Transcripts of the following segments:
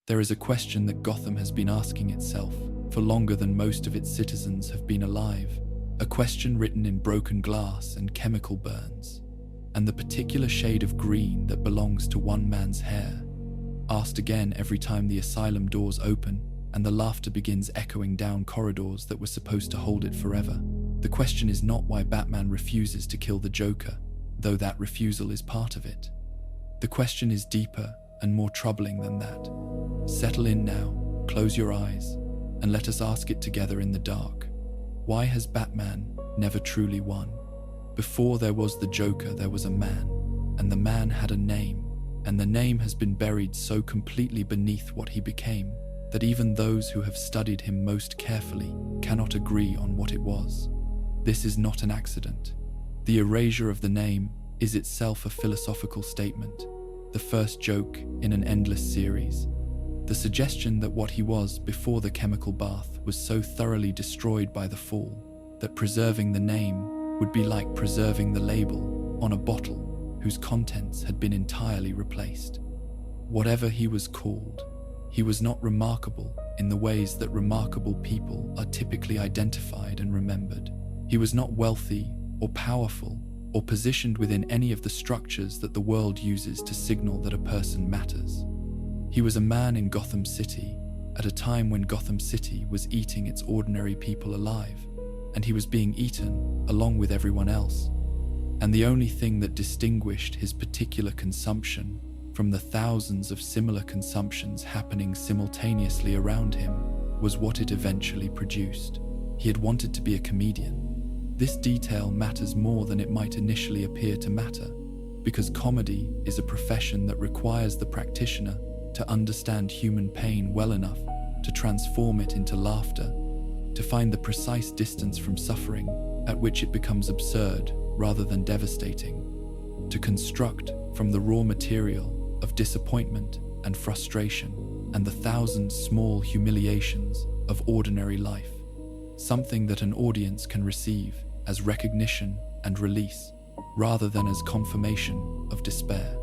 There is a question that Gotham has been asking itself for longer than most of its citizens have been alive, a question written in broken glass and chemical burns, and the particular shade of green that belongs to one man's hair, asked again every time the asylum doors open and the laughter begins echoing down corridors that were supposed to hold it forever. The question is not why Batman refuses to kill the Joker, though that refusal is part of it. The question is deeper and more troubling than that. Settle in now, close your eyes, and let us ask it together in the dark. Why has Batman never truly won? Before there was the Joker, there was a man, and the man had a name, and the name has been buried so completely beneath what he became that even those who have studied him most carefully cannot agree on what it was. This is not an accident. The erasure of the name is itself a philosophical statement, the first joke in an endless series. The suggestion that what he was before the chemical bath was so thoroughly destroyed by the fall that preserving the name would be like preserving the label on a bottle whose contents had been entirely replaced. Whatever he was called, he was not remarkable in the ways that remarkable people are typically identified and remembered. He was not wealthy or powerful or positioned within any of the structures that the world uses to signal that a person matters. He was a man in Gotham City at a time when Gotham City was eating its ordinary people alive, and he was being eaten along with everyone else. And the only thing that distinguished his particular consumption from the thousands of similar consumptions happening simultaneously around him was what it eventually produced. He had wanted to be a comedian. This detail matters more than it might initially appear to matter, because comedy is a profession that requires the practitioner to understand human pain well enough to transform it into laughter, to find the precise distance from suffering at which it becomes absurd rather than devastating, to construct from the raw material of disappointment and frustration and the thousand small humiliations of ordinary life, something that an audience can receive as recognition and release, rather than as confirmation of despair.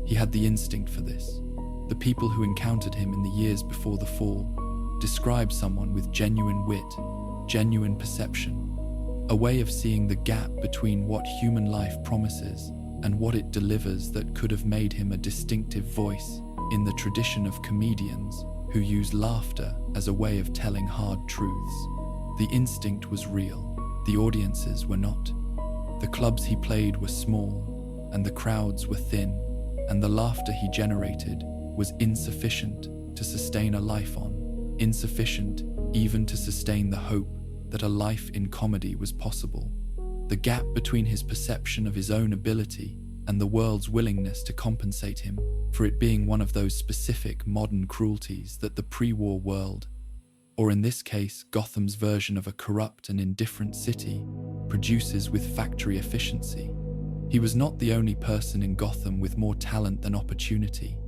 He had the instinct for this. The people who encountered him in the years before the fall described someone with genuine wit, genuine perception, a way of seeing the gap between what human life promises and what it delivers that could have made him a distinctive voice in the tradition of comedians who use laughter as a way of telling hard truths. The instinct was real. The audiences were not. The clubs he played were small, and the crowds were thin, and the laughter he generated was insufficient to sustain a life on, insufficient even to sustain the hope that a life in comedy was possible. The gap between his perception of his own ability and the world's willingness to compensate him for it being one of those specific modern cruelties that the pre-war world, or in this case Gotham's version of a corrupt and indifferent city, produces with factory efficiency. He was not the only person in Gotham with more talent than opportunity.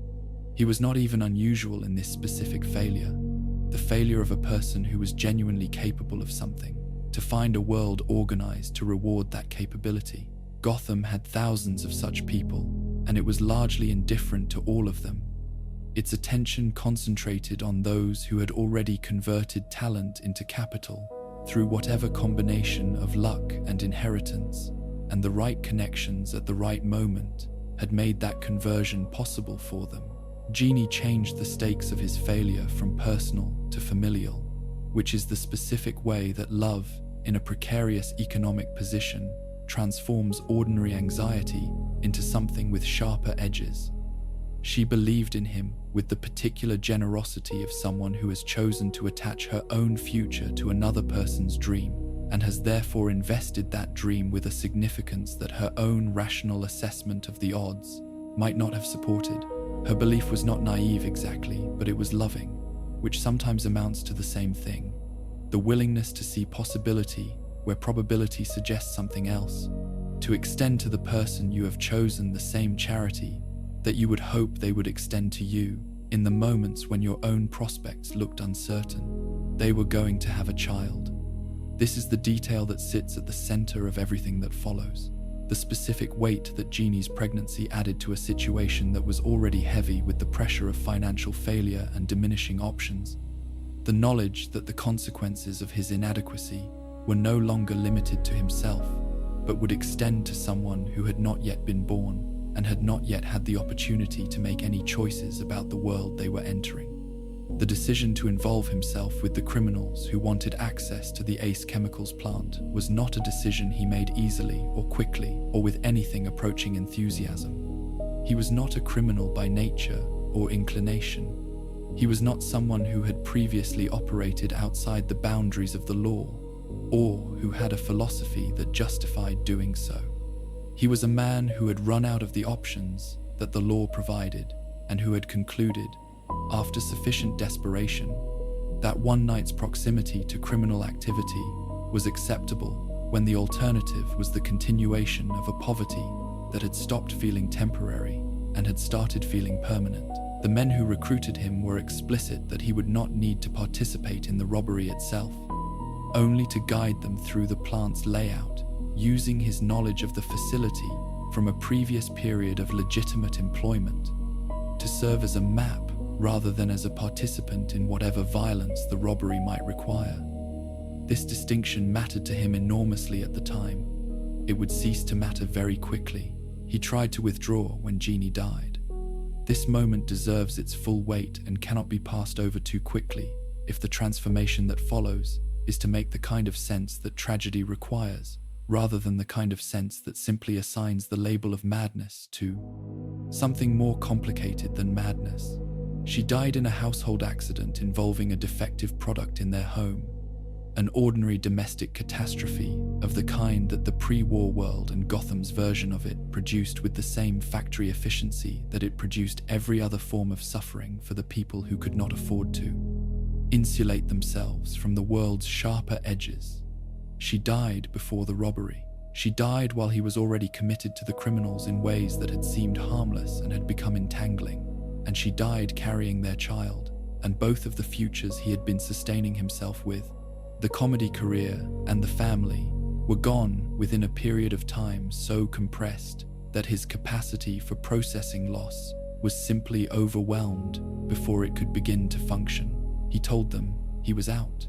He was not even unusual in this specific failure, the failure of a person who was genuinely capable of something, to find a world organized to reward that capability. Gotham had thousands of such people, and it was largely indifferent to all of them. Its attention concentrated on those who had already converted talent into capital through whatever combination of luck and inheritance, and the right connections at the right moment had made that conversion possible for them. Genie changed the stakes of his failure from personal to familial, which is the specific way that love, in a precarious economic position, transforms ordinary anxiety into something with sharper edges. She believed in him with the particular generosity of someone who has chosen to attach her own future to another person's dream, and has therefore invested that dream with a significance that her own rational assessment of the odds might not have supported. Her belief was not naive exactly, but it was loving, which sometimes amounts to the same thing. The willingness to see possibility where probability suggests something else, to extend to the person you have chosen the same charity that you would hope they would extend to you in the moments when your own prospects looked uncertain. They were going to have a child. This is the detail that sits at the center of everything that follows. The specific weight that Jeannie's pregnancy added to a situation that was already heavy with the pressure of financial failure and diminishing options. The knowledge that the consequences of his inadequacy were no longer limited to himself, but would extend to someone who had not yet been born and had not yet had the opportunity to make any choices about the world they were entering. The decision to involve himself with the criminals who wanted access to the Ace Chemicals plant was not a decision he made easily or quickly or with anything approaching enthusiasm. He was not a criminal by nature or inclination. He was not someone who had previously operated outside the boundaries of the law, or who had a philosophy that justified doing so. He was a man who had run out of the options that the law provided and who had concluded, after sufficient desperation, that one night's proximity to criminal activity was acceptable when the alternative was the continuation of a poverty that had stopped feeling temporary and had started feeling permanent. The men who recruited him were explicit that he would not need to participate in the robbery itself, only to guide them through the plant's layout, using his knowledge of the facility from a previous period of legitimate employment to serve as a map rather than as a participant in whatever violence the robbery might require. This distinction mattered to him enormously at the time. It would cease to matter very quickly. He tried to withdraw when Jeannie died. This moment deserves its full weight and cannot be passed over too quickly if the transformation that follows is to make the kind of sense that tragedy requires, rather than the kind of sense that simply assigns the label of madness to something more complicated than madness. She died in a household accident involving a defective product in their home, an ordinary domestic catastrophe of the kind that the pre-war world and Gotham's version of it produced with the same factory efficiency that it produced every other form of suffering for the people who could not afford to insulate themselves from the world's sharper edges. She died before the robbery. She died while he was already committed to the criminals in ways that had seemed harmless and had become entangling. And she died carrying their child, and both of the futures he had been sustaining himself with, the comedy career and the family, were gone within a period of time so compressed that his capacity for processing loss was simply overwhelmed before it could begin to function. He told them he was out.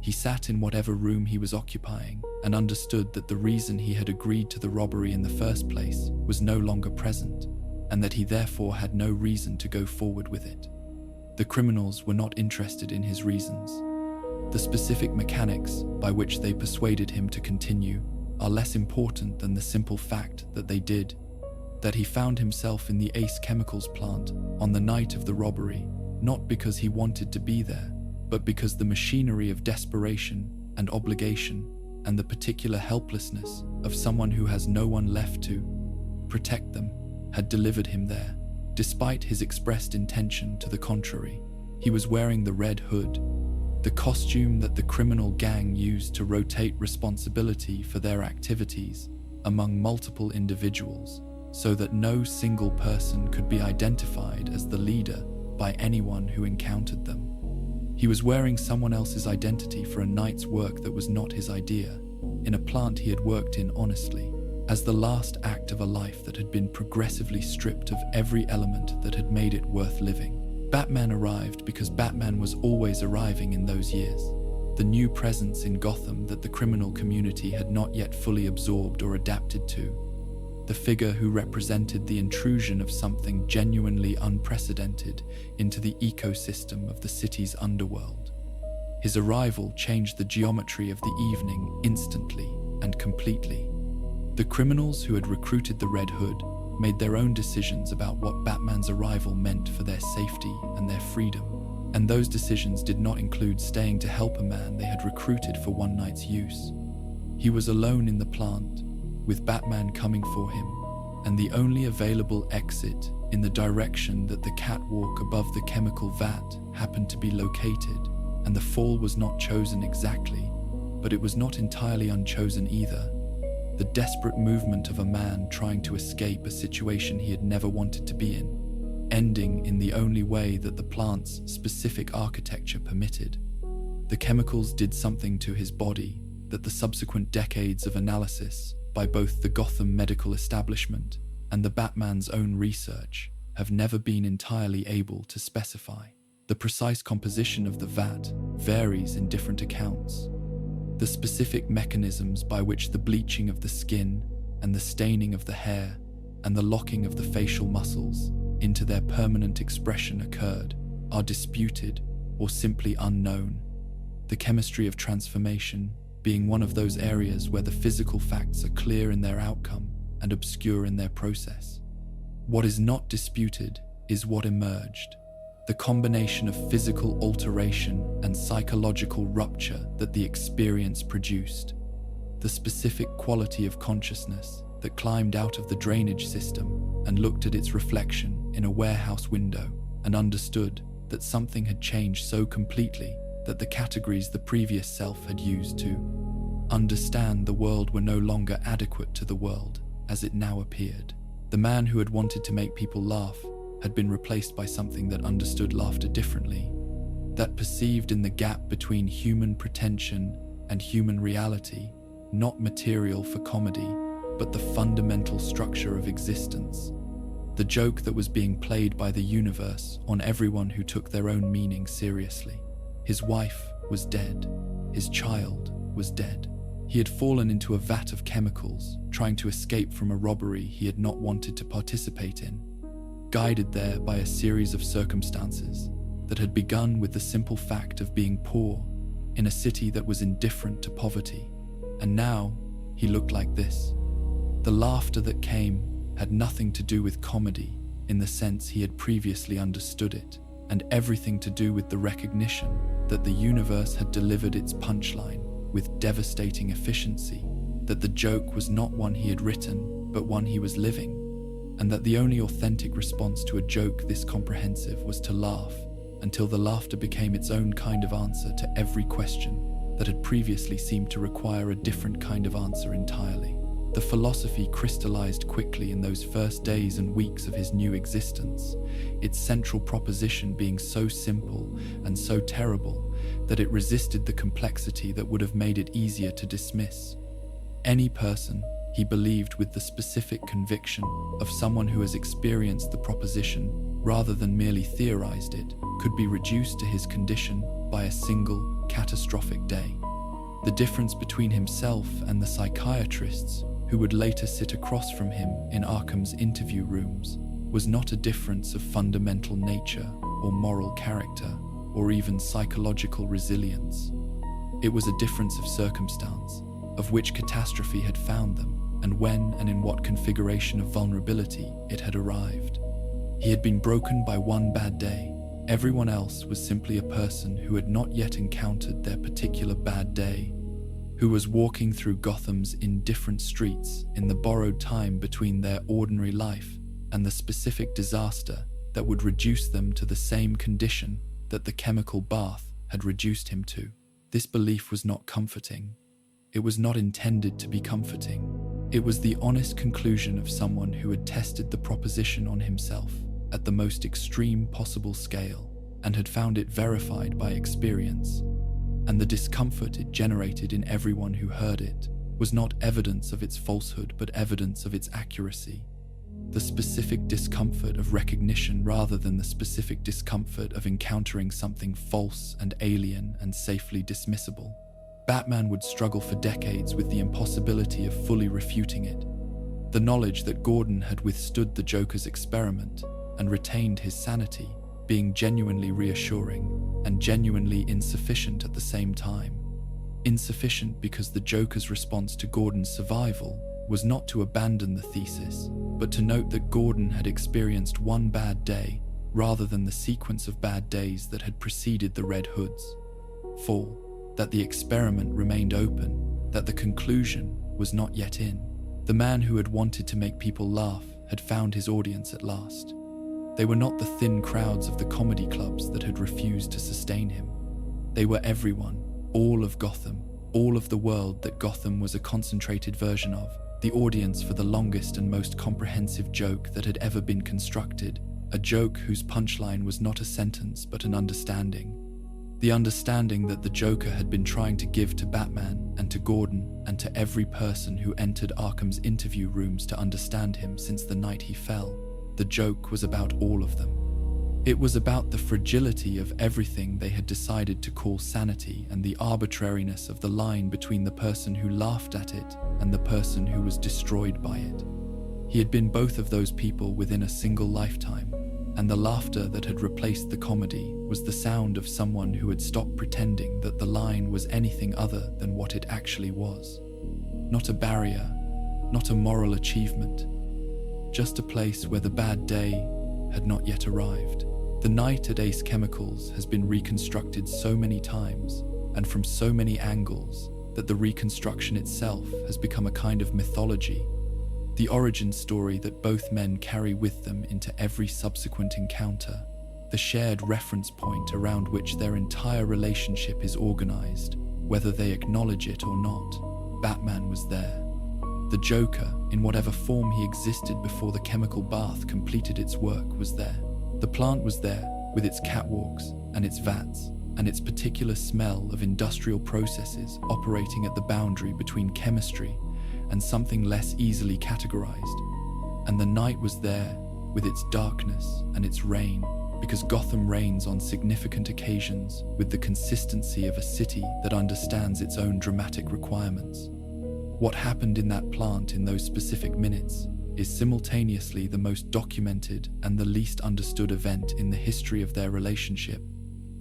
He sat in whatever room he was occupying and understood that the reason he had agreed to the robbery in the first place was no longer present, and that he therefore had no reason to go forward with it. The criminals were not interested in his reasons. The specific mechanics by which they persuaded him to continue are less important than the simple fact that they did, that he found himself in the Ace Chemicals plant on the night of the robbery, not because he wanted to be there, but because the machinery of desperation and obligation and the particular helplessness of someone who has no one left to protect them had delivered him there, despite his expressed intention to the contrary. He was wearing the red hood, the costume that the criminal gang used to rotate responsibility for their activities among multiple individuals, so that no single person could be identified as the leader by anyone who encountered them. He was wearing someone else's identity for a night's work that was not his idea, in a plant he had worked in honestly, as the last act of a life that had been progressively stripped of every element that had made it worth living. Batman arrived because Batman was always arriving in those years, the new presence in Gotham that the criminal community had not yet fully absorbed or adapted to, the figure who represented the intrusion of something genuinely unprecedented into the ecosystem of the city's underworld. His arrival changed the geometry of the evening instantly and completely. The criminals who had recruited the Red Hood made their own decisions about what Batman's arrival meant for their safety and their freedom, and those decisions did not include staying to help a man they had recruited for one night's use. He was alone in the plant, with Batman coming for him, and the only available exit in the direction that the catwalk above the chemical vat happened to be located, and the fall was not chosen exactly, but it was not entirely unchosen either. The desperate movement of a man trying to escape a situation he had never wanted to be in, ending in the only way that the plant's specific architecture permitted. The chemicals did something to his body that the subsequent decades of analysis by both the Gotham medical establishment and the Batman's own research, have never been entirely able to specify. The precise composition of the vat varies in different accounts. The specific mechanisms by which the bleaching of the skin and the staining of the hair and the locking of the facial muscles into their permanent expression occurred are disputed or simply unknown. The chemistry of transformation being one of those areas where the physical facts are clear in their outcome and obscure in their process. What is not disputed is what emerged, the combination of physical alteration and psychological rupture that the experience produced, the specific quality of consciousness that climbed out of the drainage system and looked at its reflection in a warehouse window and understood that something had changed so completely that the categories the previous self had used to understand the world were no longer adequate to the world as it now appeared. The man who had wanted to make people laugh had been replaced by something that understood laughter differently, that perceived in the gap between human pretension and human reality, not material for comedy, but the fundamental structure of existence. The joke that was being played by the universe on everyone who took their own meaning seriously. His wife was dead. His child was dead. He had fallen into a vat of chemicals, trying to escape from a robbery he had not wanted to participate in, guided there by a series of circumstances that had begun with the simple fact of being poor in a city that was indifferent to poverty. And now he looked like this. The laughter that came had nothing to do with comedy in the sense he had previously understood it, and everything to do with the recognition that the universe had delivered its punchline with devastating efficiency, that the joke was not one he had written, but one he was living, and that the only authentic response to a joke this comprehensive was to laugh, until the laughter became its own kind of answer to every question that had previously seemed to require a different kind of answer entirely. The philosophy crystallized quickly in those first days and weeks of his new existence, its central proposition being so simple and so terrible that it resisted the complexity that would have made it easier to dismiss. Any person, he believed with the specific conviction of someone who has experienced the proposition rather than merely theorized it, could be reduced to his condition by a single catastrophic day. The difference between himself and the psychiatrists who would later sit across from him in Arkham's interview rooms was not a difference of fundamental nature or moral character or even psychological resilience. It was a difference of circumstance, of which catastrophe had found them, and when and in what configuration of vulnerability it had arrived. He had been broken by one bad day. Everyone else was simply a person who had not yet encountered their particular bad day, who was walking through Gotham's indifferent streets in the borrowed time between their ordinary life and the specific disaster that would reduce them to the same condition that the chemical bath had reduced him to. This belief was not comforting. It was not intended to be comforting. It was the honest conclusion of someone who had tested the proposition on himself at the most extreme possible scale and had found it verified by experience. And the discomfort it generated in everyone who heard it was not evidence of its falsehood, but evidence of its accuracy. The specific discomfort of recognition rather than the specific discomfort of encountering something false and alien and safely dismissible. Batman would struggle for decades with the impossibility of fully refuting it. The knowledge that Gordon had withstood the Joker's experiment and retained his sanity being genuinely reassuring and genuinely insufficient at the same time. Insufficient because the Joker's response to Gordon's survival was not to abandon the thesis, but to note that Gordon had experienced one bad day rather than the sequence of bad days that had preceded the Red Hoods. 4. That the experiment remained open, that the conclusion was not yet in. The man who had wanted to make people laugh had found his audience at last. They were not the thin crowds of the comedy clubs that had refused to sustain him. They were everyone, all of Gotham, all of the world that Gotham was a concentrated version of, the audience for the longest and most comprehensive joke that had ever been constructed, a joke whose punchline was not a sentence but an understanding. The understanding that the Joker had been trying to give to Batman and to Gordon and to every person who entered Arkham's interview rooms to understand him since the night he fell. The joke was about all of them. It was about the fragility of everything they had decided to call sanity and the arbitrariness of the line between the person who laughed at it and the person who was destroyed by it. He had been both of those people within a single lifetime, and the laughter that had replaced the comedy was the sound of someone who had stopped pretending that the line was anything other than what it actually was. Not a barrier, not a moral achievement, just a place where the bad day had not yet arrived. The night at Ace Chemicals has been reconstructed so many times and from so many angles that the reconstruction itself has become a kind of mythology. The origin story that both men carry with them into every subsequent encounter, the shared reference point around which their entire relationship is organized, whether they acknowledge it or not. Batman was there. The Joker, in whatever form he existed before the chemical bath completed its work, was there. The plant was there, with its catwalks and its vats, and its particular smell of industrial processes operating at the boundary between chemistry and something less easily categorized. And the night was there, with its darkness and its rain, because Gotham rains on significant occasions with the consistency of a city that understands its own dramatic requirements. What happened in that plant in those specific minutes is simultaneously the most documented and the least understood event in the history of their relationship,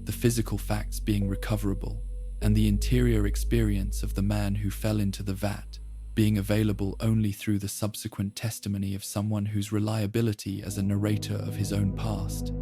the physical facts being recoverable, and the interior experience of the man who fell into the vat being available only through the subsequent testimony of someone whose reliability as a narrator of his own past,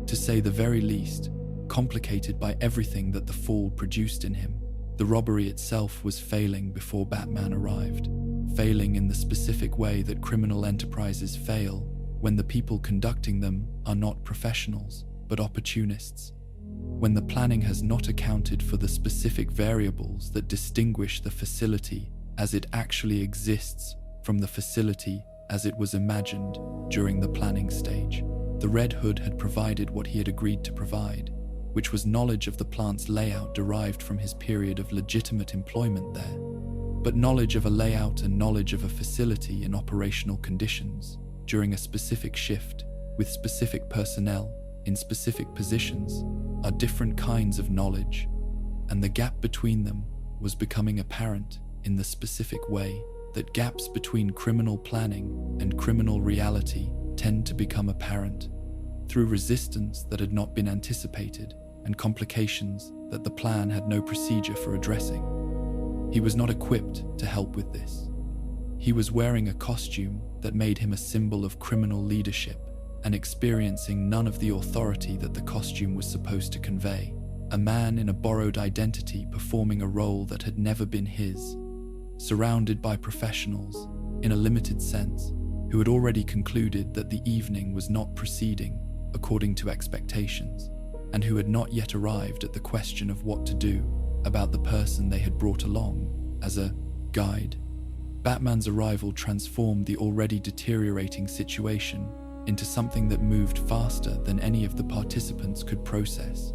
to say the very least, complicated by everything that the fall produced in him. The robbery itself was failing before Batman arrived, failing in the specific way that criminal enterprises fail when the people conducting them are not professionals, but opportunists. When the planning has not accounted for the specific variables that distinguish the facility as it actually exists from the facility as it was imagined during the planning stage. The Red Hood had provided what he had agreed to provide, which was knowledge of the plant's layout derived from his period of legitimate employment there, but knowledge of a layout and knowledge of a facility in operational conditions during a specific shift with specific personnel in specific positions are different kinds of knowledge, and the gap between them was becoming apparent in the specific way that gaps between criminal planning and criminal reality tend to become apparent through resistance that had not been anticipated and complications that the plan had no procedure for addressing. He was not equipped to help with this. He was wearing a costume that made him a symbol of criminal leadership and experiencing none of the authority that the costume was supposed to convey. A man in a borrowed identity performing a role that had never been his, surrounded by professionals, in a limited sense, who had already concluded that the evening was not proceeding according to expectations, and who had not yet arrived at the question of what to do about the person they had brought along as a guide. Batman's arrival transformed the already deteriorating situation into something that moved faster than any of the participants could process.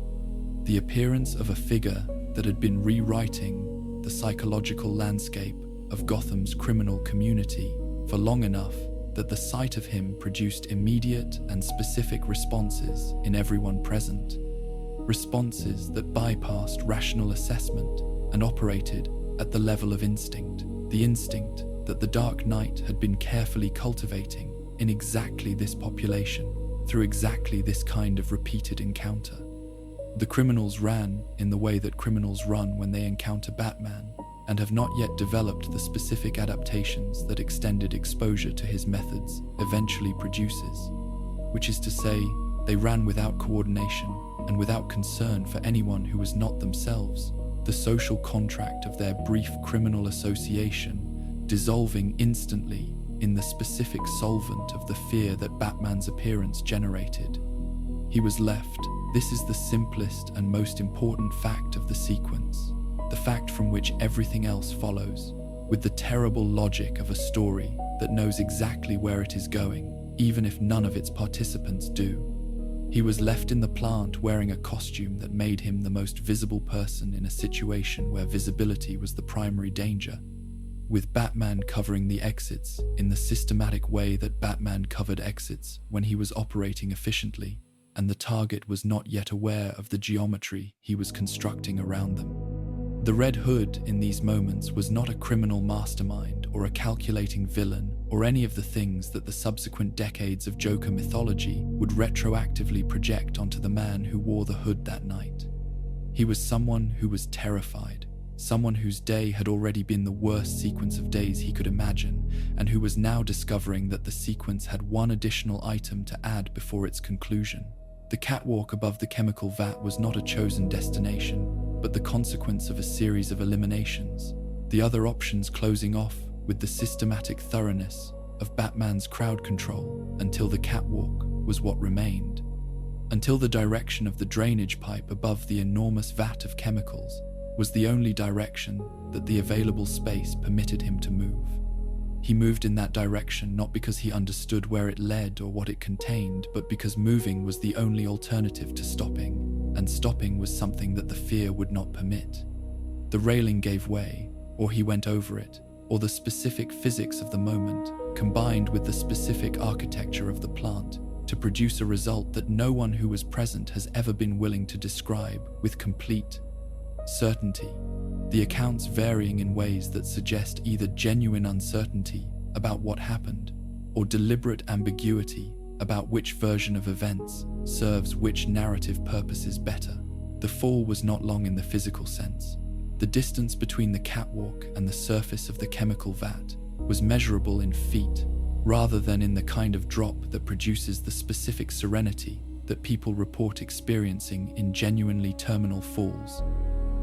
The appearance of a figure that had been rewriting the psychological landscape of Gotham's criminal community for long enough that the sight of him produced immediate and specific responses in everyone present. Responses that bypassed rational assessment and operated at the level of instinct, the instinct that the Dark Knight had been carefully cultivating in exactly this population, through exactly this kind of repeated encounter. The criminals ran in the way that criminals run when they encounter Batman, and have not yet developed the specific adaptations that extended exposure to his methods eventually produces, which is to say, they ran without coordination and without concern for anyone who was not themselves, the social contract of their brief criminal association dissolving instantly in the specific solvent of the fear that Batman's appearance generated. He was left. This is the simplest and most important fact of the sequence, the fact from which everything else follows, with the terrible logic of a story that knows exactly where it is going, even if none of its participants do. He was left in the plant wearing a costume that made him the most visible person in a situation where visibility was the primary danger, with Batman covering the exits in the systematic way that Batman covered exits when he was operating efficiently, and the target was not yet aware of the geometry he was constructing around them. The Red Hood in these moments was not a criminal mastermind or a calculating villain or any of the things that the subsequent decades of Joker mythology would retroactively project onto the man who wore the hood that night. He was someone who was terrified, someone whose day had already been the worst sequence of days he could imagine, and who was now discovering that the sequence had one additional item to add before its conclusion. The catwalk above the chemical vat was not a chosen destination, but the consequence of a series of eliminations, the other options closing off with the systematic thoroughness of Batman's crowd control until the catwalk was what remained, until the direction of the drainage pipe above the enormous vat of chemicals was the only direction that the available space permitted him to move. He moved in that direction not because he understood where it led or what it contained, but because moving was the only alternative to stopping, and stopping was something that the fear would not permit. The railing gave way, or he went over it, or the specific physics of the moment combined with the specific architecture of the plant to produce a result that no one who was present has ever been willing to describe with complete certainty, the accounts varying in ways that suggest either genuine uncertainty about what happened or deliberate ambiguity about which version of events serves which narrative purposes better. The fall was not long in the physical sense. The distance between the catwalk and the surface of the chemical vat was measurable in feet, rather than in the kind of drop that produces the specific serenity that people report experiencing in genuinely terminal falls.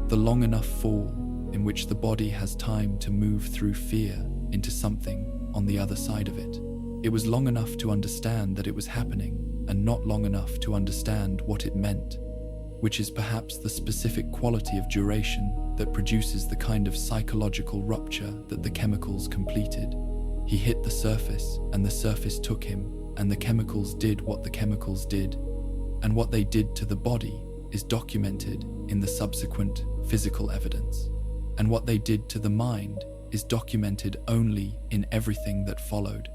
The long enough fall in which the body has time to move through fear into something on the other side of it. It was long enough to understand that it was happening, and not long enough to understand what it meant, which is perhaps the specific quality of duration that produces the kind of psychological rupture that the chemicals completed. He hit the surface, and the surface took him, and the chemicals did what the chemicals did, and what they did to the body is documented in the subsequent physical evidence, and what they did to the mind is documented only in everything that followed,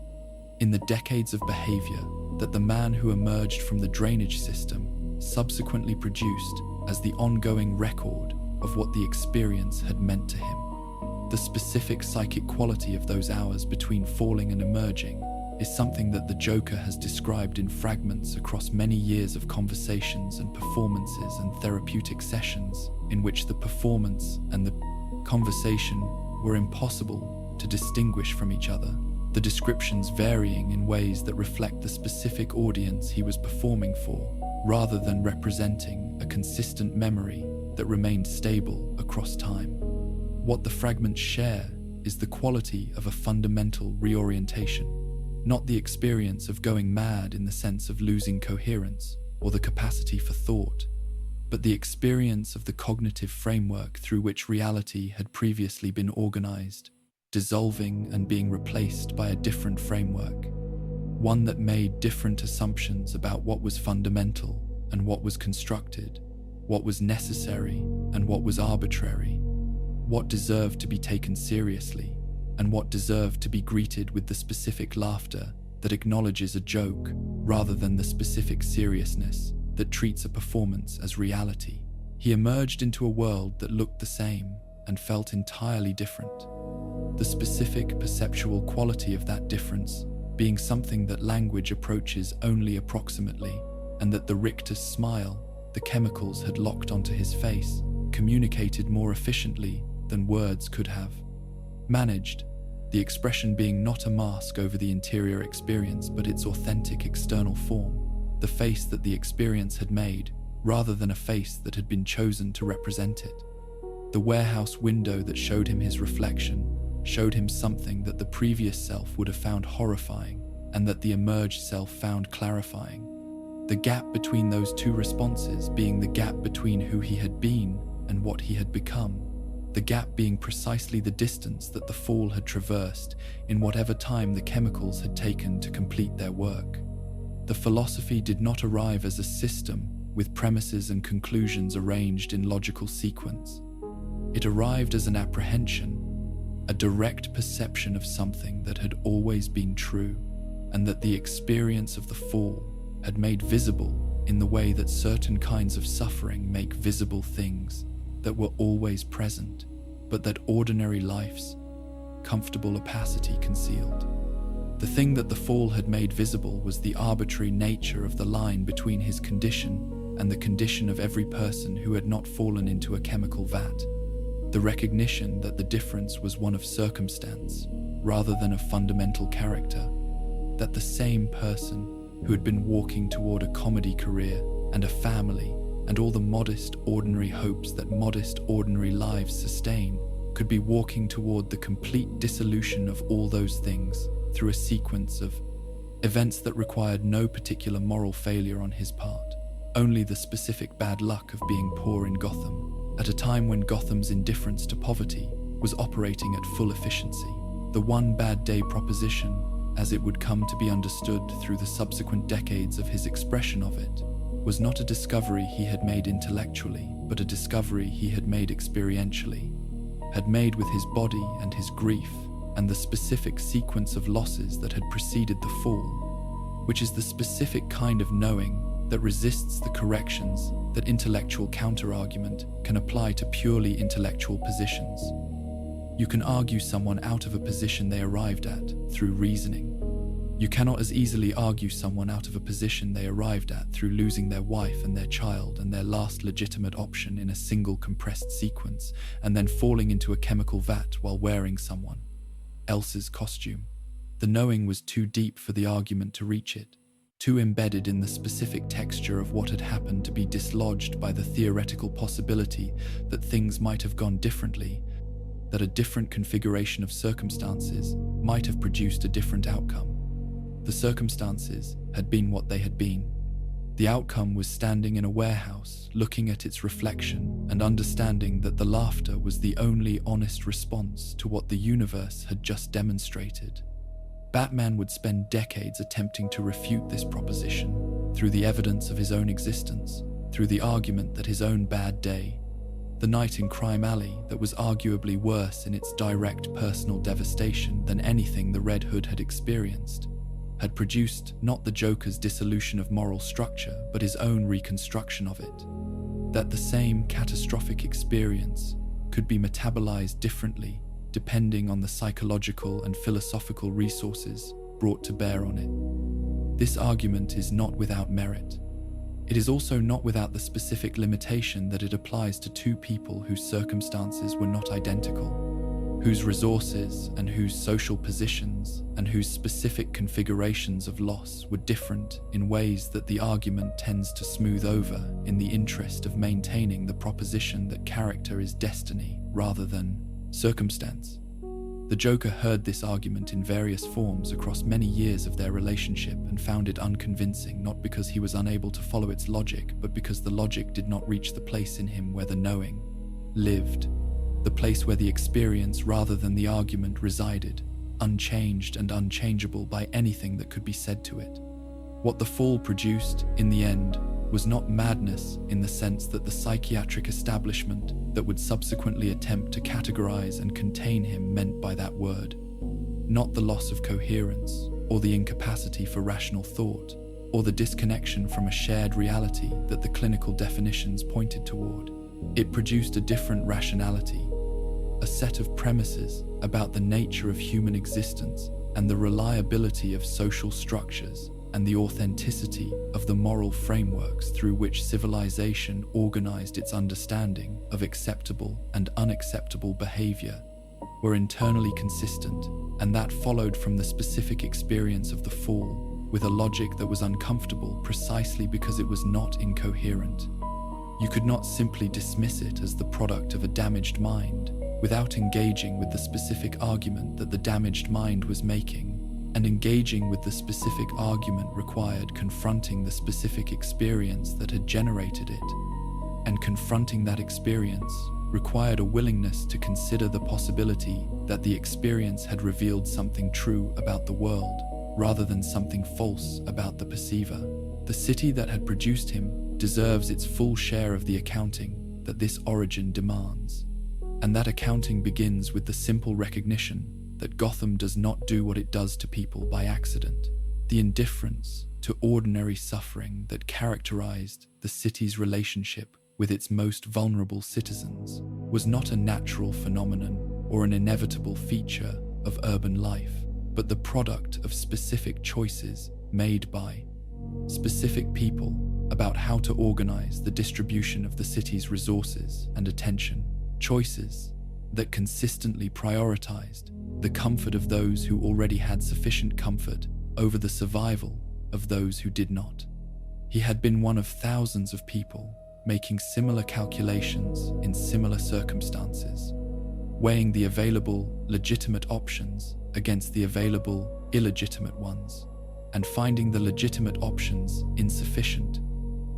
in the decades of behavior that the man who emerged from the drainage system subsequently produced as the ongoing record of what the experience had meant to him. The specific psychic quality of those hours between falling and emerging is something that the Joker has described in fragments across many years of conversations and performances and therapeutic sessions in which the performance and the conversation were impossible to distinguish from each other, the descriptions varying in ways that reflect the specific audience he was performing for, rather than representing a consistent memory that remained stable across time. What the fragments share is the quality of a fundamental reorientation, not the experience of going mad in the sense of losing coherence or the capacity for thought, but the experience of the cognitive framework through which reality had previously been organized, dissolving and being replaced by a different framework, one that made different assumptions about what was fundamental and what was constructed, what was necessary and what was arbitrary, what deserved to be taken seriously and what deserved to be greeted with the specific laughter that acknowledges a joke rather than the specific seriousness that treats a performance as reality. He emerged into a world that looked the same and felt entirely different. The specific perceptual quality of that difference being something that language approaches only approximately, and that the rictus smile the chemicals had locked onto his face communicated more efficiently than words could have managed, the expression being not a mask over the interior experience but its authentic external form, the face that the experience had made, rather than a face that had been chosen to represent it. The warehouse window that showed him his reflection showed him something that the previous self would have found horrifying and that the emerged self found clarifying. The gap between those two responses being the gap between who he had been and what he had become, the gap being precisely the distance that the fall had traversed in whatever time the chemicals had taken to complete their work. The philosophy did not arrive as a system with premises and conclusions arranged in logical sequence. It arrived as an apprehension, a direct perception of something that had always been true, and that the experience of the fall had made visible in the way that certain kinds of suffering make visible things that were always present, but that ordinary life's comfortable opacity concealed. The thing that the fall had made visible was the arbitrary nature of the line between his condition and the condition of every person who had not fallen into a chemical vat. The recognition that the difference was one of circumstance rather than of fundamental character, that the same person who had been walking toward a comedy career and a family and all the modest, ordinary hopes that modest, ordinary lives sustain could be walking toward the complete dissolution of all those things through a sequence of events that required no particular moral failure on his part, only the specific bad luck of being poor in Gotham, at a time when Gotham's indifference to poverty was operating at full efficiency. The one bad day proposition, as it would come to be understood through the subsequent decades of his expression of it, was not a discovery he had made intellectually, but a discovery he had made experientially, had made with his body and his grief, and the specific sequence of losses that had preceded the fall, which is the specific kind of knowing that resists the corrections that intellectual counterargument can apply to purely intellectual positions. You can argue someone out of a position they arrived at through reasoning. You cannot as easily argue someone out of a position they arrived at through losing their wife and their child and their last legitimate option in a single compressed sequence, and then falling into a chemical vat while wearing someone else's costume. The knowing was too deep for the argument to reach it, too embedded in the specific texture of what had happened to be dislodged by the theoretical possibility that things might have gone differently, that a different configuration of circumstances might have produced a different outcome. The circumstances had been what they had been. The outcome was standing in a warehouse, looking at its reflection and understanding that the laughter was the only honest response to what the universe had just demonstrated. Batman would spend decades attempting to refute this proposition through the evidence of his own existence, through the argument that his own bad day, the night in Crime Alley that was arguably worse in its direct personal devastation than anything the Red Hood had experienced, had produced not the Joker's dissolution of moral structure, but his own reconstruction of it. That the same catastrophic experience could be metabolized differently depending on the psychological and philosophical resources brought to bear on it. This argument is not without merit. It is also not without the specific limitation that it applies to two people whose circumstances were not identical, whose resources and whose social positions and whose specific configurations of loss were different in ways that the argument tends to smooth over in the interest of maintaining the proposition that character is destiny rather than circumstance. The Joker heard this argument in various forms across many years of their relationship and found it unconvincing, not because he was unable to follow its logic, but because the logic did not reach the place in him where the knowing lived, the place where the experience rather than the argument resided, unchanged and unchangeable by anything that could be said to it. What the fall produced, in the end, was not madness in the sense that the psychiatric establishment that would subsequently attempt to categorize and contain him meant by that word, not the loss of coherence, or the incapacity for rational thought, or the disconnection from a shared reality that the clinical definitions pointed toward. It produced a different rationality, a set of premises about the nature of human existence and the reliability of social structures and the authenticity of the moral frameworks through which civilization organized its understanding of acceptable and unacceptable behavior were internally consistent, and that followed from the specific experience of the fall with a logic that was uncomfortable precisely because it was not incoherent. You could not simply dismiss it as the product of a damaged mind without engaging with the specific argument that the damaged mind was making. And engaging with the specific argument required confronting the specific experience that had generated it. And confronting that experience required a willingness to consider the possibility that the experience had revealed something true about the world, rather than something false about the perceiver. The city that had produced him deserves its full share of the accounting that this origin demands. And that accounting begins with the simple recognition that Gotham does not do what it does to people by accident. The indifference to ordinary suffering that characterized the city's relationship with its most vulnerable citizens was not a natural phenomenon or an inevitable feature of urban life, but the product of specific choices made by specific people about how to organize the distribution of the city's resources and attention. Choices that consistently prioritized the comfort of those who already had sufficient comfort over the survival of those who did not. He had been one of thousands of people making similar calculations in similar circumstances, weighing the available legitimate options against the available illegitimate ones, and finding the legitimate options insufficient.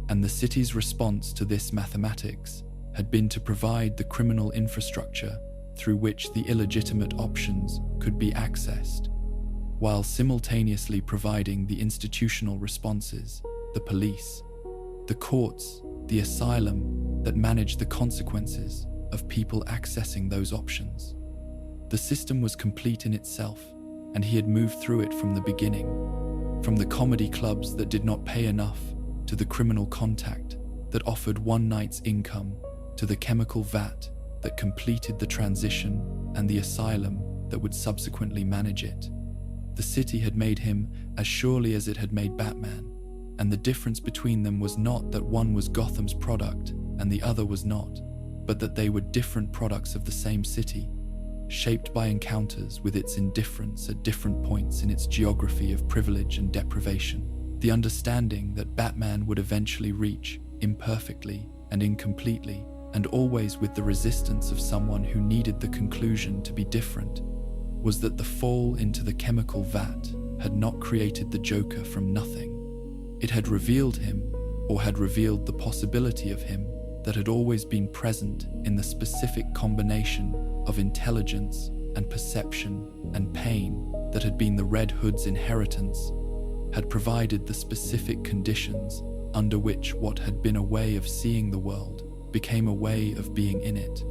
And the city's response to this mathematics had been to provide the criminal infrastructure through which the illegitimate options could be accessed, while simultaneously providing the institutional responses, the police, the courts, the asylum that managed the consequences of people accessing those options. The system was complete in itself, and he had moved through it from the beginning, from the comedy clubs that did not pay enough to the criminal contact that offered one night's income to the chemical vat that completed the transition and the asylum that would subsequently manage it. The city had made him as surely as it had made Batman, and the difference between them was not that one was Gotham's product and the other was not, but that they were different products of the same city, shaped by encounters with its indifference at different points in its geography of privilege and deprivation. The understanding that Batman would eventually reach, imperfectly and incompletely, and always with the resistance of someone who needed the conclusion to be different, was that the fall into the chemical vat had not created the Joker from nothing. It had revealed him, or had revealed the possibility of him that had always been present in the specific combination of intelligence and perception and pain that had been the Red Hood's inheritance, had provided the specific conditions under which what had been a way of seeing the world became a way of being in it,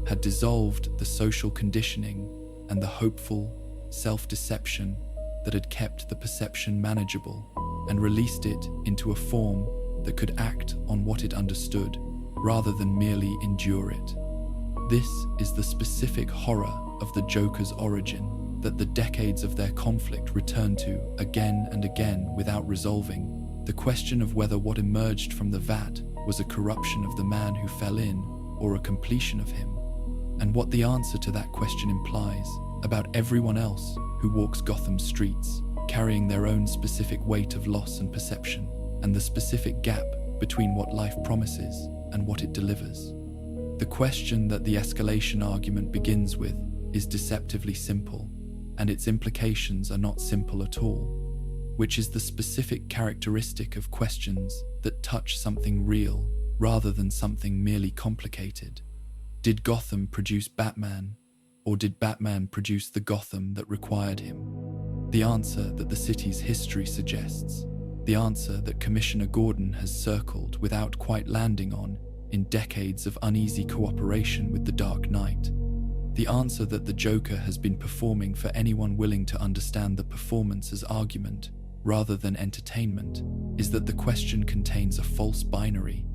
had dissolved the social conditioning and the hopeful self-deception that had kept the perception manageable, and released it into a form that could act on what it understood rather than merely endure it. This is the specific horror of the Joker's origin that the decades of their conflict return to again and again without resolving, the question of whether what emerged from the vat was a corruption of the man who fell in or a completion of him, and what the answer to that question implies about everyone else who walks Gotham's streets, carrying their own specific weight of loss and perception, and the specific gap between what life promises and what it delivers. The question that the escalation argument begins with is deceptively simple, and its implications are not simple at all, which is the specific characteristic of questions that touch something real rather than something merely complicated. Did Gotham produce Batman, or did Batman produce the Gotham that required him? The answer that the city's history suggests, the answer that Commissioner Gordon has circled without quite landing on in decades of uneasy cooperation with the Dark Knight, the answer that the Joker has been performing for anyone willing to understand the performance as argument rather than entertainment, is that the question contains a false binary,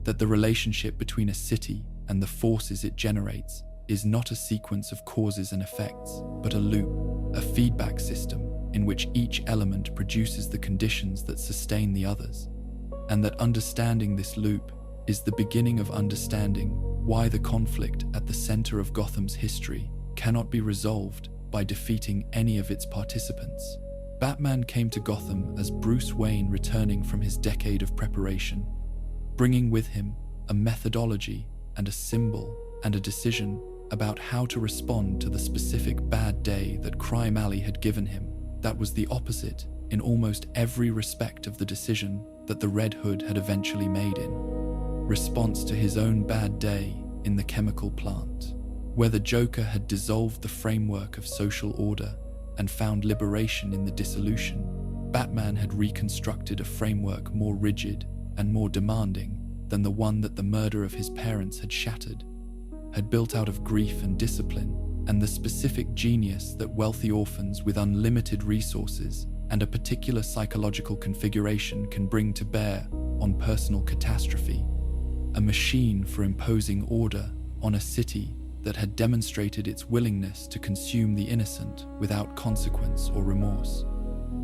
that the relationship between a city and the forces it generates is not a sequence of causes and effects, but a loop, a feedback system in which each element produces the conditions that sustain the others, and that understanding this loop is the beginning of understanding why the conflict at the center of Gotham's history cannot be resolved by defeating any of its participants. Batman came to Gotham as Bruce Wayne returning from his decade of preparation, bringing with him a methodology and a symbol and a decision about how to respond to the specific bad day that Crime Alley had given him that was the opposite in almost every respect of the decision that the Red Hood had eventually made in response to his own bad day in the chemical plant, where the Joker had dissolved the framework of social order and found liberation in the dissolution. Batman had reconstructed a framework more rigid and more demanding than the one that the murder of his parents had shattered, had built out of grief and discipline, and the specific genius that wealthy orphans with unlimited resources and a particular psychological configuration can bring to bear on personal catastrophe. A machine for imposing order on a city that had demonstrated its willingness to consume the innocent without consequence or remorse.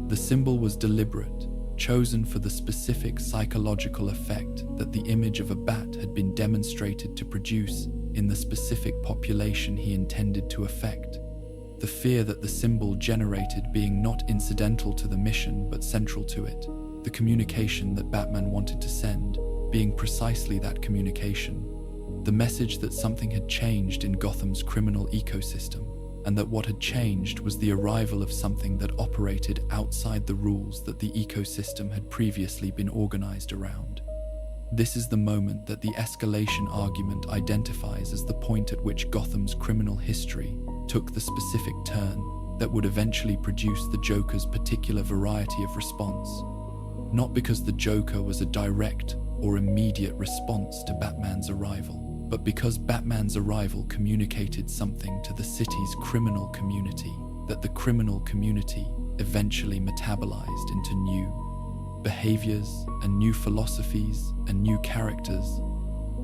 The symbol was deliberate, chosen for the specific psychological effect that the image of a bat had been demonstrated to produce in the specific population he intended to affect. The fear that the symbol generated being not incidental to the mission but central to it, the communication that Batman wanted to send being precisely that communication, the message that something had changed in Gotham's criminal ecosystem, and that what had changed was the arrival of something that operated outside the rules that the ecosystem had previously been organized around. This is the moment that the escalation argument identifies as the point at which Gotham's criminal history took the specific turn that would eventually produce the Joker's particular variety of response. Not because the Joker was a direct or immediate response to Batman's arrival, but because Batman's arrival communicated something to the city's criminal community that the criminal community eventually metabolized into new behaviors and new philosophies and new characters,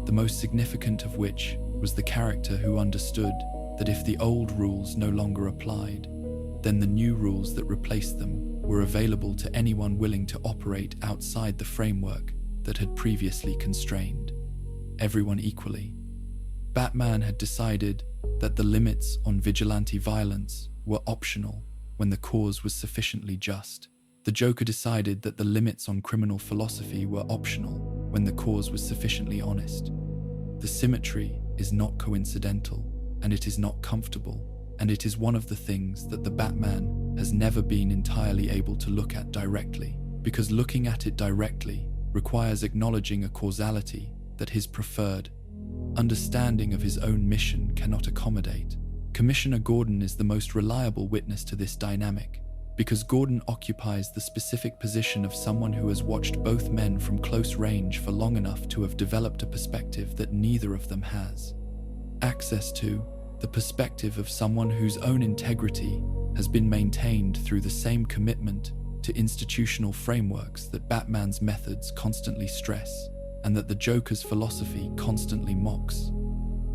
the most significant of which was the character who understood that if the old rules no longer applied, then the new rules that replaced them were available to anyone willing to operate outside the framework that had previously constrained everyone equally. Batman had decided that the limits on vigilante violence were optional when the cause was sufficiently just. The Joker decided that the limits on criminal philosophy were optional when the cause was sufficiently honest. The symmetry is not coincidental, and it is not comfortable, and it is one of the things that the Batman has never been entirely able to look at directly, because looking at it directly requires acknowledging a causality that his preferred understanding of his own mission cannot accommodate. Commissioner Gordon is the most reliable witness to this dynamic, because Gordon occupies the specific position of someone who has watched both men from close range for long enough to have developed a perspective that neither of them has access to, the perspective of someone whose own integrity has been maintained through the same commitment to institutional frameworks that Batman's methods constantly stress, and that the Joker's philosophy constantly mocks.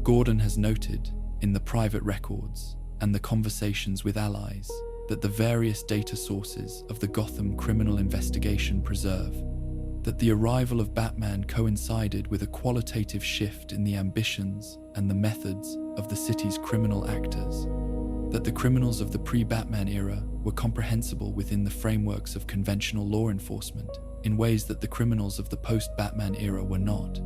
Gordon has noted, in the private records and the conversations with allies, that the various data sources of the Gotham criminal investigation preserve, that the arrival of Batman coincided with a qualitative shift in the ambitions and the methods of the city's criminal actors, that the criminals of the pre-Batman era were comprehensible within the frameworks of conventional law enforcement in ways that the criminals of the post-Batman era were not,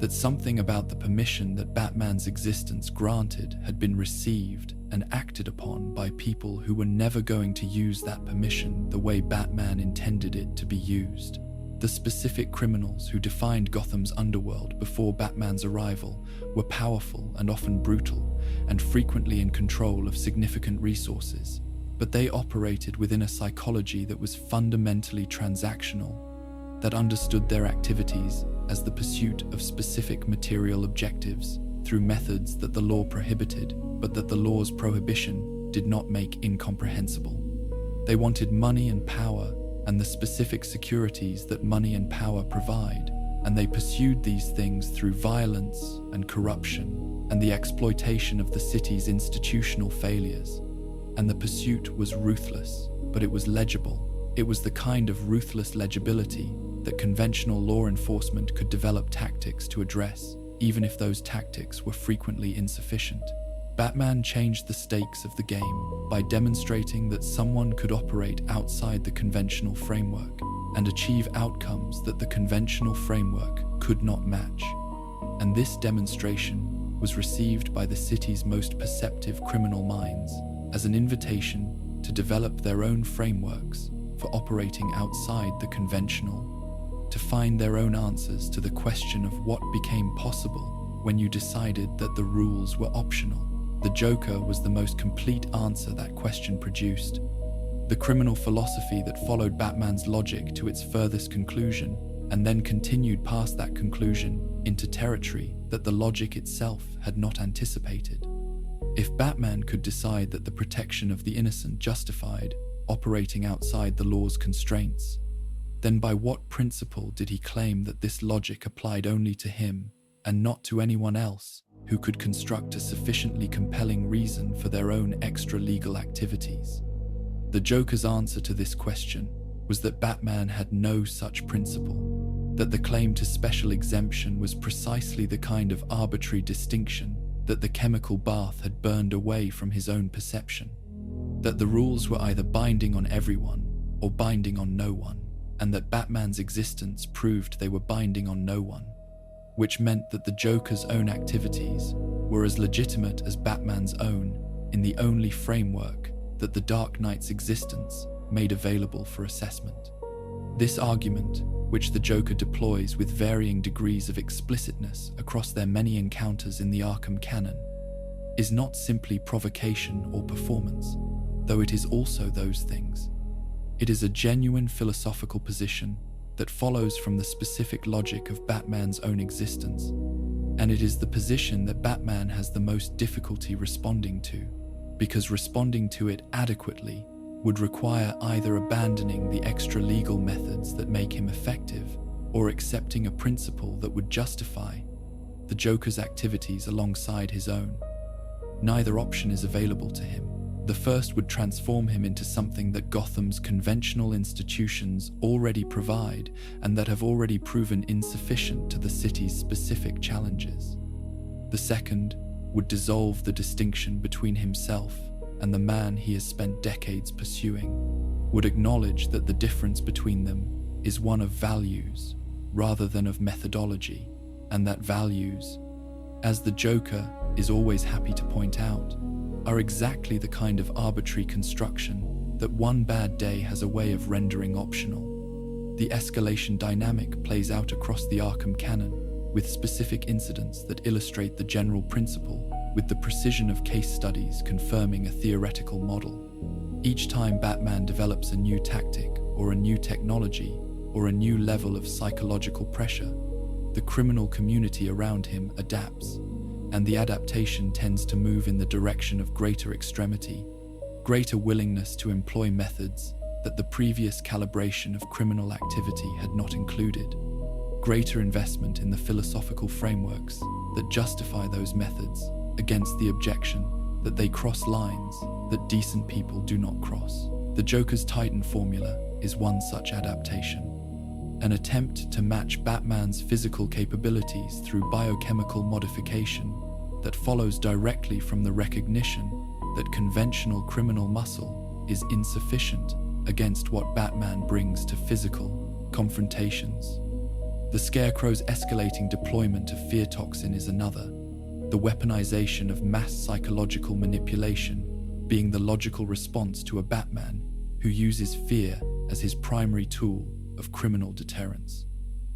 that something about the permission that Batman's existence granted had been received and acted upon by people who were never going to use that permission the way Batman intended it to be used. The specific criminals who defined Gotham's underworld before Batman's arrival were powerful and often brutal, and frequently in control of significant resources, but they operated within a psychology that was fundamentally transactional, that understood their activities as the pursuit of specific material objectives through methods that the law prohibited, but that the law's prohibition did not make incomprehensible. They wanted money and power and the specific securities that money and power provide, and they pursued these things through violence and corruption and the exploitation of the city's institutional failures. And the pursuit was ruthless, but it was legible. It was the kind of ruthless legibility that conventional law enforcement could develop tactics to address, even if those tactics were frequently insufficient. Batman changed the stakes of the game by demonstrating that someone could operate outside the conventional framework and achieve outcomes that the conventional framework could not match. And this demonstration was received by the city's most perceptive criminal minds as an invitation to develop their own frameworks for operating outside the conventional, to find their own answers to the question of what became possible when you decided that the rules were optional. The Joker was the most complete answer that question produced. The criminal philosophy that followed Batman's logic to its furthest conclusion and then continued past that conclusion into territory that the logic itself had not anticipated. If Batman could decide that the protection of the innocent justified operating outside the law's constraints, then by what principle did he claim that this logic applied only to him and not to anyone else who could construct a sufficiently compelling reason for their own extra-legal activities? The Joker's answer to this question was that Batman had no such principle, that the claim to special exemption was precisely the kind of arbitrary distinction that the chemical bath had burned away from his own perception, that the rules were either binding on everyone or binding on no one, and that Batman's existence proved they were binding on no one, which meant that the Joker's own activities were as legitimate as Batman's own in the only framework that the Dark Knight's existence made available for assessment. This argument, which the Joker deploys with varying degrees of explicitness across their many encounters in the Arkham canon, is not simply provocation or performance, though it is also those things. It is a genuine philosophical position that follows from the specific logic of Batman's own existence, and it is the position that Batman has the most difficulty responding to, because responding to it adequately would require either abandoning the extra-legal methods that make him effective or accepting a principle that would justify the Joker's activities alongside his own. Neither option is available to him. The first would transform him into something that Gotham's conventional institutions already provide and that have already proven insufficient to the city's specific challenges. The second would dissolve the distinction between himself and the man he has spent decades pursuing, would acknowledge that the difference between them is one of values rather than of methodology, and that values, as the Joker is always happy to point out, are exactly the kind of arbitrary construction that one bad day has a way of rendering optional. The escalation dynamic plays out across the Arkham canon, with specific incidents that illustrate the general principle with the precision of case studies confirming a theoretical model. Each time Batman develops a new tactic or a new technology or a new level of psychological pressure, the criminal community around him adapts, and the adaptation tends to move in the direction of greater extremity, greater willingness to employ methods that the previous calibration of criminal activity had not included, greater investment in the philosophical frameworks that justify those methods against the objection that they cross lines that decent people do not cross. The Joker's Titan formula is one such adaptation, an attempt to match Batman's physical capabilities through biochemical modification that follows directly from the recognition that conventional criminal muscle is insufficient against what Batman brings to physical confrontations. The Scarecrow's escalating deployment of fear toxin is another, the weaponization of mass psychological manipulation being the logical response to a Batman who uses fear as his primary tool of criminal deterrence.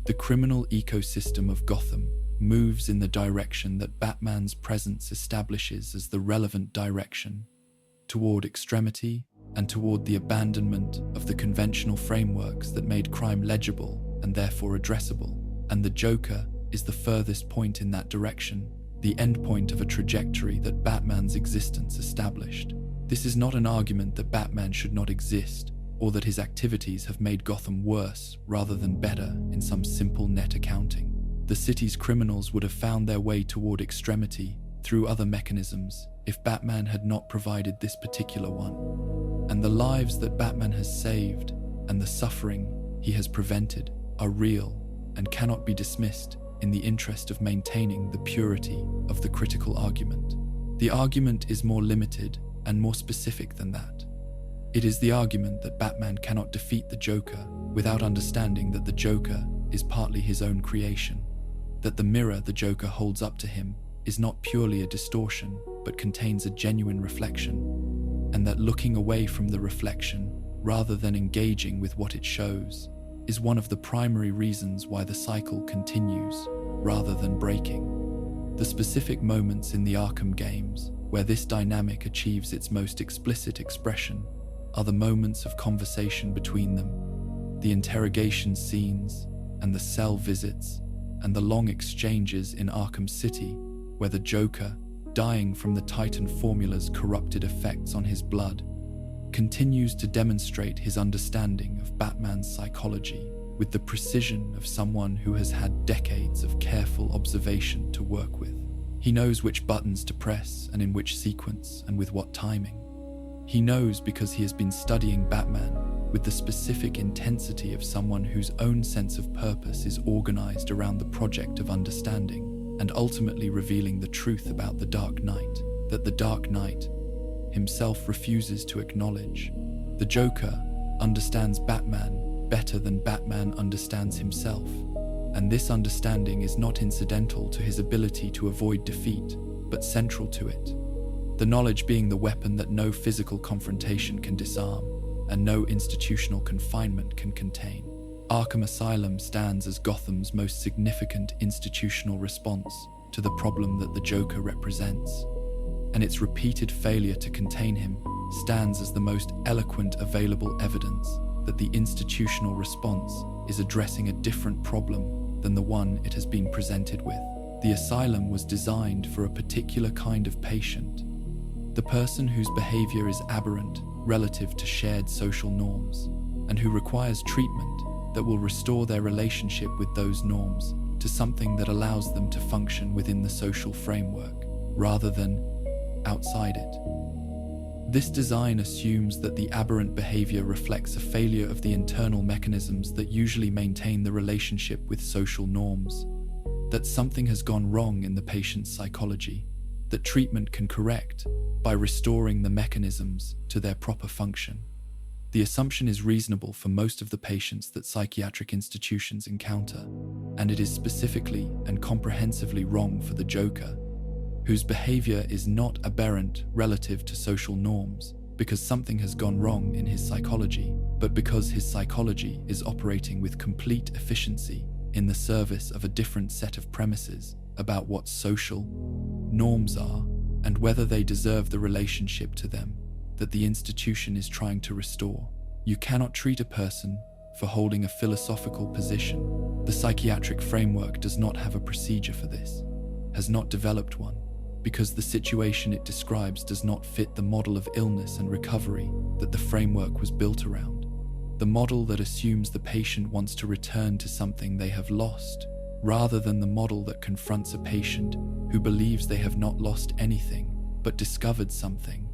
The criminal ecosystem of Gotham moves in the direction that Batman's presence establishes as the relevant direction, toward extremity and toward the abandonment of the conventional frameworks that made crime legible and therefore addressable, and the Joker is the furthest point in that direction, the endpoint of a trajectory that Batman's existence established. This is not an argument that Batman should not exist, or that his activities have made Gotham worse rather than better in some simple net accounting. The city's criminals would have found their way toward extremity through other mechanisms if Batman had not provided this particular one. And the lives that Batman has saved and the suffering he has prevented are real and cannot be dismissed in the interest of maintaining the purity of the critical argument. The argument is more limited and more specific than that. It is the argument that Batman cannot defeat the Joker without understanding that the Joker is partly his own creation, that the mirror the Joker holds up to him is not purely a distortion but contains a genuine reflection, and that looking away from the reflection rather than engaging with what it shows is one of the primary reasons why the cycle continues rather than breaking. The specific moments in the Arkham games where this dynamic achieves its most explicit expression are the moments of conversation between them, the interrogation scenes and the cell visits, and the long exchanges in Arkham City where the Joker, dying from the Titan formula's corrupted effects on his blood, continues to demonstrate his understanding of Batman's psychology with the precision of someone who has had decades of careful observation to work with. He knows which buttons to press and in which sequence and with what timing. He knows because he has been studying Batman with the specific intensity of someone whose own sense of purpose is organized around the project of understanding and ultimately revealing the truth about the Dark Knight that the Dark Knight himself refuses to acknowledge. The Joker understands Batman better than Batman understands himself, and this understanding is not incidental to his ability to avoid defeat, but central to it. The knowledge being the weapon that no physical confrontation can disarm, and no institutional confinement can contain. Arkham Asylum stands as Gotham's most significant institutional response to the problem that the Joker represents, and its repeated failure to contain him stands as the most eloquent available evidence that the institutional response is addressing a different problem than the one it has been presented with. The asylum was designed for a particular kind of patient, the person whose behavior is aberrant relative to shared social norms, and who requires treatment that will restore their relationship with those norms to something that allows them to function within the social framework, rather than outside it. This design assumes that the aberrant behavior reflects a failure of the internal mechanisms that usually maintain the relationship with social norms, that something has gone wrong in the patient's psychology, that treatment can correct by restoring the mechanisms to their proper function. The assumption is reasonable for most of the patients that psychiatric institutions encounter, and it is specifically and comprehensively wrong for the Joker, whose behavior is not aberrant relative to social norms because something has gone wrong in his psychology, but because his psychology is operating with complete efficiency in the service of a different set of premises about what social norms are and whether they deserve the relationship to them that the institution is trying to restore. You cannot treat a person for holding a philosophical position. The psychiatric framework does not have a procedure for this, has not developed one, because the situation it describes does not fit the model of illness and recovery that the framework was built around. The model that assumes the patient wants to return to something they have lost, rather than the model that confronts a patient who believes they have not lost anything but discovered something,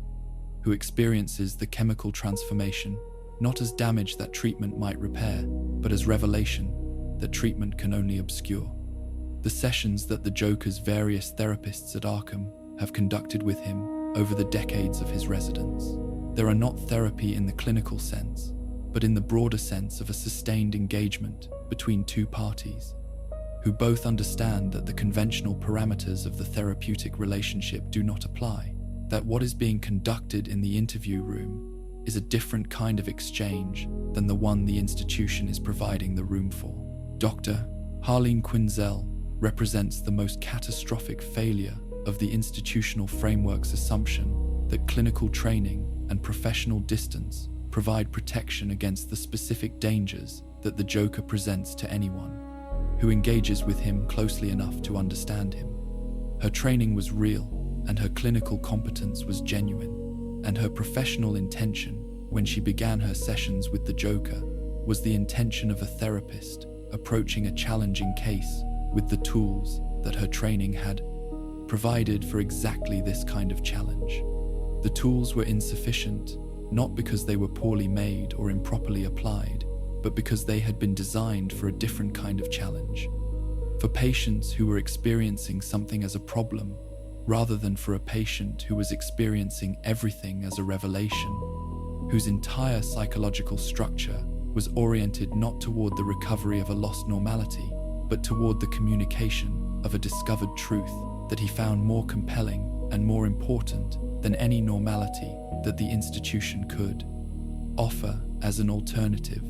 who experiences the chemical transformation not as damage that treatment might repair, but as revelation that treatment can only obscure. The sessions that the Joker's various therapists at Arkham have conducted with him over the decades of his residence. There are not therapy in the clinical sense, but in the broader sense of a sustained engagement between two parties, who both understand that the conventional parameters of the therapeutic relationship do not apply, that what is being conducted in the interview room is a different kind of exchange than the one the institution is providing the room for. Dr. Harleen Quinzel represents the most catastrophic failure of the institutional framework's assumption that clinical training and professional distance provide protection against the specific dangers that the Joker presents to anyone who engages with him closely enough to understand him. Her training was real, and her clinical competence was genuine, and her professional intention when she began her sessions with the Joker was the intention of a therapist approaching a challenging case with the tools that her training had provided for exactly this kind of challenge. The tools were insufficient, not because they were poorly made or improperly applied, but because they had been designed for a different kind of challenge, for patients who were experiencing something as a problem, rather than for a patient who was experiencing everything as a revelation, whose entire psychological structure was oriented not toward the recovery of a lost normality, but toward the communication of a discovered truth that he found more compelling and more important than any normality that the institution could offer as an alternative.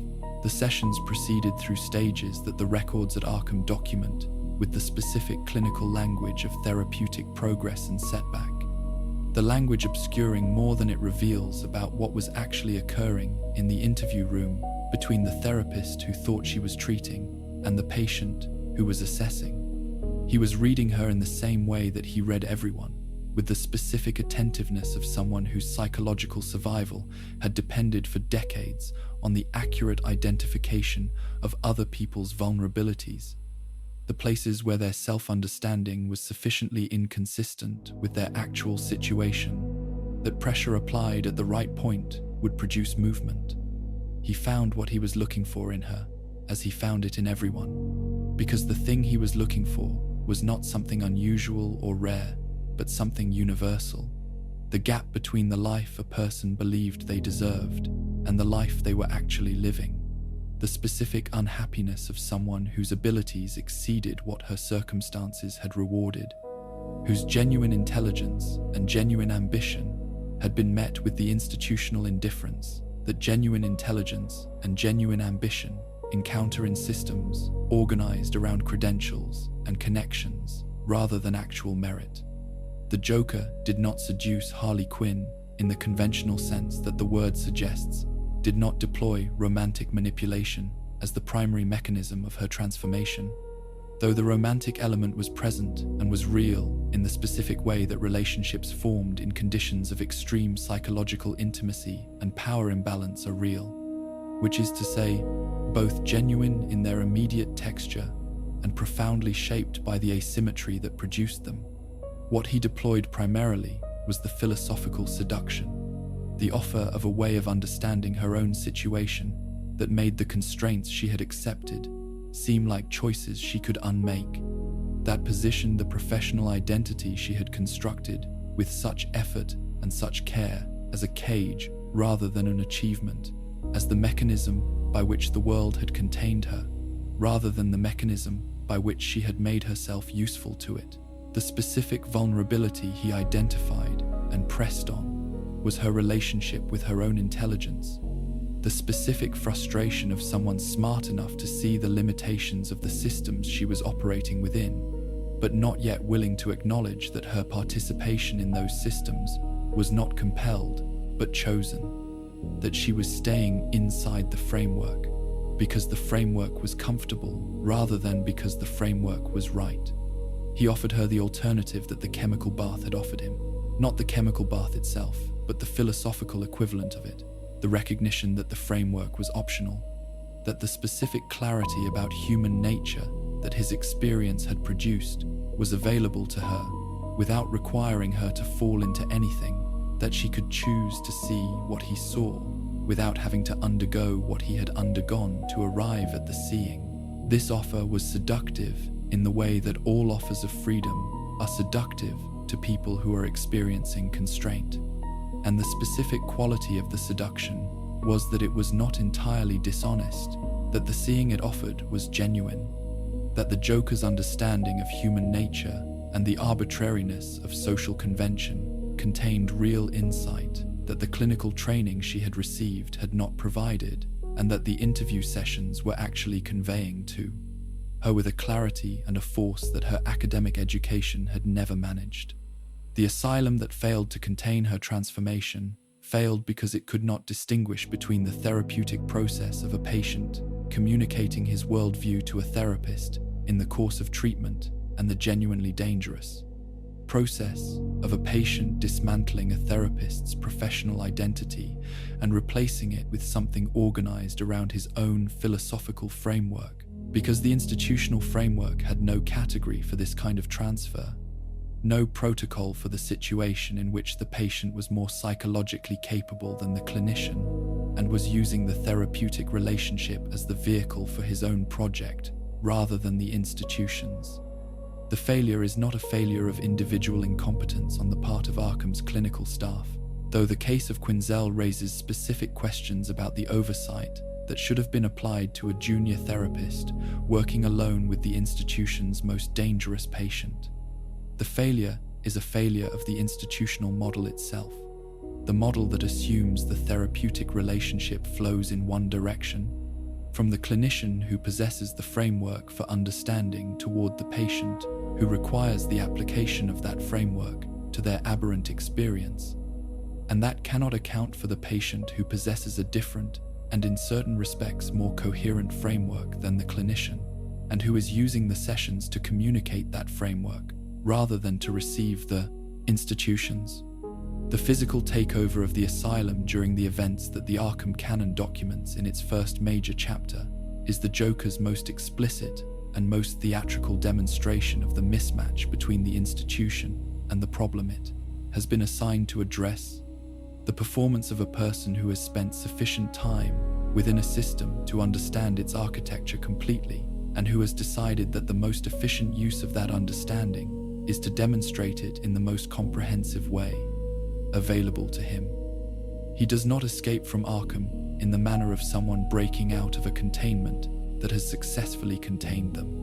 The sessions proceeded through stages that the records at Arkham document with the specific clinical language of therapeutic progress and setback. The language obscuring more than it reveals about what was actually occurring in the interview room between the therapist who thought she was treating and the patient who was assessing. He was reading her in the same way that he read everyone, with the specific attentiveness of someone whose psychological survival had depended for decades on the accurate identification of other people's vulnerabilities, the places where their self-understanding was sufficiently inconsistent with their actual situation, that pressure applied at the right point would produce movement. He found what he was looking for in her, as he found it in everyone, because the thing he was looking for was not something unusual or rare, but something universal. The gap between the life a person believed they deserved and the life they were actually living. The specific unhappiness of someone whose abilities exceeded what her circumstances had rewarded, whose genuine intelligence and genuine ambition had been met with the institutional indifference that genuine intelligence and genuine ambition encounter in systems organized around credentials and connections rather than actual merit. The Joker did not seduce Harley Quinn in the conventional sense that the word suggests, did not deploy romantic manipulation as the primary mechanism of her transformation, though the romantic element was present and was real in the specific way that relationships formed in conditions of extreme psychological intimacy and power imbalance are real, which is to say, both genuine in their immediate texture and profoundly shaped by the asymmetry that produced them. What he deployed primarily was the philosophical seduction, the offer of a way of understanding her own situation that made the constraints she had accepted seem like choices she could unmake, that positioned the professional identity she had constructed with such effort and such care as a cage rather than an achievement, as the mechanism by which the world had contained her, rather than the mechanism by which she had made herself useful to it. The specific vulnerability he identified and pressed on was her relationship with her own intelligence, the specific frustration of someone smart enough to see the limitations of the systems she was operating within, but not yet willing to acknowledge that her participation in those systems was not compelled, but chosen, that she was staying inside the framework because the framework was comfortable rather than because the framework was right. He offered her the alternative that the chemical bath had offered him, not the chemical bath itself, but the philosophical equivalent of it, the recognition that the framework was optional, that the specific clarity about human nature that his experience had produced was available to her without requiring her to fall into anything, that she could choose to see what he saw without having to undergo what he had undergone to arrive at the seeing. This offer was seductive in the way that all offers of freedom are seductive to people who are experiencing constraint. And the specific quality of the seduction was that it was not entirely dishonest, that the seeing it offered was genuine, that the Joker's understanding of human nature and the arbitrariness of social convention contained real insight that the clinical training she had received had not provided, and that the interview sessions were actually conveying to her with a clarity and a force that her academic education had never managed. The asylum that failed to contain her transformation failed because it could not distinguish between the therapeutic process of a patient communicating his worldview to a therapist in the course of treatment and the genuinely dangerous process of a patient dismantling a therapist's professional identity and replacing it with something organized around his own philosophical framework, because the institutional framework had no category for this kind of transfer, no protocol for the situation in which the patient was more psychologically capable than the clinician and was using the therapeutic relationship as the vehicle for his own project rather than the institution's. The failure is not a failure of individual incompetence on the part of Arkham's clinical staff, though the case of Quinzel raises specific questions about the oversight that should have been applied to a junior therapist working alone with the institution's most dangerous patient. The failure is a failure of the institutional model itself, the model that assumes the therapeutic relationship flows in one direction, from the clinician who possesses the framework for understanding toward the patient who requires the application of that framework to their aberrant experience, and that cannot account for the patient who possesses a different and in certain respects more coherent framework than the clinician, and who is using the sessions to communicate that framework rather than to receive the institutions. The physical takeover of the asylum during the events that the Arkham canon documents in its first major chapter is the Joker's most explicit and most theatrical demonstration of the mismatch between the institution and the problem it has been assigned to address. The performance of a person who has spent sufficient time within a system to understand its architecture completely, and who has decided that the most efficient use of that understanding is to demonstrate it in the most comprehensive way available to him. He does not escape from Arkham in the manner of someone breaking out of a containment that has successfully contained them.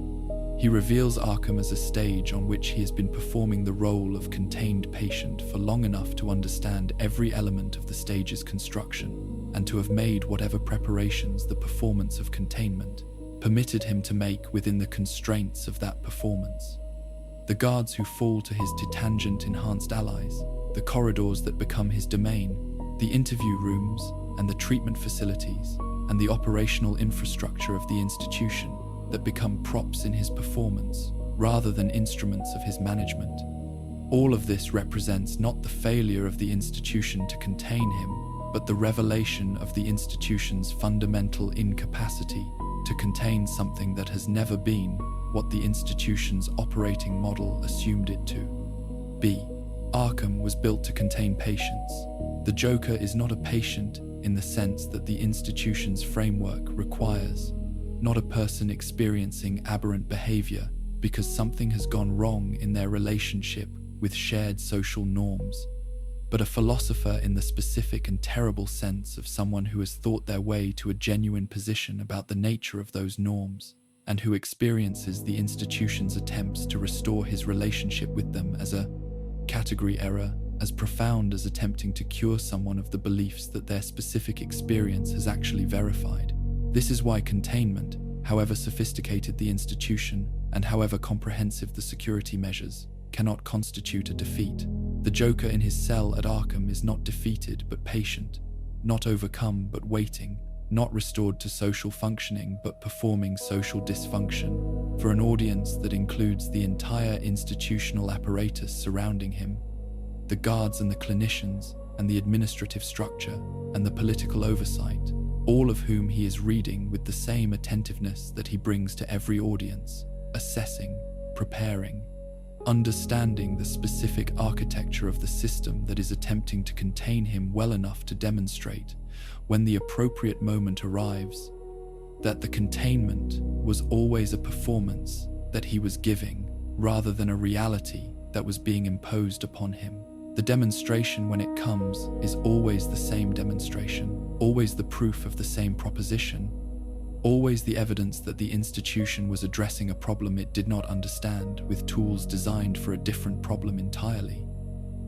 He reveals Arkham as a stage on which he has been performing the role of contained patient for long enough to understand every element of the stage's construction, and to have made whatever preparations the performance of containment permitted him to make within the constraints of that performance. The guards who fall to his detangent enhanced allies, the corridors that become his domain, the interview rooms and the treatment facilities, and the operational infrastructure of the institution that become props in his performance rather than instruments of his management. All of this represents not the failure of the institution to contain him, but the revelation of the institution's fundamental incapacity to contain something that has never been what the institution's operating model assumed it to be. Arkham was built to contain patients. The Joker is not a patient in the sense that the institution's framework requires, not a person experiencing aberrant behavior because something has gone wrong in their relationship with shared social norms, but a philosopher in the specific and terrible sense of someone who has thought their way to a genuine position about the nature of those norms, and who experiences the institution's attempts to restore his relationship with them as a category error, as profound as attempting to cure someone of the beliefs that their specific experience has actually verified. This is why containment, however sophisticated the institution and however comprehensive the security measures, cannot constitute a defeat. The Joker in his cell at Arkham is not defeated but patient, not overcome but waiting, not restored to social functioning but performing social dysfunction, for an audience that includes the entire institutional apparatus surrounding him, the guards and the clinicians and the administrative structure and the political oversight, all of whom he is reading with the same attentiveness that he brings to every audience, assessing, preparing, understanding the specific architecture of the system that is attempting to contain him well enough to demonstrate, when the appropriate moment arrives, that the containment was always a performance that he was giving rather than a reality that was being imposed upon him. The demonstration, when it comes, is always the same demonstration, always the proof of the same proposition, always the evidence that the institution was addressing a problem it did not understand with tools designed for a different problem entirely,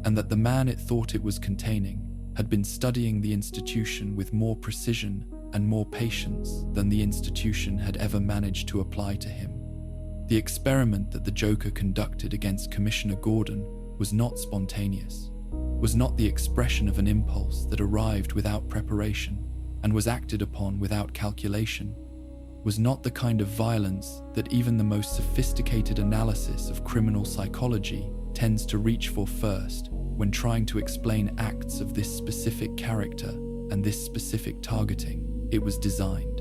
and that the man it thought it was containing had been studying the institution with more precision and more patience than the institution had ever managed to apply to him. The experiment that the Joker conducted against Commissioner Gordon was not spontaneous, was not the expression of an impulse that arrived without preparation and was acted upon without calculation, was not the kind of violence that even the most sophisticated analysis of criminal psychology tends to reach for first when trying to explain acts of this specific character and this specific targeting. It was designed.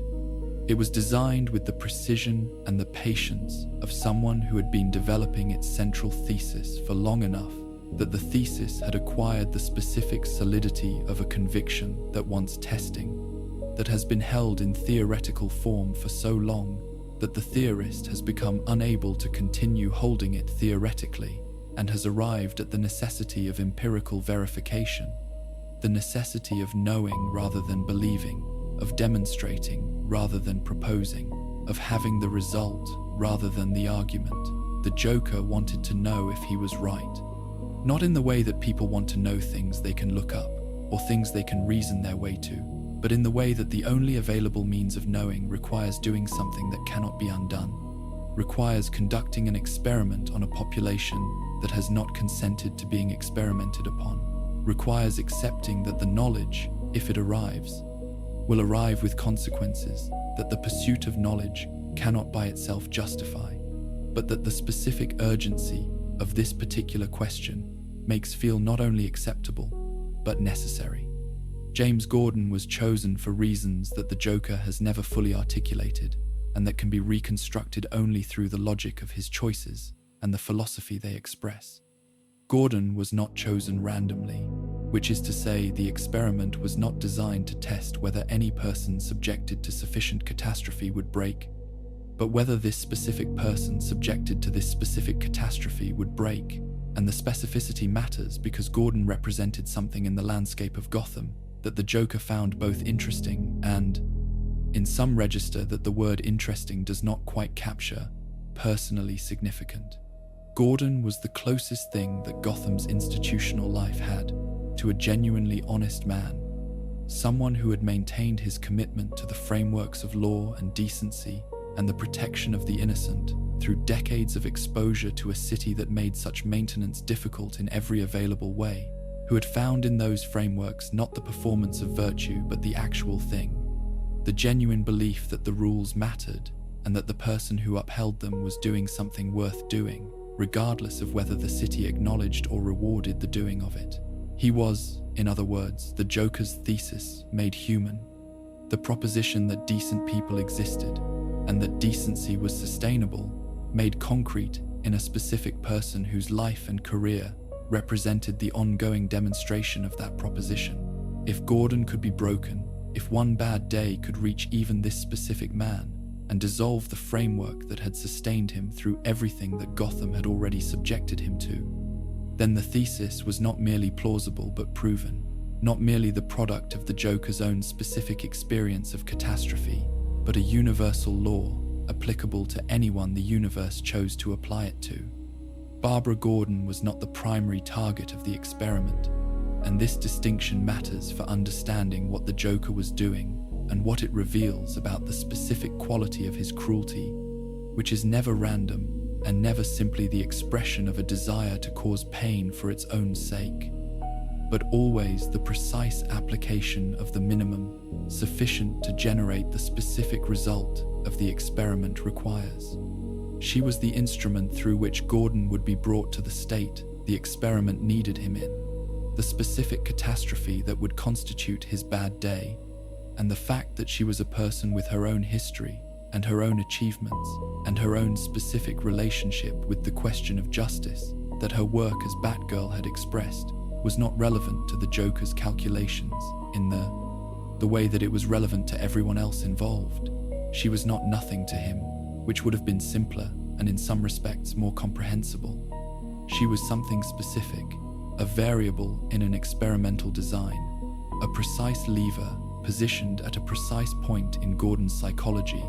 It was designed with the precision and the patience of someone who had been developing its central thesis for long enough that the thesis had acquired the specific solidity of a conviction that wants testing, that has been held in theoretical form for so long that the theorist has become unable to continue holding it theoretically and has arrived at the necessity of empirical verification, the necessity of knowing rather than believing, of demonstrating rather than proposing, of having the result rather than the argument. The Joker wanted to know if he was right, not in the way that people want to know things they can look up or things they can reason their way to, but in the way that the only available means of knowing requires doing something that cannot be undone, requires conducting an experiment on a population that has not consented to being experimented upon, requires accepting that the knowledge, if it arrives, will arrive with consequences that the pursuit of knowledge cannot by itself justify, but that the specific urgency of this particular question makes feel not only acceptable, but necessary. James Gordon was chosen for reasons that the Joker has never fully articulated, and that can be reconstructed only through the logic of his choices and the philosophy they express. Gordon was not chosen randomly, which is to say the experiment was not designed to test whether any person subjected to sufficient catastrophe would break, but whether this specific person subjected to this specific catastrophe would break. And the specificity matters because Gordon represented something in the landscape of Gotham that the Joker found both interesting and, in some register that the word interesting does not quite capture, personally significant. Gordon was the closest thing that Gotham's institutional life had to a genuinely honest man, someone who had maintained his commitment to the frameworks of law and decency and the protection of the innocent through decades of exposure to a city that made such maintenance difficult in every available way, who had found in those frameworks not the performance of virtue but the actual thing, the genuine belief that the rules mattered and that the person who upheld them was doing something worth doing, regardless of whether the city acknowledged or rewarded the doing of it. He was, in other words, the Joker's thesis made human, the proposition that decent people existed and that decency was sustainable, made concrete in a specific person whose life and career represented the ongoing demonstration of that proposition. If Gordon could be broken, if one bad day could reach even this specific man and dissolve the framework that had sustained him through everything that Gotham had already subjected him to, then the thesis was not merely plausible but proven, not merely the product of the Joker's own specific experience of catastrophe, but a universal law applicable to anyone the universe chose to apply it to. Barbara Gordon was not the primary target of the experiment, and this distinction matters for understanding what the Joker was doing and what it reveals about the specific quality of his cruelty, which is never random and never simply the expression of a desire to cause pain for its own sake, but always the precise application of the minimum sufficient to generate the specific result of the experiment requires. She was the instrument through which Gordon would be brought to the state the experiment needed him in, the specific catastrophe that would constitute his bad day, and the fact that she was a person with her own history and her own achievements and her own specific relationship with the question of justice that her work as Batgirl had expressed was not relevant to the Joker's calculations in the way that it was relevant to everyone else involved. She was not nothing to him, which would have been simpler and in some respects more comprehensible. She was something specific, a variable in an experimental design, a precise lever positioned at a precise point in Gordon's psychology,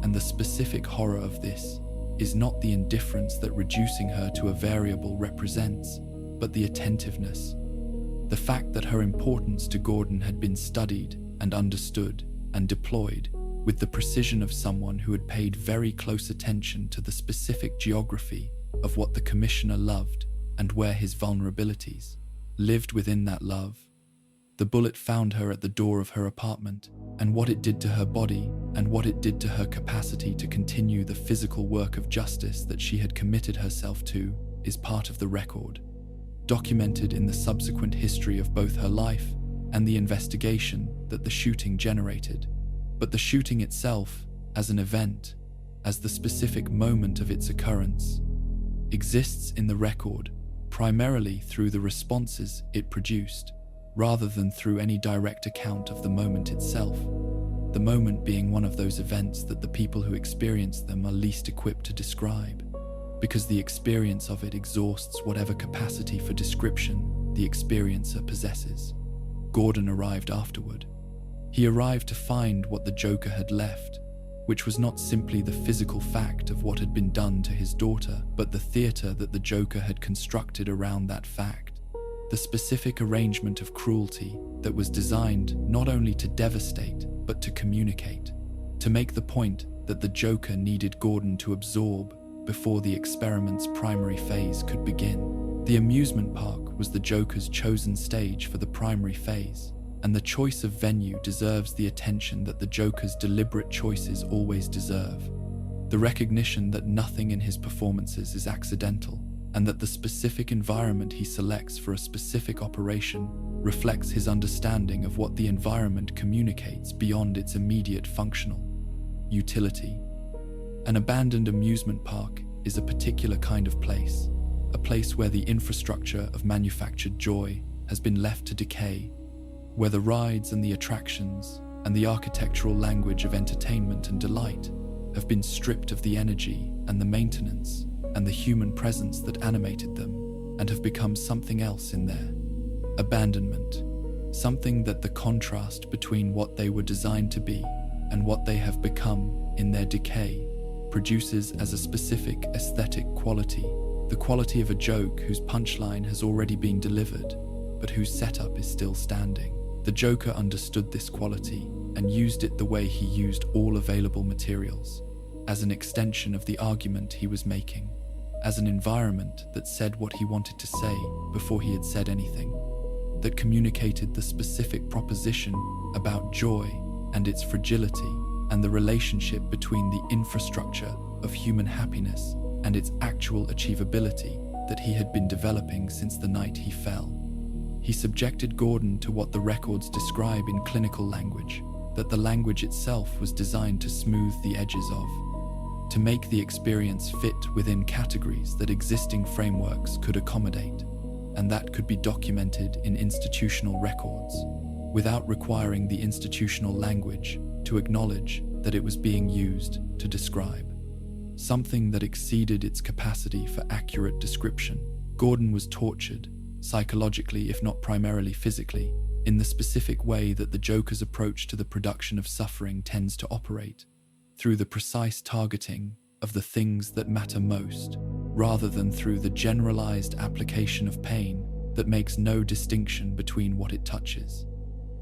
and the specific horror of this is not the indifference that reducing her to a variable represents, but the attentiveness, the fact that her importance to Gordon had been studied and understood and deployed with the precision of someone who had paid very close attention to the specific geography of what the commissioner loved and where his vulnerabilities lived within that love. The bullet found her at the door of her apartment, and what it did to her body and what it did to her capacity to continue the physical work of justice that she had committed herself to is part of the record, documented in the subsequent history of both her life and the investigation that the shooting generated. But the shooting itself, as an event, as the specific moment of its occurrence, exists in the record primarily through the responses it produced, rather than through any direct account of the moment itself, the moment being one of those events that the people who experience them are least equipped to describe, because the experience of it exhausts whatever capacity for description the experiencer possesses. Gordon arrived afterward. He arrived to find what the Joker had left, which was not simply the physical fact of what had been done to his daughter, but the theater that the Joker had constructed around that fact. the specific arrangement of cruelty that was designed not only to devastate but to communicate, to make the point that the Joker needed Gordon to absorb before the experiment's primary phase could begin. The amusement park was the Joker's chosen stage for the primary phase, and the choice of venue deserves the attention that the Joker's deliberate choices always deserve. The recognition that nothing in his performances is accidental, and that the specific environment he selects for a specific operation reflects his understanding of what the environment communicates beyond its immediate functional utility. An abandoned amusement park is a particular kind of place, a place where the infrastructure of manufactured joy has been left to decay, where the rides and the attractions and the architectural language of entertainment and delight have been stripped of the energy and the maintenance and the human presence that animated them, and have become something else in their abandonment, something that the contrast between what they were designed to be and what they have become in their decay produces as a specific aesthetic quality, the quality of a joke whose punchline has already been delivered, but whose setup is still standing. The Joker understood this quality and used it the way he used all available materials, as an extension of the argument he was making, as an environment that said what he wanted to say before he had said anything, that communicated the specific proposition about joy and its fragility and the relationship between the infrastructure of human happiness and its actual achievability that he had been developing since the night he fell. He subjected Gordon to what the records describe in clinical language, that the language itself was designed to smooth the edges of, to make the experience fit within categories that existing frameworks could accommodate, and that could be documented in institutional records, without requiring the institutional language to acknowledge that it was being used to describe something that exceeded its capacity for accurate description. Gordon was tortured, psychologically if not primarily physically, in the specific way that the Joker's approach to the production of suffering tends to operate, through the precise targeting of the things that matter most, rather than through the generalized application of pain that makes no distinction between what it touches.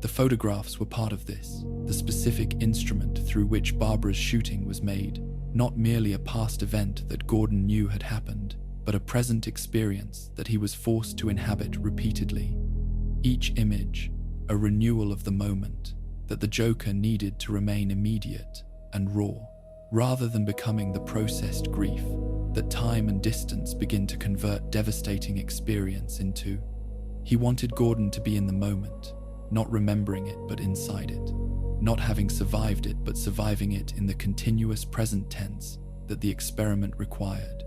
The photographs were part of this, the specific instrument through which Barbara's shooting was made, not merely a past event that Gordon knew had happened, but a present experience that he was forced to inhabit repeatedly. Each image, a renewal of the moment that the Joker needed to remain immediate and raw, rather than becoming the processed grief that time and distance begin to convert devastating experience into. He wanted Gordon to be in the moment, not remembering it but inside it, not having survived it but surviving it in the continuous present tense that the experiment required.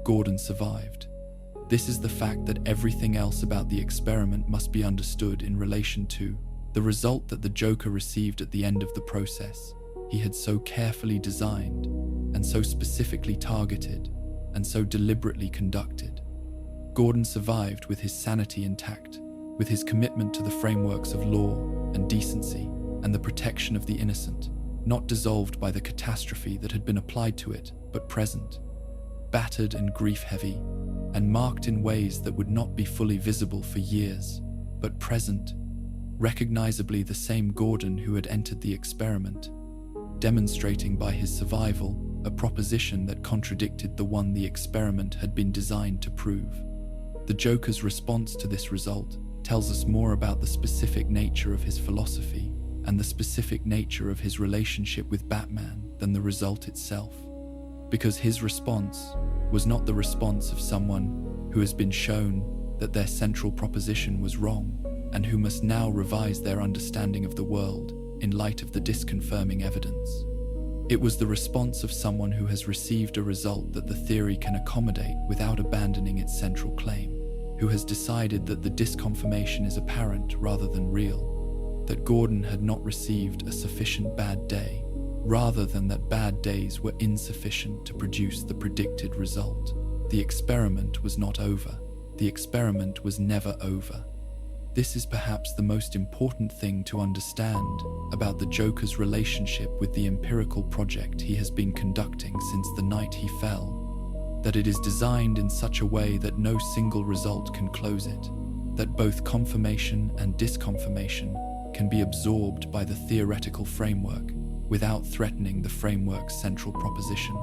Gordon survived. This is the fact that everything else about the experiment must be understood in relation to the result that the Joker received at the end of the process he had so carefully designed and so specifically targeted and so deliberately conducted. Gordon survived with his sanity intact, with his commitment to the frameworks of law and decency and the protection of the innocent, not dissolved by the catastrophe that had been applied to it, but present, battered and grief-heavy, and marked in ways that would not be fully visible for years, but present, recognizably the same Gordon who had entered the experiment, demonstrating by his survival a proposition that contradicted the one the experiment had been designed to prove. The Joker's response to this result tells us more about the specific nature of his philosophy and the specific nature of his relationship with Batman than the result itself, because his response was not the response of someone who has been shown that their central proposition was wrong and who must now revise their understanding of the world in light of the disconfirming evidence. It was the response of someone who has received a result that the theory can accommodate without abandoning its central claim, who has decided that the disconfirmation is apparent rather than real, that Gordon had not received a sufficient bad day, rather than that bad days were insufficient to produce the predicted result. The experiment was not over. The experiment was never over. This is perhaps the most important thing to understand about the Joker's relationship with the empirical project he has been conducting since the night he fell, that it is designed in such a way that no single result can close it, that both confirmation and disconfirmation can be absorbed by the theoretical framework without threatening the framework's central proposition.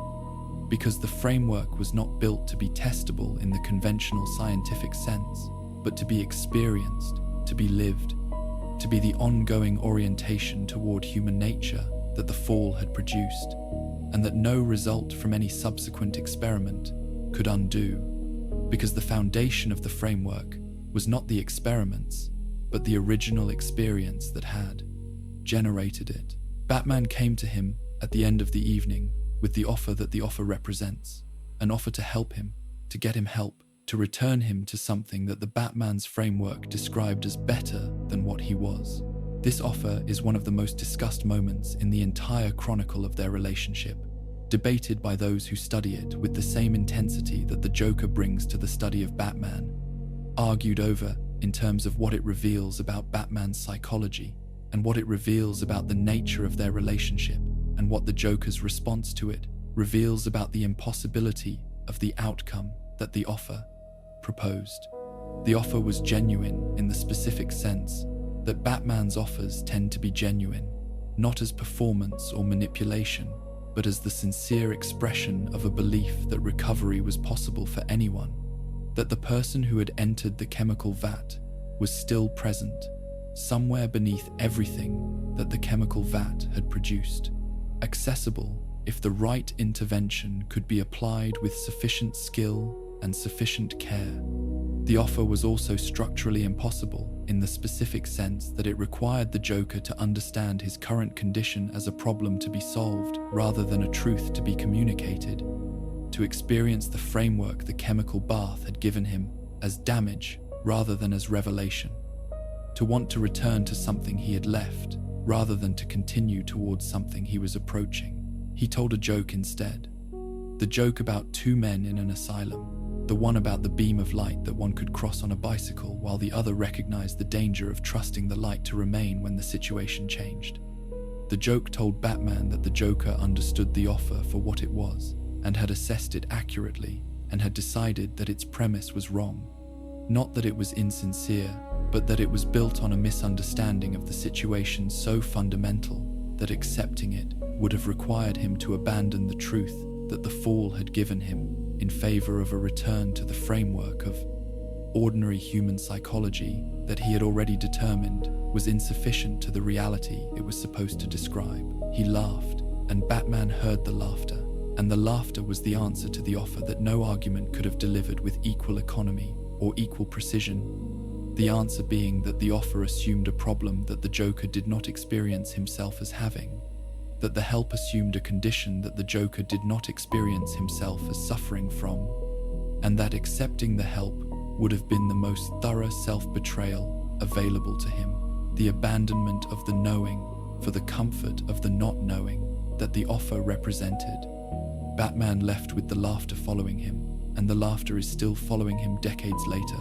Because the framework was not built to be testable in the conventional scientific sense, but to be experienced, to be lived, to be the ongoing orientation toward human nature that the fall had produced, and that no result from any subsequent experiment could undo, because the foundation of the framework was not the experiments, but the original experience that had generated it. Batman came to him at the end of the evening with the offer that the offer represents, an offer to help him, to get him help, to return him to something that the Batman's framework described as better than what he was. This offer is one of the most discussed moments in the entire chronicle of their relationship, debated by those who study it with the same intensity that the Joker brings to the study of Batman, argued over in terms of what it reveals about Batman's psychology and what it reveals about the nature of their relationship, and what the Joker's response to it reveals about the impossibility of the outcome that the offer proposed. The offer was genuine in the specific sense that Batman's offers tend to be genuine, not as performance or manipulation, but as the sincere expression of a belief that recovery was possible for anyone, that the person who had entered the chemical vat was still present, somewhere beneath everything that the chemical vat had produced, accessible if the right intervention could be applied with sufficient skill and sufficient care. The offer was also structurally impossible in the specific sense that it required the Joker to understand his current condition as a problem to be solved rather than a truth to be communicated, to experience the framework the chemical bath had given him as damage rather than as revelation, to want to return to something he had left rather than to continue towards something he was approaching. He told a joke instead. The joke about two men in an asylum, the one about the beam of light that one could cross on a bicycle while the other recognized the danger of trusting the light to remain when the situation changed. The joke told Batman that the Joker understood the offer for what it was and had assessed it accurately and had decided that its premise was wrong. Not that it was insincere, but that it was built on a misunderstanding of the situation so fundamental that accepting it would have required him to abandon the truth that the fall had given him in favor of a return to the framework of ordinary human psychology that he had already determined was insufficient to the reality it was supposed to describe. He laughed, and Batman heard the laughter, and the laughter was the answer to the offer that no argument could have delivered with equal economy or equal precision. The answer being that the offer assumed a problem that the Joker did not experience himself as having, that the help assumed a condition that the Joker did not experience himself as suffering from, and that accepting the help would have been the most thorough self-betrayal available to him, the abandonment of the knowing for the comfort of the not knowing that the offer represented. Batman left with the laughter following him, and the laughter is still following him decades later.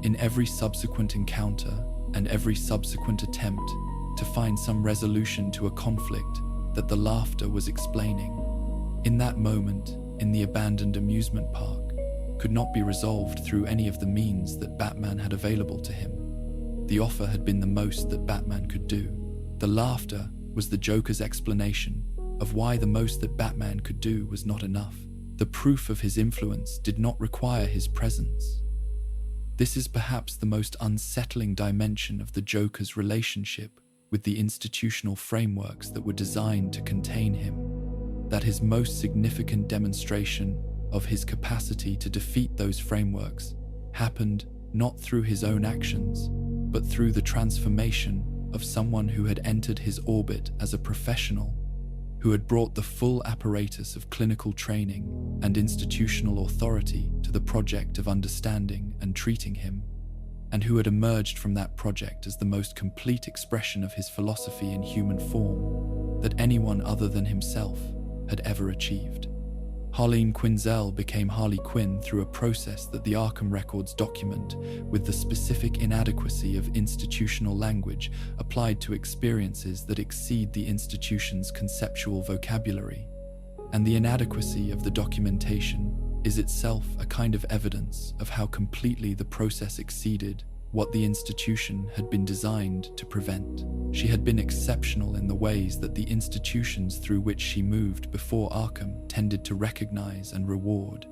In every subsequent encounter and every subsequent attempt to find some resolution to a conflict that the laughter was explaining, in that moment, in the abandoned amusement park, could not be resolved through any of the means that Batman had available to him. The offer had been the most that Batman could do. The laughter was the Joker's explanation of why the most that Batman could do was not enough. The proof of his influence did not require his presence. This is perhaps the most unsettling dimension of the Joker's relationship with the institutional frameworks that were designed to contain him, that his most significant demonstration of his capacity to defeat those frameworks happened not through his own actions, but through the transformation of someone who had entered his orbit as a professional, who had brought the full apparatus of clinical training and institutional authority to the project of understanding and treating him, and who had emerged from that project as the most complete expression of his philosophy in human form that anyone other than himself had ever achieved. Harleen Quinzel became Harley Quinn through a process that the Arkham records document with the specific inadequacy of institutional language applied to experiences that exceed the institution's conceptual vocabulary. And the inadequacy of the documentation is itself a kind of evidence of how completely the process exceeded what the institution had been designed to prevent. She had been exceptional in the ways that the institutions through which she moved before Arkham tended to recognize and reward,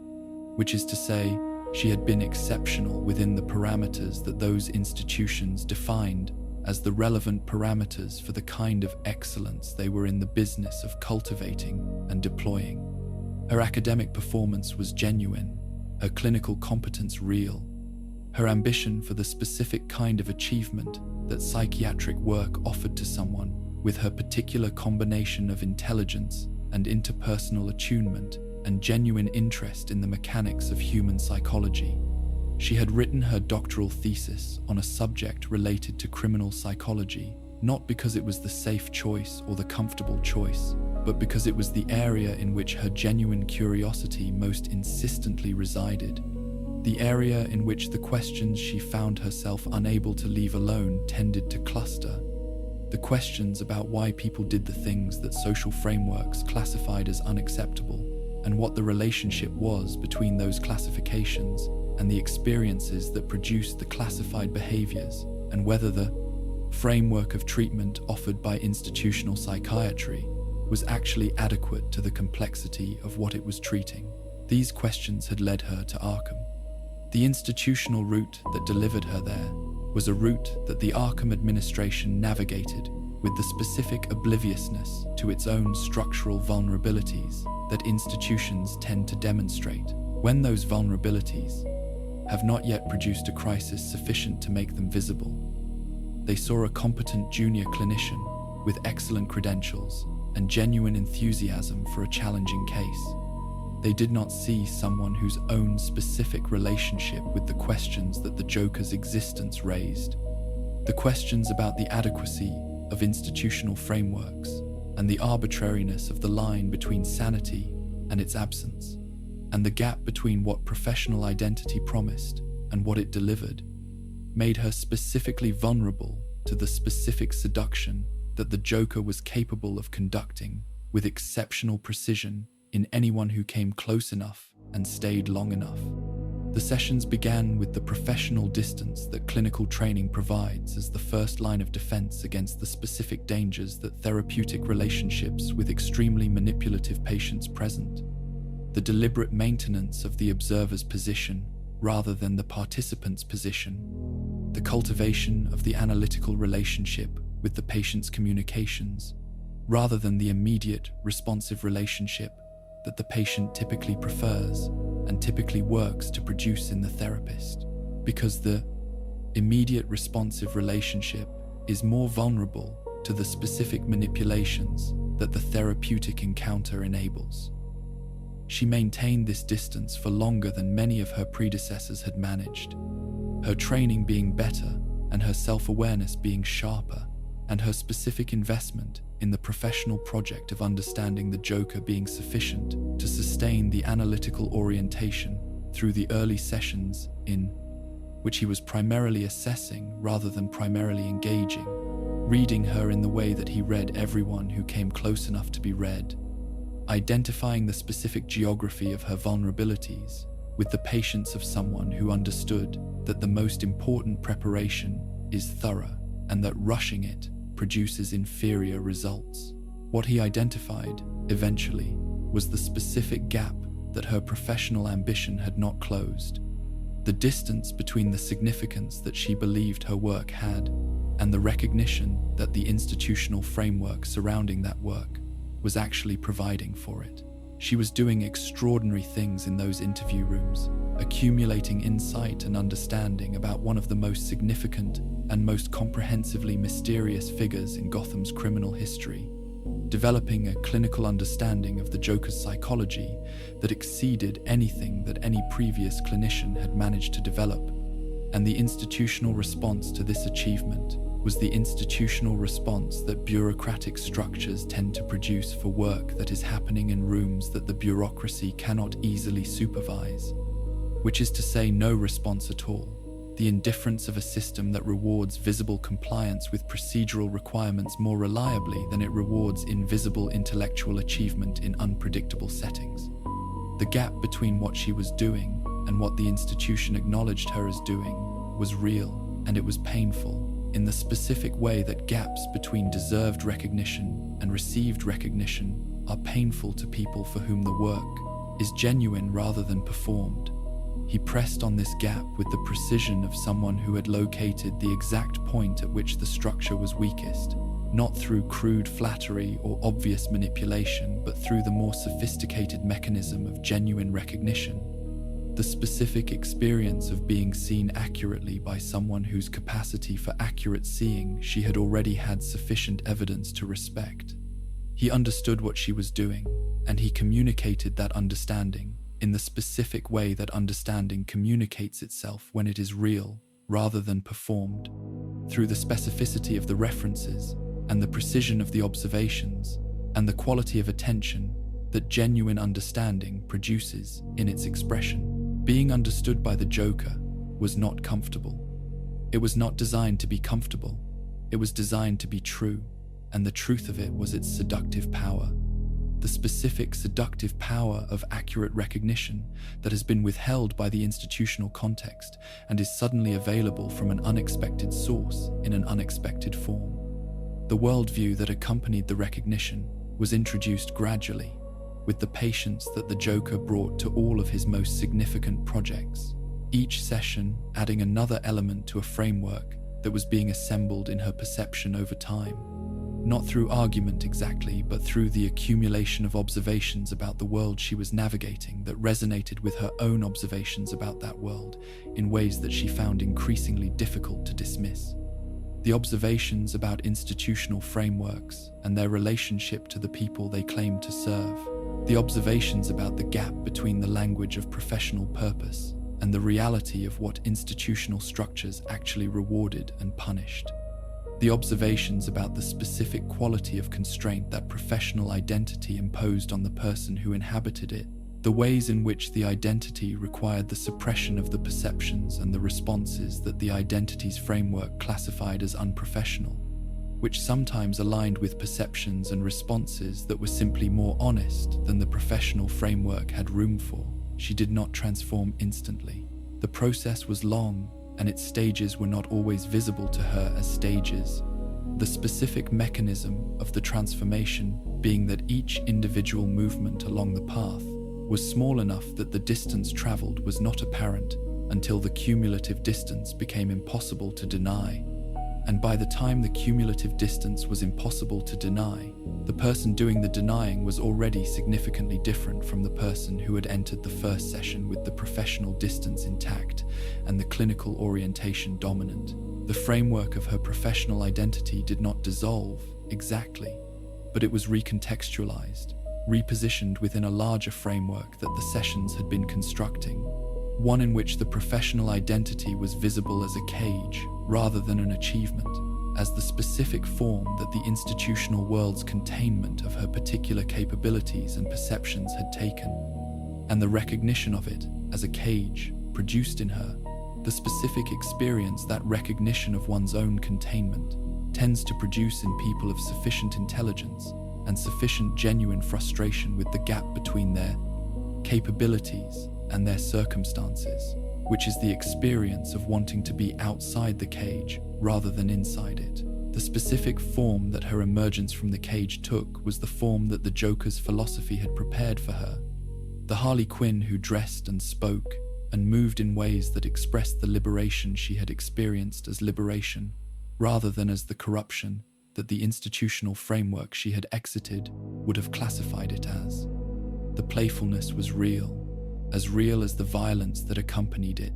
which is to say, she had been exceptional within the parameters that those institutions defined as the relevant parameters for the kind of excellence they were in the business of cultivating and deploying. Her academic performance was genuine, her clinical competence real, her ambition for the specific kind of achievement that psychiatric work offered to someone with her particular combination of intelligence and interpersonal attunement and genuine interest in the mechanics of human psychology. She had written her doctoral thesis on a subject related to criminal psychology, not because it was the safe choice or the comfortable choice, but because it was the area in which her genuine curiosity most insistently resided, the area in which the questions she found herself unable to leave alone tended to cluster, the questions about why people did the things that social frameworks classified as unacceptable, and what the relationship was between those classifications and the experiences that produced the classified behaviors, and whether the framework of treatment offered by institutional psychiatry was actually adequate to the complexity of what it was treating. These questions had led her to Arkham. The institutional route that delivered her there was a route that the Arkham administration navigated with the specific obliviousness to its own structural vulnerabilities that institutions tend to demonstrate when those vulnerabilities have not yet produced a crisis sufficient to make them visible. They saw a competent junior clinician with excellent credentials and genuine enthusiasm for a challenging case. They did not see someone whose own specific relationship with the questions that the Joker's existence raised, the questions about the adequacy of institutional frameworks and the arbitrariness of the line between sanity and its absence, and the gap between what professional identity promised and what it delivered, made her specifically vulnerable to the specific seduction that the Joker was capable of conducting with exceptional precision in anyone who came close enough and stayed long enough. The sessions began with the professional distance that clinical training provides as the first line of defense against the specific dangers that therapeutic relationships with extremely manipulative patients present. The deliberate maintenance of the observer's position rather than the participant's position. The cultivation of the analytical relationship with the patient's communications rather than the immediate, responsive relationship that the patient typically prefers and typically works to produce in the therapist, because the immediate responsive relationship is more vulnerable to the specific manipulations that the therapeutic encounter enables. She maintained this distance for longer than many of her predecessors had managed, her training being better and her self-awareness being sharper, and her specific investment in the professional project of understanding the Joker being sufficient to sustain the analytical orientation through the early sessions in which he was primarily assessing rather than primarily engaging, reading her in the way that he read everyone who came close enough to be read, identifying the specific geography of her vulnerabilities with the patience of someone who understood that the most important preparation is thorough and that rushing it produces inferior results. What he identified, eventually, was the specific gap that her professional ambition had not closed, the distance between the significance that she believed her work had and the recognition that the institutional framework surrounding that work was actually providing for it. She was doing extraordinary things in those interview rooms, accumulating insight and understanding about one of the most significant and most comprehensively mysterious figures in Gotham's criminal history, developing a clinical understanding of the Joker's psychology that exceeded anything that any previous clinician had managed to develop, and the institutional response to this achievement was the institutional response that bureaucratic structures tend to produce for work that is happening in rooms that the bureaucracy cannot easily supervise, which is to say no response at all. The indifference of a system that rewards visible compliance with procedural requirements more reliably than it rewards invisible intellectual achievement in unpredictable settings. The gap between what she was doing and what the institution acknowledged her as doing was real. and it was painful, in the specific way that gaps between deserved recognition and received recognition are painful to people for whom the work is genuine rather than performed. He pressed on this gap with the precision of someone who had located the exact point at which the structure was weakest, not through crude flattery or obvious manipulation, but through the more sophisticated mechanism of genuine recognition. The specific experience of being seen accurately by someone whose capacity for accurate seeing she had already had sufficient evidence to respect. He understood what she was doing, and he communicated that understanding in the specific way that understanding communicates itself when it is real rather than performed, through the specificity of the references and the precision of the observations and the quality of attention that genuine understanding produces in its expression. Being understood by the Joker was not comfortable. It was not designed to be comfortable. It was designed to be true, and the truth of it was its seductive power. The specific seductive power of accurate recognition that has been withheld by the institutional context and is suddenly available from an unexpected source in an unexpected form. The worldview that accompanied the recognition was introduced gradually, with the patience that the Joker brought to all of his most significant projects, each session adding another element to a framework that was being assembled in her perception over time. Not through argument exactly, but through the accumulation of observations about the world she was navigating that resonated with her own observations about that world in ways that she found increasingly difficult to dismiss. The observations about institutional frameworks and their relationship to the people they claimed to serve. The observations about the gap between the language of professional purpose and the reality of what institutional structures actually rewarded and punished. The observations about the specific quality of constraint that professional identity imposed on the person who inhabited it, the ways in which the identity required the suppression of the perceptions and the responses that the identity's framework classified as unprofessional, which sometimes aligned with perceptions and responses that were simply more honest than the professional framework had room for. She did not transform instantly. The process was long, and its stages were not always visible to her as stages. The specific mechanism of the transformation being that each individual movement along the path was small enough that the distance traveled was not apparent until the cumulative distance became impossible to deny. And by the time the cumulative distance was impossible to deny, the person doing the denying was already significantly different from the person who had entered the first session with the professional distance intact and the clinical orientation dominant. The framework of her professional identity did not dissolve exactly, but it was recontextualized, repositioned within a larger framework that the sessions had been constructing, one in which the professional identity was visible as a cage rather than an achievement, as the specific form that the institutional world's containment of her particular capabilities and perceptions had taken, and the recognition of it as a cage produced in her. The specific experience that recognition of one's own containment tends to produce in people of sufficient intelligence and sufficient genuine frustration with the gap between their capabilities and their circumstances, which is the experience of wanting to be outside the cage rather than inside it. The specific form that her emergence from the cage took was the form that the Joker's philosophy had prepared for her. The Harley Quinn who dressed and spoke and moved in ways that expressed the liberation she had experienced as liberation, rather than as the corruption that the institutional framework she had exited would have classified it as. The playfulness was real as the violence that accompanied it,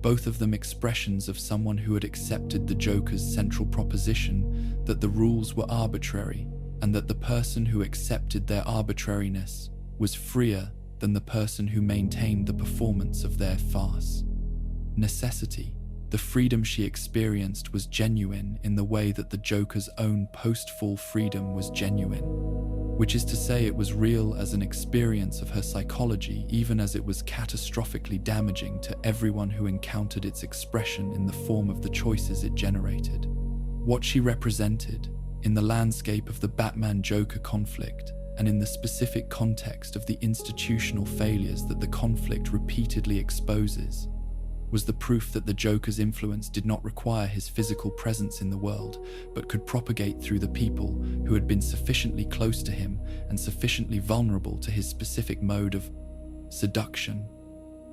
both of them expressions of someone who had accepted the Joker's central proposition that the rules were arbitrary and that the person who accepted their arbitrariness was freer than the person who maintained the performance of their farce. Necessity. The freedom she experienced was genuine in the way that the Joker's own post-fall freedom was genuine, which is to say it was real as an experience of her psychology, even as it was catastrophically damaging to everyone who encountered its expression in the form of the choices it generated. What she represented, in the landscape of the Batman-Joker conflict, and in the specific context of the institutional failures that the conflict repeatedly exposes, was the proof that the Joker's influence did not require his physical presence in the world, but could propagate through the people who had been sufficiently close to him and sufficiently vulnerable to his specific mode of seduction.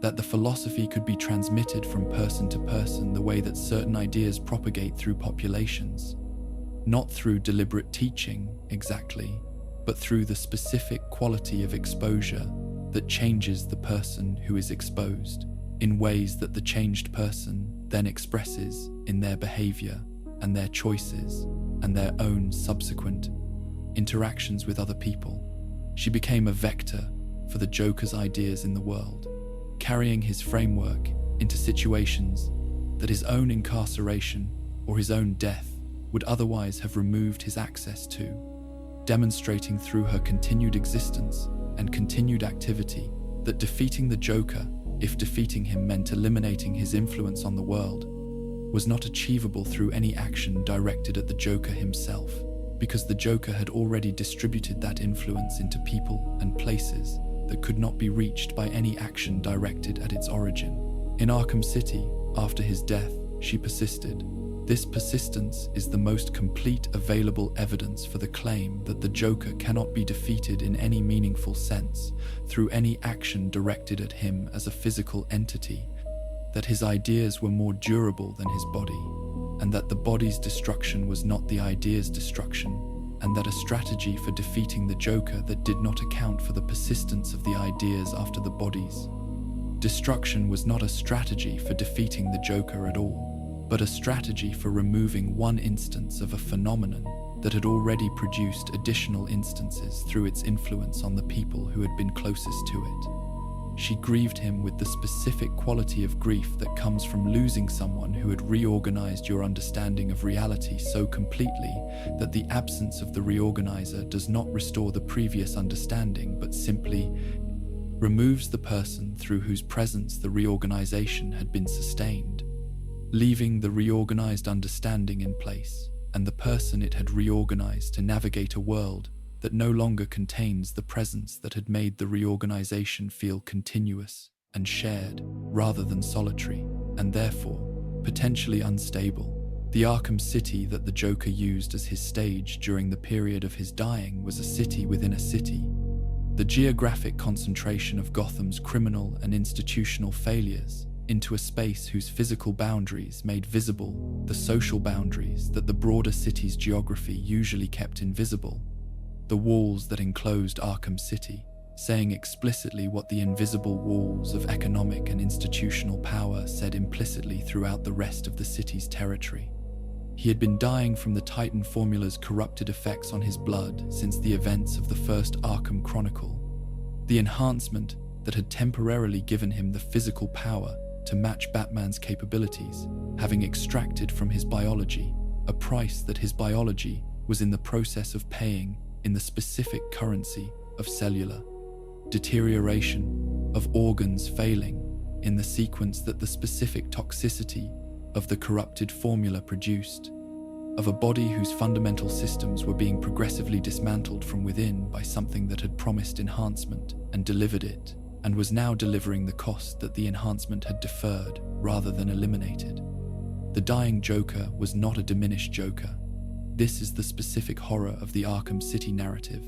That the philosophy could be transmitted from person to person the way that certain ideas propagate through populations. Not through deliberate teaching, exactly, but through the specific quality of exposure that changes the person who is exposed, in ways that the changed person then expresses in their behavior and their choices and their own subsequent interactions with other people. She became a vector for the Joker's ideas in the world, carrying his framework into situations that his own incarceration or his own death would otherwise have removed his access to, demonstrating through her continued existence and continued activity that defeating the Joker, if defeating him meant eliminating his influence on the world, was not achievable through any action directed at the Joker himself, because the Joker had already distributed that influence into people and places that could not be reached by any action directed at its origin. In Arkham City, after his death, she persisted. This persistence is the most complete available evidence for the claim that the Joker cannot be defeated in any meaningful sense through any action directed at him as a physical entity, that his ideas were more durable than his body, and that the body's destruction was not the idea's destruction, and that a strategy for defeating the Joker that did not account for the persistence of the ideas after the body's destruction was not a strategy for defeating the Joker at all, but a strategy for removing one instance of a phenomenon that had already produced additional instances through its influence on the people who had been closest to it. She grieved him with the specific quality of grief that comes from losing someone who had reorganized your understanding of reality so completely that the absence of the reorganizer does not restore the previous understanding, but simply removes the person through whose presence the reorganization had been sustained, leaving the reorganized understanding in place, and the person it had reorganized to navigate a world that no longer contains the presence that had made the reorganization feel continuous and shared, rather than solitary, and therefore potentially unstable. The Arkham City that the Joker used as his stage during the period of his dying was a city within a city. The geographic concentration of Gotham's criminal and institutional failures into a space whose physical boundaries made visible the social boundaries that the broader city's geography usually kept invisible. The walls that enclosed Arkham City, saying explicitly what the invisible walls of economic and institutional power said implicitly throughout the rest of the city's territory. He had been dying from the Titan formula's corrupted effects on his blood since the events of the first Arkham Chronicle. The enhancement that had temporarily given him the physical power to match Batman's capabilities, having extracted from his biology a price that his biology was in the process of paying in the specific currency of cellular deterioration, of organs failing in the sequence that the specific toxicity of the corrupted formula produced, of a body whose fundamental systems were being progressively dismantled from within by something that had promised enhancement and delivered it, and was now delivering the cost that the enhancement had deferred rather than eliminated. The dying Joker was not a diminished Joker. This is the specific horror of the Arkham City narrative.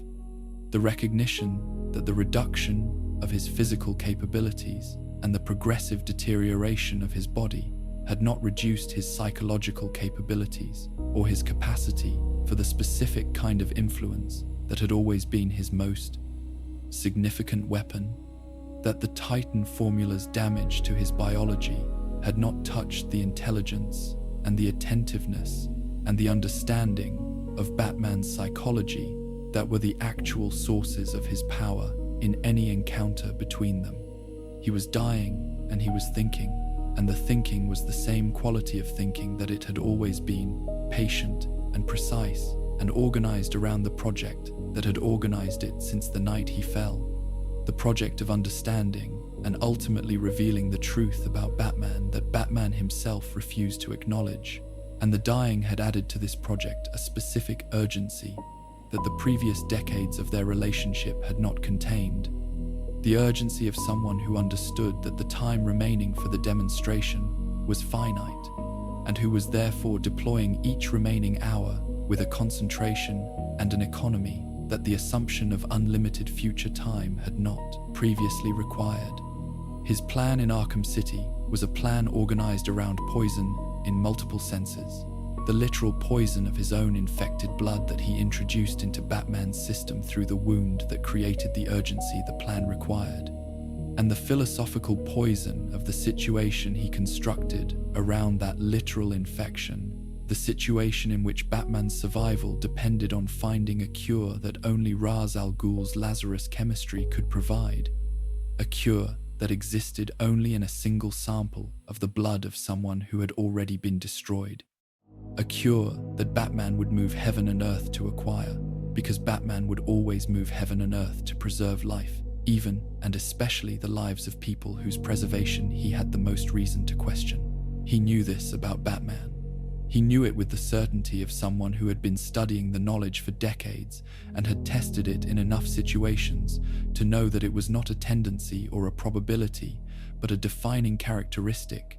The recognition that the reduction of his physical capabilities and the progressive deterioration of his body had not reduced his psychological capabilities or his capacity for the specific kind of influence that had always been his most significant weapon, that the Titan formula's damage to his biology had not touched the intelligence and the attentiveness and the understanding of Batman's psychology that were the actual sources of his power in any encounter between them. He was dying and he was thinking, and the thinking was the same quality of thinking that it had always been, patient and precise and organized around the project that had organized it since the night he fell. The project of understanding and ultimately revealing the truth about Batman that Batman himself refused to acknowledge, and the dying had added to this project a specific urgency that the previous decades of their relationship had not contained. The urgency of someone who understood that the time remaining for the demonstration was finite, and who was therefore deploying each remaining hour with a concentration and an economy that the assumption of unlimited future time had not previously required. His plan in Arkham City was a plan organized around poison in multiple senses, the literal poison of his own infected blood that he introduced into Batman's system through the wound that created the urgency the plan required, and the philosophical poison of the situation he constructed around that literal infection, the situation in which Batman's survival depended on finding a cure that only Ra's al Ghul's Lazarus chemistry could provide, a cure that existed only in a single sample of the blood of someone who had already been destroyed. A cure that Batman would move heaven and earth to acquire, because Batman would always move heaven and earth to preserve life, even and especially the lives of people whose preservation he had the most reason to question. He knew this about Batman. He knew it with the certainty of someone who had been studying the knowledge for decades and had tested it in enough situations to know that it was not a tendency or a probability, but a defining characteristic,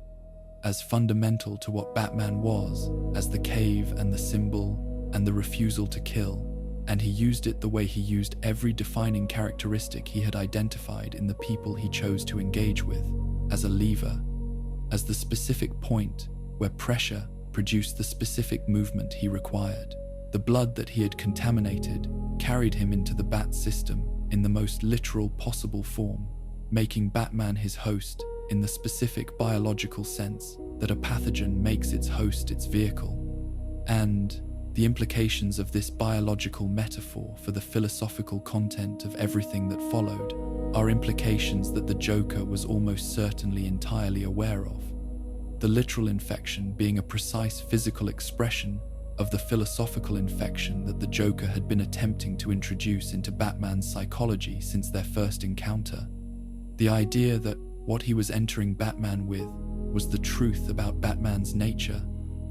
as fundamental to what Batman was as the cave and the symbol and the refusal to kill, and he used it the way he used every defining characteristic he had identified in the people he chose to engage with, as a lever, as the specific point where pressure produced the specific movement he required. The blood that he had contaminated carried him into the Bat system in the most literal possible form, making Batman his host in the specific biological sense that a pathogen makes its host its vehicle. And the implications of this biological metaphor for the philosophical content of everything that followed are implications that the Joker was almost certainly entirely aware of. The literal infection being a precise physical expression of the philosophical infection that the Joker had been attempting to introduce into Batman's psychology since their first encounter. The idea that what he was entering Batman with was the truth about Batman's nature,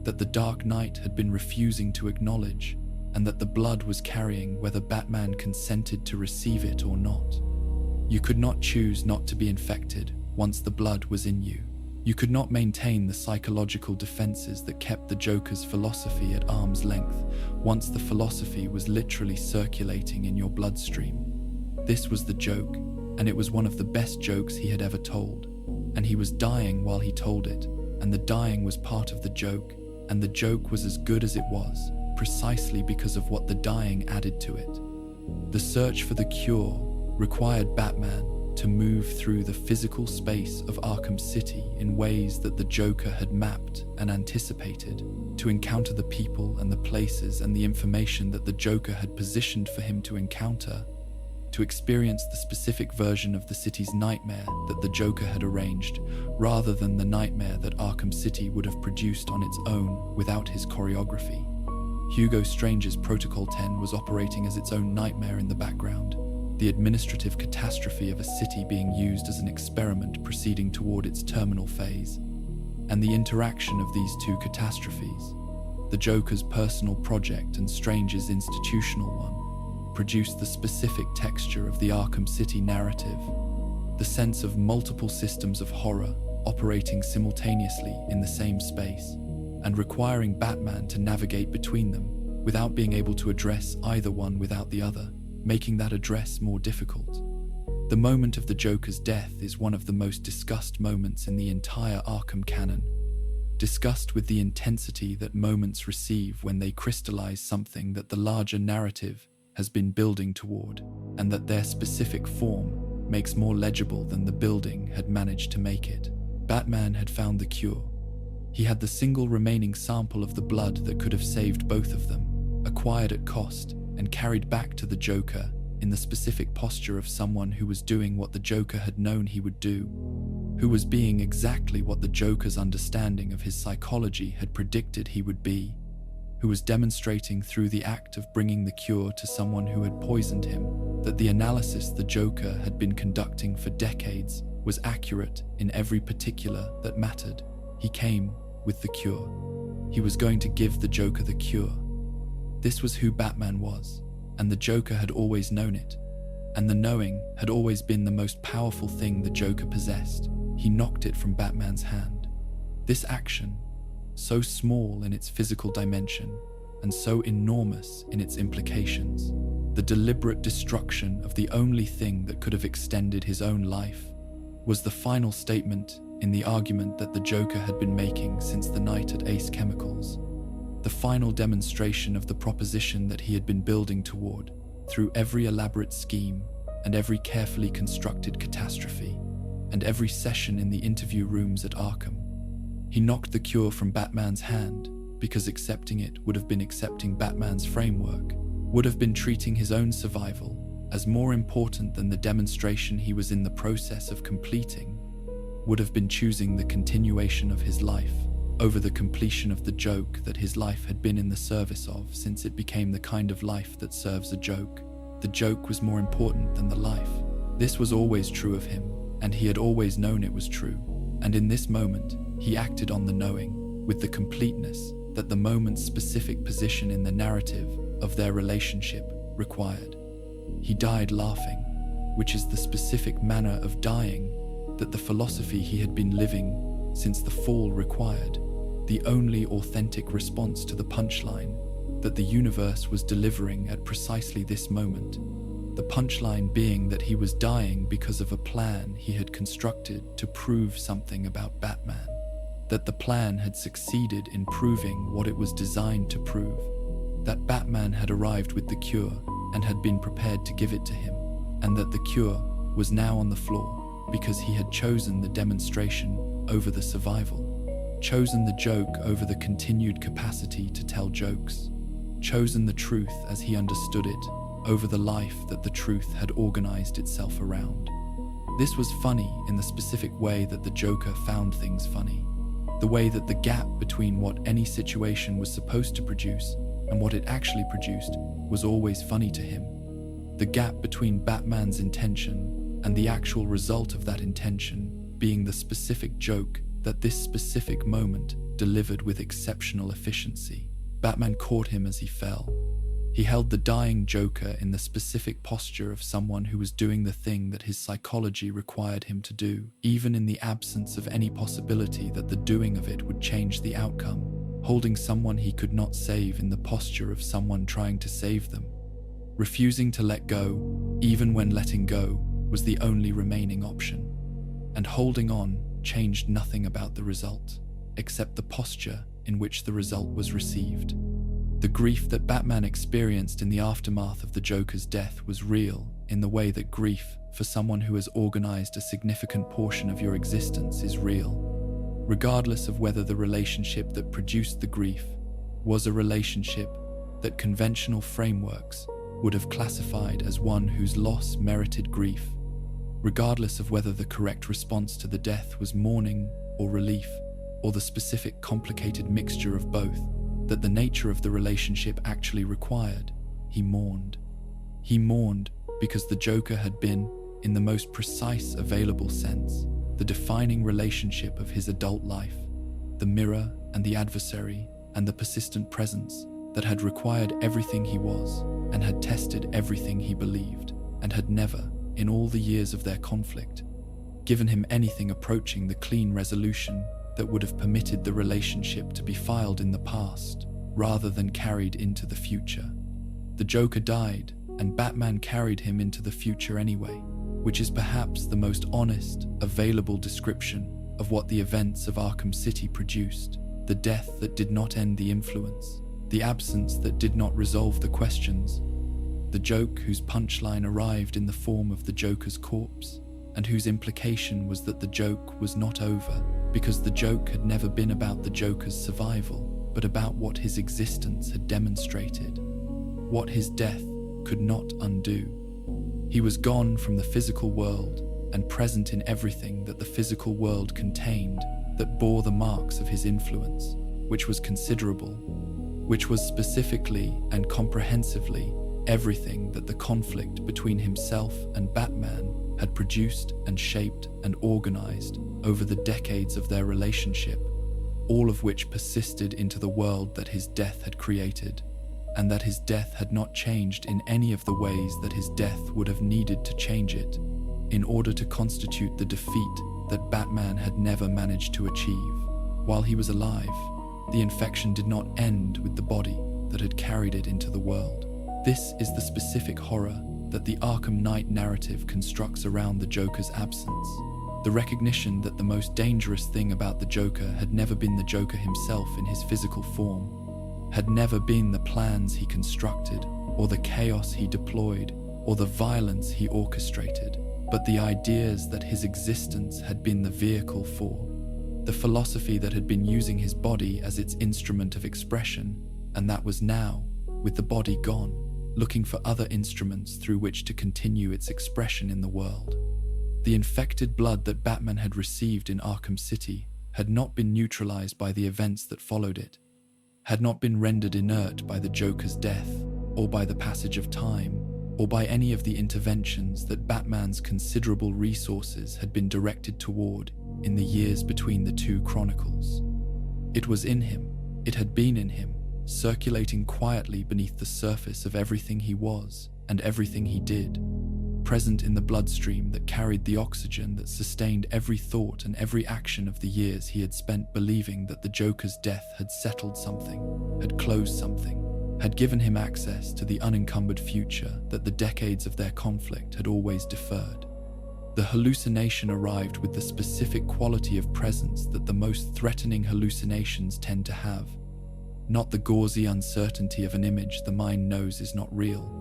that the Dark Knight had been refusing to acknowledge, and that the blood was carrying whether Batman consented to receive it or not. You could not choose not to be infected once the blood was in you. You could not maintain the psychological defenses that kept the Joker's philosophy at arm's length once the philosophy was literally circulating in your bloodstream. This was the joke, and it was one of the best jokes he had ever told, and he was dying while he told it, and the dying was part of the joke, and the joke was as good as it was, precisely because of what the dying added to it. The search for the cure required Batman to move through the physical space of Arkham City in ways that the Joker had mapped and anticipated, to encounter the people and the places and the information that the Joker had positioned for him to encounter, to experience the specific version of the city's nightmare that the Joker had arranged, rather than the nightmare that Arkham City would have produced on its own without his choreography. Hugo Strange's Protocol 10 was operating as its own nightmare in the background, the administrative catastrophe of a city being used as an experiment proceeding toward its terminal phase, and the interaction of these two catastrophes, the Joker's personal project and Strange's institutional one, produced the specific texture of the Arkham City narrative, the sense of multiple systems of horror operating simultaneously in the same space, and requiring Batman to navigate between them without being able to address either one without the other, making that address more difficult. The moment of the Joker's death is one of the most discussed moments in the entire Arkham canon, discussed with the intensity that moments receive when they crystallize something that the larger narrative has been building toward, and that their specific form makes more legible than the building had managed to make it. Batman had found the cure. He had the single remaining sample of the blood that could have saved both of them, acquired at cost, and carried back to the Joker in the specific posture of someone who was doing what the Joker had known he would do, who was being exactly what the Joker's understanding of his psychology had predicted he would be, who was demonstrating through the act of bringing the cure to someone who had poisoned him that the analysis the Joker had been conducting for decades was accurate in every particular that mattered. He came with the cure. He was going to give the Joker the cure. This was who Batman was, and the Joker had always known it. and the knowing had always been the most powerful thing the Joker possessed. He knocked it from Batman's hand. This action, so small in its physical dimension and so enormous in its implications, the deliberate destruction of the only thing that could have extended his own life, was the final statement in the argument that the Joker had been making since the night at Ace Chemicals, the final demonstration of the proposition that he had been building toward through every elaborate scheme and every carefully constructed catastrophe and every session in the interview rooms at Arkham. He knocked the cure from Batman's hand because accepting it would have been accepting Batman's framework, would have been treating his own survival as more important than the demonstration he was in the process of completing, would have been choosing the continuation of his life over the completion of the joke that his life had been in the service of since it became the kind of life that serves a joke. The joke was more important than the life. This was always true of him, and he had always known it was true. And in this moment, he acted on the knowing, with the completeness that the moment's specific position in the narrative of their relationship required. He died laughing, which is the specific manner of dying that the philosophy he had been living since the fall required, the only authentic response to the punchline that the universe was delivering at precisely this moment. The punchline being that he was dying because of a plan he had constructed to prove something about Batman, that the plan had succeeded in proving what it was designed to prove, that Batman had arrived with the cure and had been prepared to give it to him, and that the cure was now on the floor because he had chosen the demonstration over the survival, chosen the joke over the continued capacity to tell jokes, chosen the truth as he understood it over the life that the truth had organized itself around. This was funny in the specific way that the Joker found things funny, the way that the gap between what any situation was supposed to produce and what it actually produced was always funny to him. The gap between Batman's intention and the actual result of that intention being the specific joke that this specific moment delivered with exceptional efficiency. Batman caught him as he fell. He held the dying Joker in the specific posture of someone who was doing the thing that his psychology required him to do, even in the absence of any possibility that the doing of it would change the outcome, holding someone he could not save in the posture of someone trying to save them, refusing to let go, even when letting go was the only remaining option, and holding on changed nothing about the result, except the posture in which the result was received. The grief that Batman experienced in the aftermath of the Joker's death was real in the way that grief for someone who has organized a significant portion of your existence is real, regardless of whether the relationship that produced the grief was a relationship that conventional frameworks would have classified as one whose loss merited grief, regardless of whether the correct response to the death was mourning or relief, or the specific complicated mixture of both that the nature of the relationship actually required. He mourned. He mourned because the Joker had been, in the most precise available sense, the defining relationship of his adult life, the mirror and the adversary and the persistent presence that had required everything he was and had tested everything he believed and had never, in all the years of their conflict, given him anything approaching the clean resolution that would have permitted the relationship to be filed in the past rather than carried into the future. The Joker died, and Batman carried him into the future anyway, which is perhaps the most honest, available description of what the events of Arkham City produced, the death that did not end the influence, the absence that did not resolve the questions, the joke whose punchline arrived in the form of the Joker's corpse, and whose implication was that the joke was not over, because the joke had never been about the Joker's survival, but about what his existence had demonstrated, what his death could not undo. He was gone from the physical world and present in everything that the physical world contained that bore the marks of his influence, which was considerable, which was specifically and comprehensively everything that the conflict between himself and Batman had produced and shaped and organized over the decades of their relationship, all of which persisted into the world that his death had created. and that his death had not changed in any of the ways that his death would have needed to change it, in order to constitute the defeat that Batman had never managed to achieve. While he was alive, the infection did not end with the body that had carried it into the world. This is the specific horror that the Arkham Knight narrative constructs around the Joker's absence. The recognition that the most dangerous thing about the Joker had never been the Joker himself in his physical form, had never been the plans he constructed, or the chaos he deployed, or the violence he orchestrated, but the ideas that his existence had been the vehicle for, the philosophy that had been using his body as its instrument of expression, and that was now, with the body gone, looking for other instruments through which to continue its expression in the world. The infected blood that Batman had received in Arkham City had not been neutralized by the events that followed it, had not been rendered inert by the Joker's death, or by the passage of time, or by any of the interventions that Batman's considerable resources had been directed toward in the years between the two chronicles. It was in him, it had been in him, circulating quietly beneath the surface of everything he was and everything he did, present in the bloodstream that carried the oxygen that sustained every thought and every action of the years he had spent believing that the Joker's death had settled something, had closed something, had given him access to the unencumbered future that the decades of their conflict had always deferred. The hallucination arrived with the specific quality of presence that the most threatening hallucinations tend to have, not the gauzy uncertainty of an image the mind knows is not real,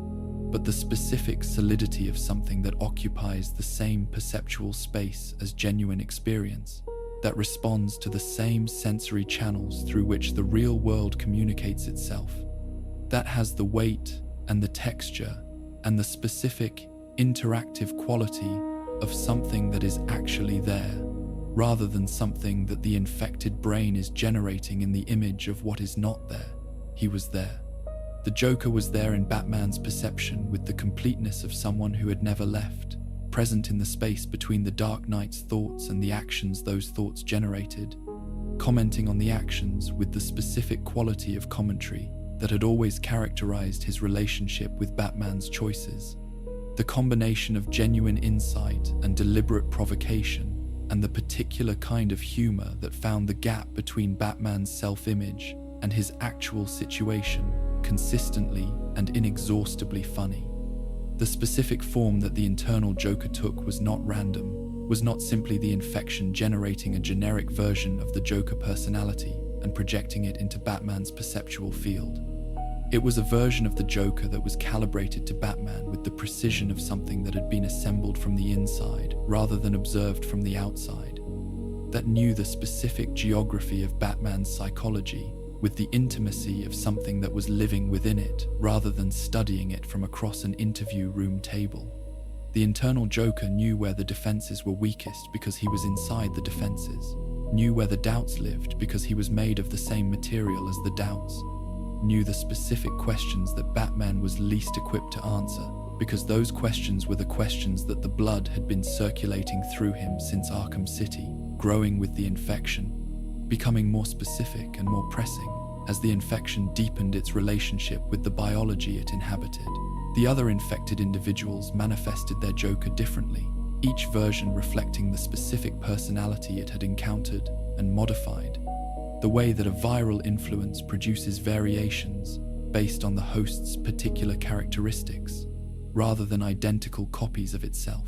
but the specific solidity of something that occupies the same perceptual space as genuine experience, that responds to the same sensory channels through which the real world communicates itself, that has the weight and the texture and the specific interactive quality of something that is actually there, rather than something that the infected brain is generating in the image of what is not there. He was there. The Joker was there in Batman's perception with the completeness of someone who had never left, present in the space between the Dark Knight's thoughts and the actions those thoughts generated, commenting on the actions with the specific quality of commentary that had always characterized his relationship with Batman's choices. The combination of genuine insight and deliberate provocation, and the particular kind of humor that found the gap between Batman's self-image and his actual situation consistently and inexhaustibly funny. The specific form that the internal Joker took was not random, was not simply the infection generating a generic version of the Joker personality and projecting it into Batman's perceptual field. It was a version of the Joker that was calibrated to Batman with the precision of something that had been assembled from the inside rather than observed from the outside, that knew the specific geography of Batman's psychology with the intimacy of something that was living within it rather than studying it from across an interview room table. The internal Joker knew where the defenses were weakest because he was inside the defenses, knew where the doubts lived because he was made of the same material as the doubts, knew the specific questions that Batman was least equipped to answer because those questions were the questions that the blood had been circulating through him since Arkham City, growing with the infection, becoming more specific and more pressing as the infection deepened its relationship with the biology it inhabited. The other infected individuals manifested their Joker differently, each version reflecting the specific personality it had encountered and modified, the way that a viral influence produces variations based on the host's particular characteristics, rather than identical copies of itself.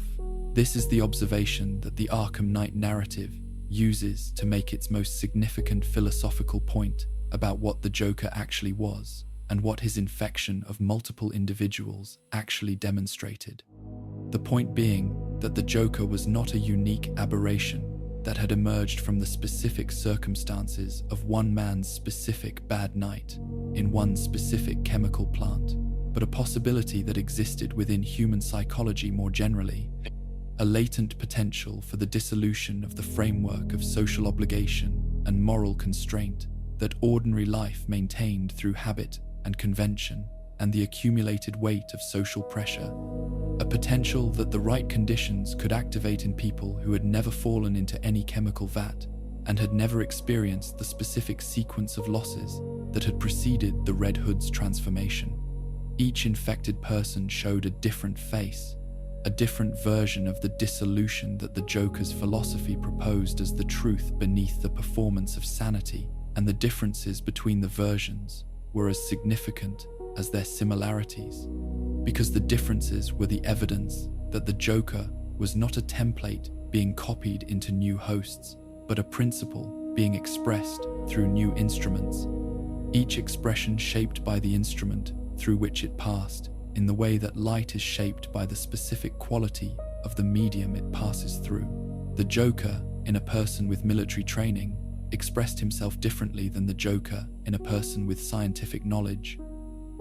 This is the observation that the Arkham Knight narrative uses to make its most significant philosophical point about what the Joker actually was and what his infection of multiple individuals actually demonstrated. The point being that the Joker was not a unique aberration that had emerged from the specific circumstances of one man's specific bad night in one specific chemical plant, but a possibility that existed within human psychology more generally, a latent potential for the dissolution of the framework of social obligation and moral constraint that ordinary life maintained through habit and convention and the accumulated weight of social pressure, a potential that the right conditions could activate in people who had never fallen into any chemical vat and had never experienced the specific sequence of losses that had preceded the Red Hood's transformation. Each infected person showed a different face, a different version of the dissolution that the Joker's philosophy proposed as the truth beneath the performance of sanity, and the differences between the versions were as significant as their similarities, because the differences were the evidence that the Joker was not a template being copied into new hosts, but a principle being expressed through new instruments, each expression shaped by the instrument through which it passed, in the way that light is shaped by the specific quality of the medium it passes through. The Joker, in a person with military training, expressed himself differently than the Joker in a person with scientific knowledge,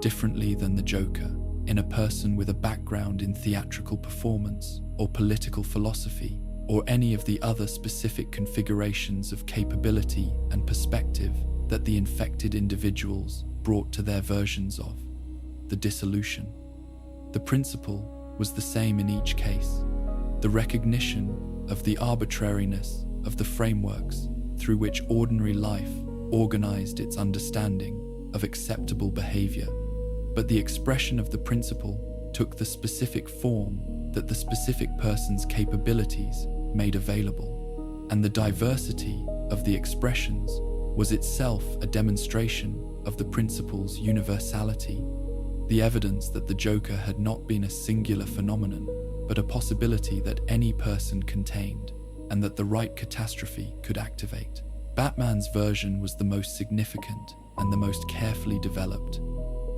differently than the Joker in a person with a background in theatrical performance or political philosophy, or any of the other specific configurations of capability and perspective that the infected individuals brought to their versions of the dissolution. The principle was the same in each case: the recognition of the arbitrariness of the frameworks through which ordinary life organized its understanding of acceptable behavior. But the expression of the principle took the specific form that the specific person's capabilities made available, and the diversity of the expressions was itself a demonstration of the principle's universality, the evidence that the Joker had not been a singular phenomenon, but a possibility that any person contained, and that the right catastrophe could activate. Batman's version was the most significant and the most carefully developed,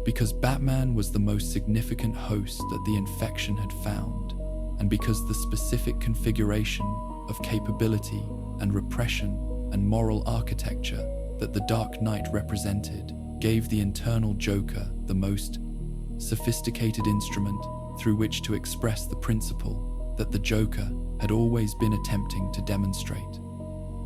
because Batman was the most significant host that the infection had found, and because the specific configuration of capability and repression and moral architecture that the Dark Knight represented gave the internal Joker the most sophisticated instrument through which to express the principle that the Joker had always been attempting to demonstrate.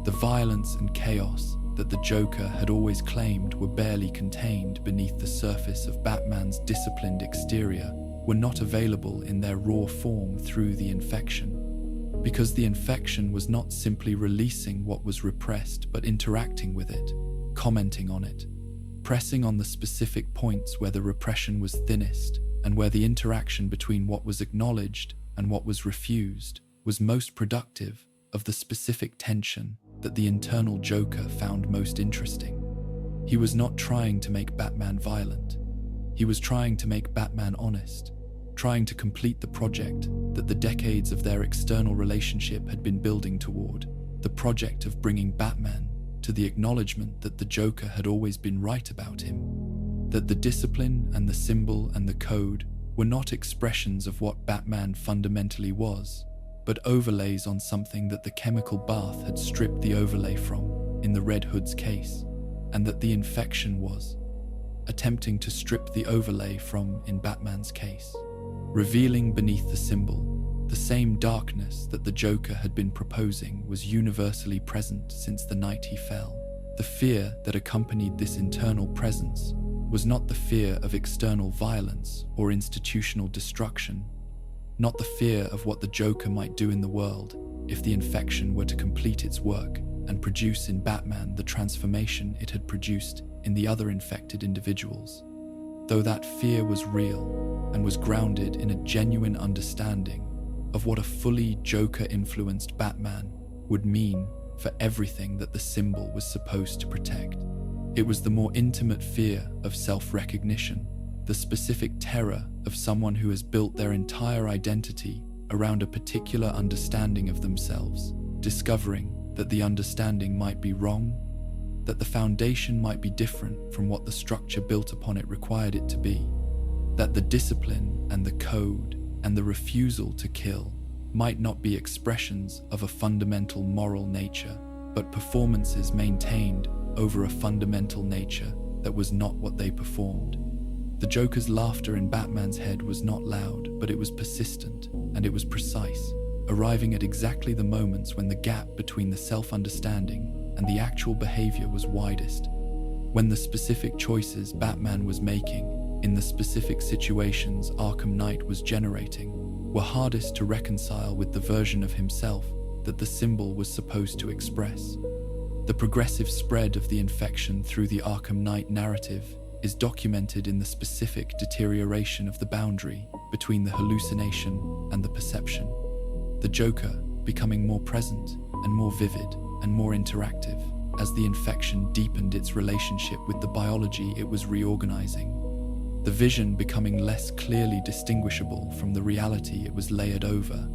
The violence and chaos that the Joker had always claimed were barely contained beneath the surface of Batman's disciplined exterior were not available in their raw form through the infection, because the infection was not simply releasing what was repressed but interacting with it, commenting on it, pressing on the specific points where the repression was thinnest and where the interaction between what was acknowledged and what was refused was most productive of the specific tension that the internal Joker found most interesting. He was not trying to make Batman violent. He was trying to make Batman honest, trying to complete the project that the decades of their external relationship had been building toward, the project of bringing Batman to the acknowledgement that the Joker had always been right about him, that the discipline and the symbol and the code were not expressions of what Batman fundamentally was, but overlays on something that the chemical bath had stripped the overlay from in the Red Hood's case, and that the infection was attempting to strip the overlay from in Batman's case, revealing beneath the symbol the same darkness that the Joker had been proposing was universally present since the night he fell. The fear that accompanied this internal presence was not the fear of external violence or institutional destruction, not the fear of what the Joker might do in the world if the infection were to complete its work and produce in Batman the transformation it had produced in the other infected individuals. Though that fear was real and was grounded in a genuine understanding of what a fully Joker-influenced Batman would mean for everything that the symbol was supposed to protect. It was the more intimate fear of self-recognition, the specific terror of someone who has built their entire identity around a particular understanding of themselves, discovering that the understanding might be wrong, that the foundation might be different from what the structure built upon it required it to be, that the discipline and the code and the refusal to kill might not be expressions of a fundamental moral nature, but performances maintained over a fundamental nature that was not what they performed. The Joker's laughter in Batman's head was not loud, but it was persistent, and it was precise, arriving at exactly the moments when the gap between the self-understanding and the actual behavior was widest, when the specific choices Batman was making in the specific situations Arkham Knight was generating were hardest to reconcile with the version of himself that the symbol was supposed to express. The progressive spread of the infection through the Arkham Knight narrative is documented in the specific deterioration of the boundary between the hallucination and the perception. The Joker becoming more present and more vivid and more interactive as the infection deepened its relationship with the biology it was reorganizing. The vision becoming less clearly distinguishable from the reality it was layered over,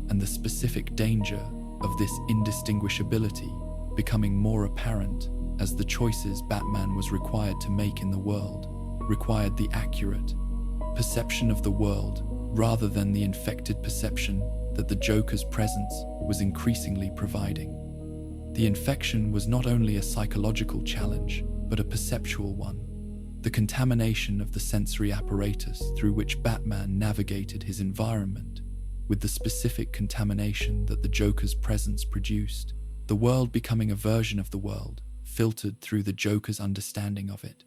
and the specific danger of this indistinguishability becoming more apparent as the choices Batman was required to make in the world required the accurate perception of the world rather than the infected perception that the Joker's presence was increasingly providing. The infection was not only a psychological challenge, but a perceptual one. The contamination of the sensory apparatus through which Batman navigated his environment, with the specific contamination that the Joker's presence produced, the world becoming a version of the world, filtered through the Joker's understanding of it.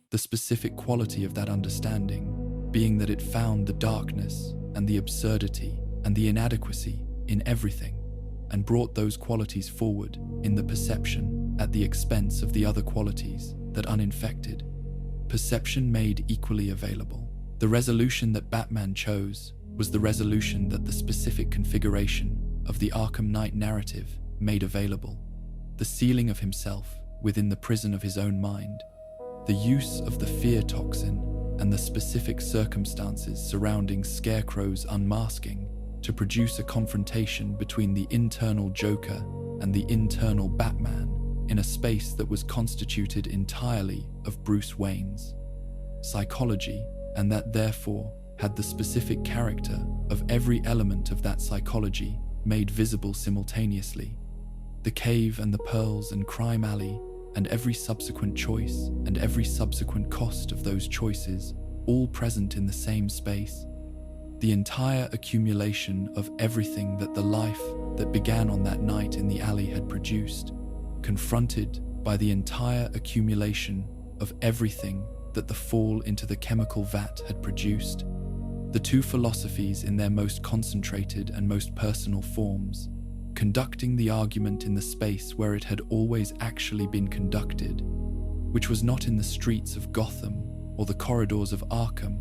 The specific quality of that understanding being that it found the darkness and the absurdity and the inadequacy in everything, and brought those qualities forward in the perception at the expense of the other qualities that uninfected. Perception made equally available. The resolution that Batman chose was the resolution that the specific configuration of the Arkham Knight narrative made available. The sealing of himself within the prison of his own mind, the use of the fear toxin, and the specific circumstances surrounding Scarecrow's unmasking to produce a confrontation between the internal Joker and the internal Batman in a space that was constituted entirely of Bruce Wayne's psychology, and that therefore had the specific character of every element of that psychology made visible simultaneously. The cave and the pearls and crime alley and every subsequent choice and every subsequent cost of those choices, all present in the same space. The entire accumulation of everything that the life that began on that night in the alley had produced, confronted by the entire accumulation of everything that the fall into the chemical vat had produced. The two philosophies in their most concentrated and most personal forms, conducting the argument in the space where it had always actually been conducted, which was not in the streets of Gotham or the corridors of Arkham,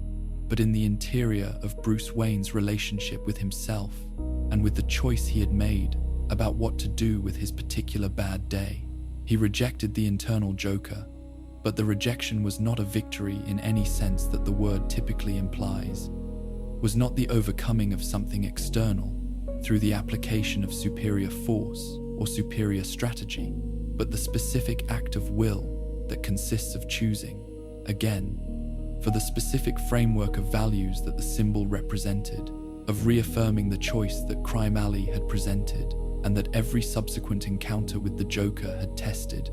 but in the interior of Bruce Wayne's relationship with himself and with the choice he had made about what to do with his particular bad day. He rejected the internal Joker, but the rejection was not a victory in any sense that the word typically implies, was not the overcoming of something external through the application of superior force or superior strategy, but the specific act of will that consists of choosing, again, for the specific framework of values that the symbol represented, of reaffirming the choice that Crime Alley had presented and that every subsequent encounter with the Joker had tested,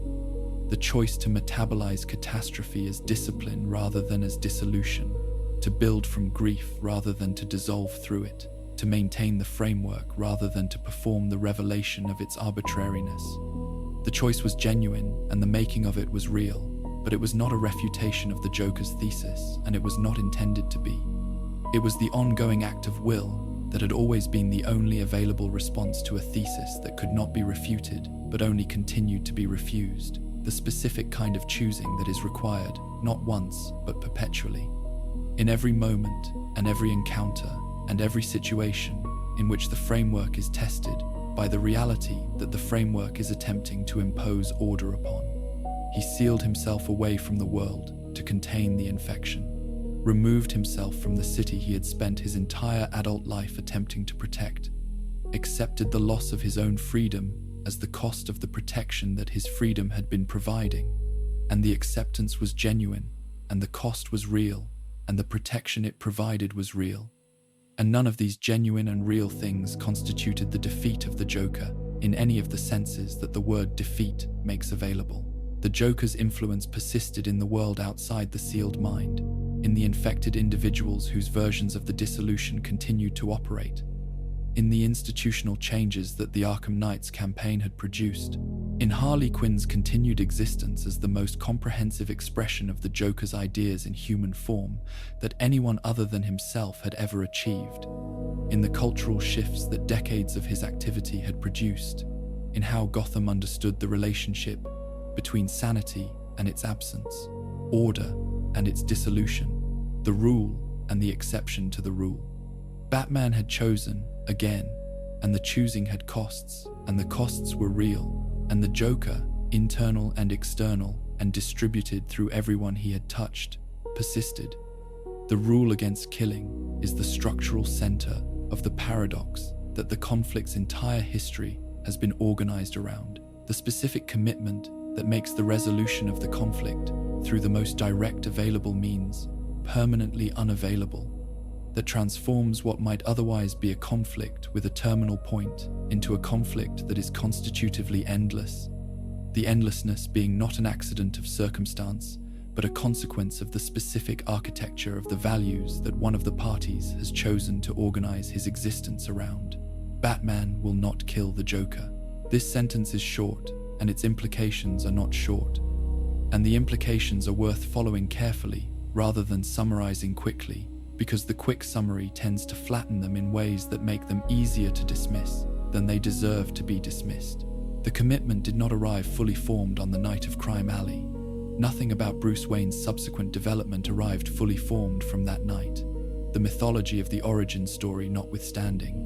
the choice to metabolize catastrophe as discipline rather than as dissolution, to build from grief rather than to dissolve through it, to maintain the framework rather than to perform the revelation of its arbitrariness. The choice was genuine and the making of it was real, but it was not a refutation of the Joker's thesis, and it was not intended to be. It was the ongoing act of will that had always been the only available response to a thesis that could not be refuted, but only continued to be refused, the specific kind of choosing that is required, not once, but perpetually. In every moment, and every encounter, and every situation in which the framework is tested by the reality that the framework is attempting to impose order upon, he sealed himself away from the world to contain the infection, removed himself from the city he had spent his entire adult life attempting to protect, accepted the loss of his own freedom as the cost of the protection that his freedom had been providing, and the acceptance was genuine, and the cost was real, and the protection it provided was real. And none of these genuine and real things constituted the defeat of the Joker in any of the senses that the word defeat makes available. The Joker's influence persisted in the world outside the sealed mind, in the infected individuals whose versions of the dissolution continued to operate, in the institutional changes that the Arkham Knight's campaign had produced, in Harley Quinn's continued existence as the most comprehensive expression of the Joker's ideas in human form that anyone other than himself had ever achieved, in the cultural shifts that decades of his activity had produced, in how Gotham understood the relationship between sanity and its absence, order and its dissolution, the rule and the exception to the rule. Batman had chosen, again, and the choosing had costs, and the costs were real, and the Joker, internal and external, and distributed through everyone he had touched, persisted. The rule against killing is the structural center of the paradox that the conflict's entire history has been organized around, the specific commitment that makes the resolution of the conflict through the most direct available means permanently unavailable, that transforms what might otherwise be a conflict with a terminal point into a conflict that is constitutively endless, the endlessness being not an accident of circumstance, but a consequence of the specific architecture of the values that one of the parties has chosen to organize his existence around. Batman will not kill the Joker. This sentence is short, and its implications are not short. And the implications are worth following carefully rather than summarizing quickly, because the quick summary tends to flatten them in ways that make them easier to dismiss than they deserve to be dismissed. The commitment did not arrive fully formed on the night of Crime Alley. Nothing about Bruce Wayne's subsequent development arrived fully formed from that night, the mythology of the origin story notwithstanding.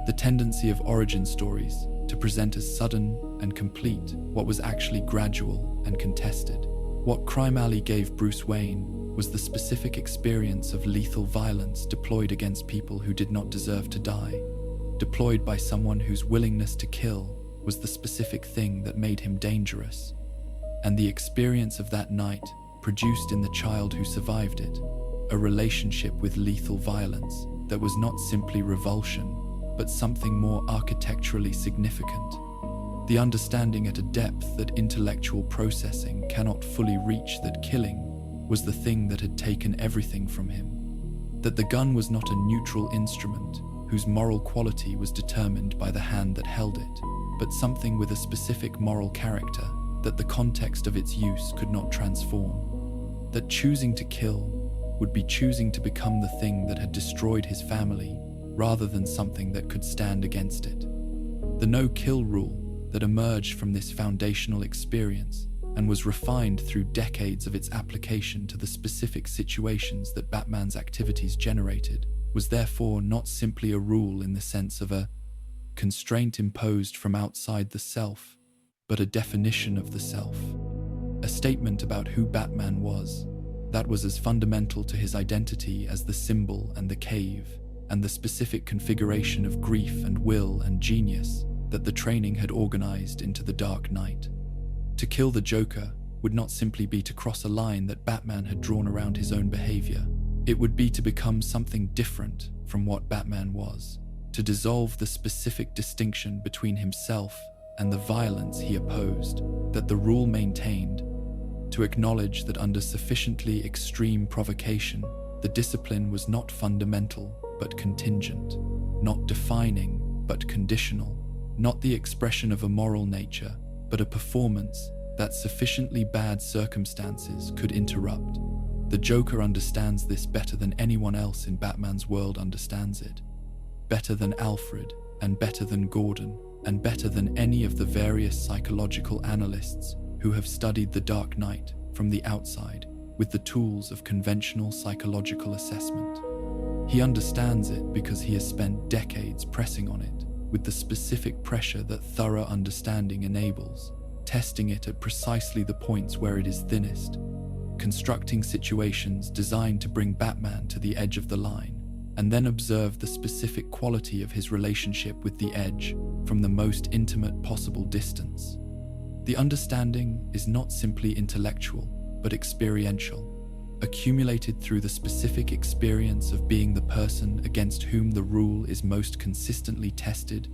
The tendency of origin stories to present as sudden and complete what was actually gradual and contested. What Crime Alley gave Bruce Wayne was the specific experience of lethal violence deployed against people who did not deserve to die, deployed by someone whose willingness to kill was the specific thing that made him dangerous. And the experience of that night produced in the child who survived it a relationship with lethal violence that was not simply revulsion, but something more architecturally significant. The understanding at a depth that intellectual processing cannot fully reach that killing was the thing that had taken everything from him. That the gun was not a neutral instrument whose moral quality was determined by the hand that held it, but something with a specific moral character that the context of its use could not transform. That choosing to kill would be choosing to become the thing that had destroyed his family rather than something that could stand against it. The no-kill rule that emerged from this foundational experience and was refined through decades of its application to the specific situations that Batman's activities generated was therefore not simply a rule in the sense of a constraint imposed from outside the self, but a definition of the self. A statement about who Batman was, that was as fundamental to his identity as the symbol and the cave, and the specific configuration of grief and will and genius that the training had organized into the Dark Knight. To kill the Joker would not simply be to cross a line that Batman had drawn around his own behavior. It would be to become something different from what Batman was, to dissolve the specific distinction between himself and the violence he opposed, that the rule maintained, to acknowledge that under sufficiently extreme provocation, the discipline was not fundamental but contingent, not defining but conditional, not the expression of a moral nature, but a performance that sufficiently bad circumstances could interrupt. The Joker understands this better than anyone else in Batman's world understands it, better than Alfred, and better than Gordon, and better than any of the various psychological analysts who have studied the Dark Knight from the outside with the tools of conventional psychological assessment. He understands it because he has spent decades pressing on it with the specific pressure that thorough understanding enables, testing it at precisely the points where it is thinnest, constructing situations designed to bring Batman to the edge of the line, and then observe the specific quality of his relationship with the edge from the most intimate possible distance. The understanding is not simply intellectual, but experiential, accumulated through the specific experience of being the person against whom the rule is most consistently tested,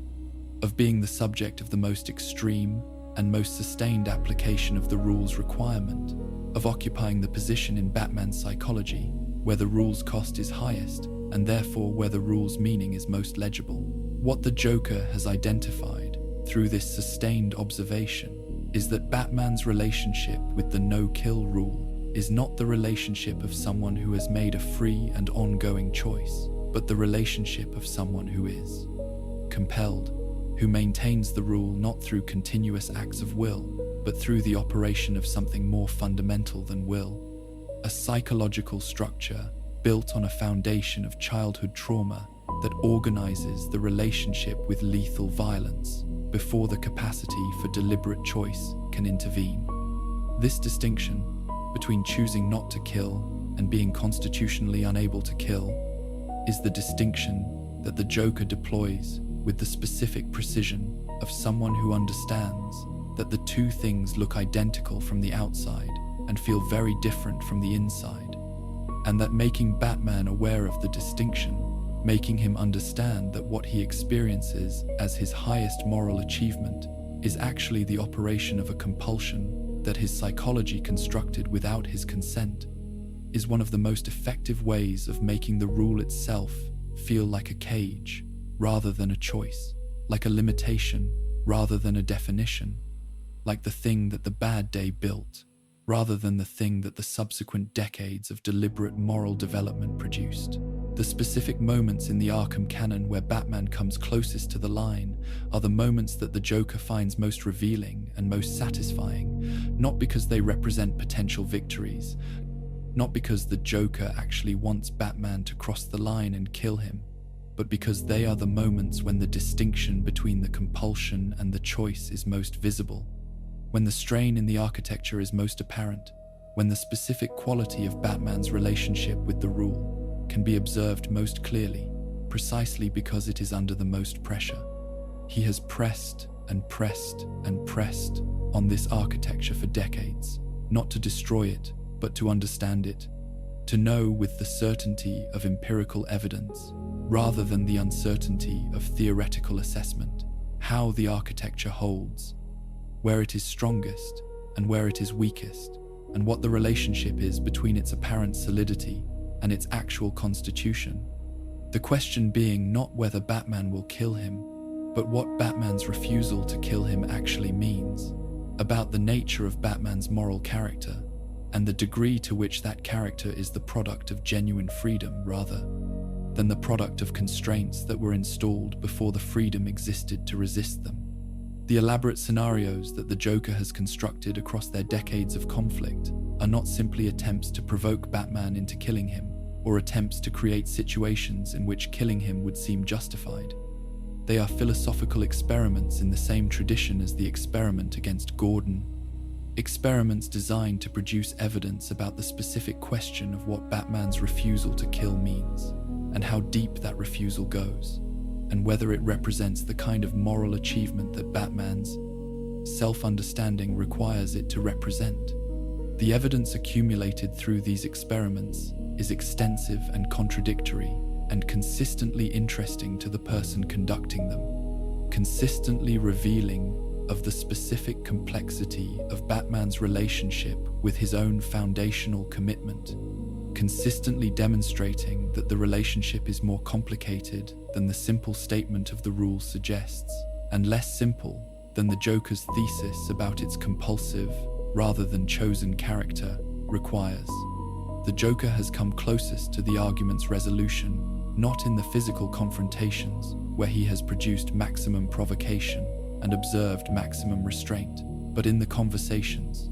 of being the subject of the most extreme and most sustained application of the rule's requirement, of occupying the position in Batman's psychology where the rule's cost is highest and therefore where the rule's meaning is most legible. What the Joker has identified through this sustained observation is that Batman's relationship with the no-kill rule is not the relationship of someone who has made a free and ongoing choice, but the relationship of someone who is compelled, who maintains the rule not through continuous acts of will, but through the operation of something more fundamental than will, a psychological structure built on a foundation of childhood trauma that organizes the relationship with lethal violence before the capacity for deliberate choice can intervene. This distinction between choosing not to kill and being constitutionally unable to kill is the distinction that the Joker deploys with the specific precision of someone who understands that the two things look identical from the outside and feel very different from the inside, and that making Batman aware of the distinction, making him understand that what he experiences as his highest moral achievement is actually the operation of a compulsion that his psychology constructed without his consent, is one of the most effective ways of making the rule itself feel like a cage rather than a choice, like a limitation rather than a definition, like the thing that the bad day built rather than the thing that the subsequent decades of deliberate moral development produced. The specific moments in the Arkham canon where Batman comes closest to the line are the moments that the Joker finds most revealing and most satisfying, not because they represent potential victories, not because the Joker actually wants Batman to cross the line and kill him, but because they are the moments when the distinction between the compulsion and the choice is most visible, when the strain in the architecture is most apparent, when the specific quality of Batman's relationship with the rule can be observed most clearly, precisely because it is under the most pressure. He has pressed and pressed and pressed on this architecture for decades, not to destroy it, but to understand it, to know with the certainty of empirical evidence, rather than the uncertainty of theoretical assessment, how the architecture holds, where it is strongest and where it is weakest, and what the relationship is between its apparent solidity and its actual constitution. The question being not whether Batman will kill him, but what Batman's refusal to kill him actually means, about the nature of Batman's moral character, and the degree to which that character is the product of genuine freedom rather than the product of constraints that were installed before the freedom existed to resist them. The elaborate scenarios that the Joker has constructed across their decades of conflict are not simply attempts to provoke Batman into killing him, or attempts to create situations in which killing him would seem justified. They are philosophical experiments in the same tradition as the experiment against Gordon, experiments designed to produce evidence about the specific question of what Batman's refusal to kill means, and how deep that refusal goes, and whether it represents the kind of moral achievement that Batman's self-understanding requires it to represent. The evidence accumulated through these experiments is extensive and contradictory, and consistently interesting to the person conducting them, consistently revealing of the specific complexity of Batman's relationship with his own foundational commitment, consistently demonstrating that the relationship is more complicated than the simple statement of the rule suggests, and less simple than the Joker's thesis about its compulsive rather than chosen character requires. The Joker has come closest to the argument's resolution, not in the physical confrontations, where he has produced maximum provocation and observed maximum restraint, but in the conversations,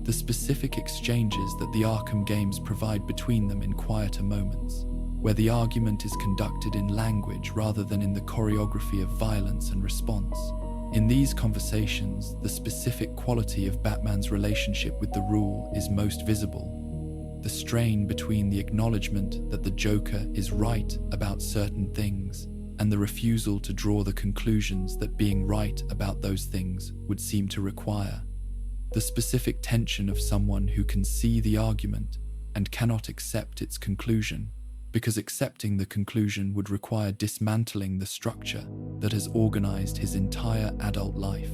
the specific exchanges that the Arkham games provide between them in quieter moments, where the argument is conducted in language rather than in the choreography of violence and response. In these conversations, the specific quality of Batman's relationship with the rule is most visible. The strain between the acknowledgement that the Joker is right about certain things and the refusal to draw the conclusions that being right about those things would seem to require. The specific tension of someone who can see the argument and cannot accept its conclusion, because accepting the conclusion would require dismantling the structure that has organized his entire adult life.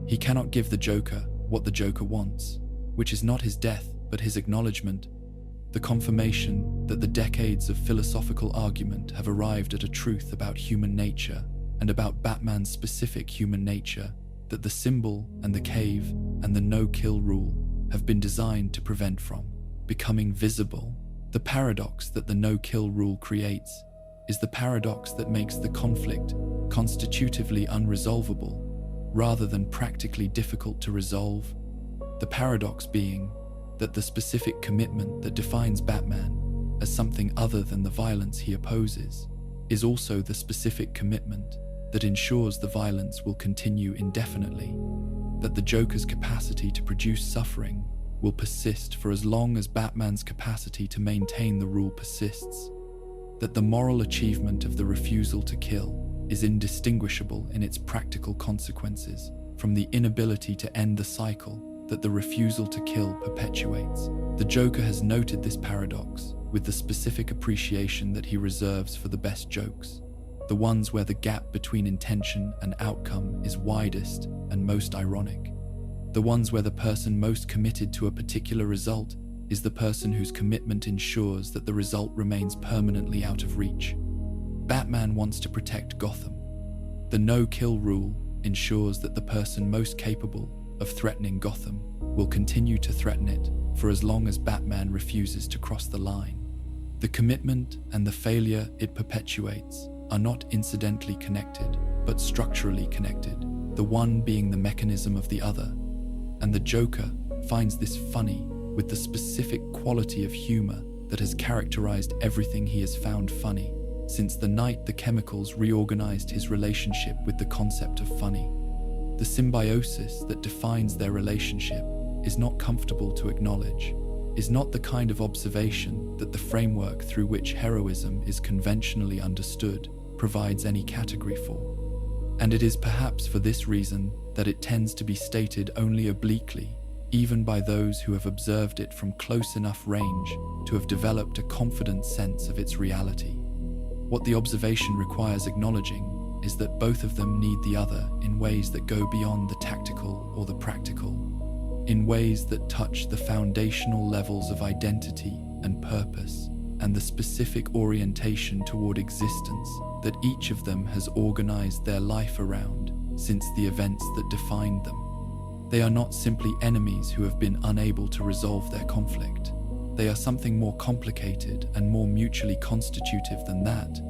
He cannot give the Joker what the Joker wants, which is not his death, but his acknowledgement, the confirmation that the decades of philosophical argument have arrived at a truth about human nature and about Batman's specific human nature that the symbol and the cave and the no-kill rule have been designed to prevent from becoming visible. The paradox that the no-kill rule creates is the paradox that makes the conflict constitutively unresolvable, rather than practically difficult to resolve. The paradox being that the specific commitment that defines Batman as something other than the violence he opposes is also the specific commitment that ensures the violence will continue indefinitely, that the Joker's capacity to produce suffering will persist for as long as Batman's capacity to maintain the rule persists, that the moral achievement of the refusal to kill is indistinguishable in its practical consequences from the inability to end the cycle that the refusal to kill perpetuates. The Joker has noted this paradox with the specific appreciation that he reserves for the best jokes, the ones where the gap between intention and outcome is widest and most ironic, the ones where the person most committed to a particular result is the person whose commitment ensures that the result remains permanently out of reach. Batman wants to protect Gotham. The no-kill rule ensures that the person most capable of threatening Gotham will continue to threaten it for as long as Batman refuses to cross the line. The commitment and the failure it perpetuates are not incidentally connected, but structurally connected, the one being the mechanism of the other. And the Joker finds this funny with the specific quality of humor that has characterized everything he has found funny since the night the chemicals reorganized his relationship with the concept of funny. The symbiosis that defines their relationship is not comfortable to acknowledge, is not the kind of observation that the framework through which heroism is conventionally understood provides any category for. And it is perhaps for this reason that it tends to be stated only obliquely, even by those who have observed it from close enough range to have developed a confident sense of its reality. What the observation requires acknowledging is that both of them need the other in ways that go beyond the tactical or the practical, in ways that touch the foundational levels of identity and purpose and the specific orientation toward existence that each of them has organized their life around since the events that defined them. They are not simply enemies who have been unable to resolve their conflict. They are something more complicated and more mutually constitutive than that,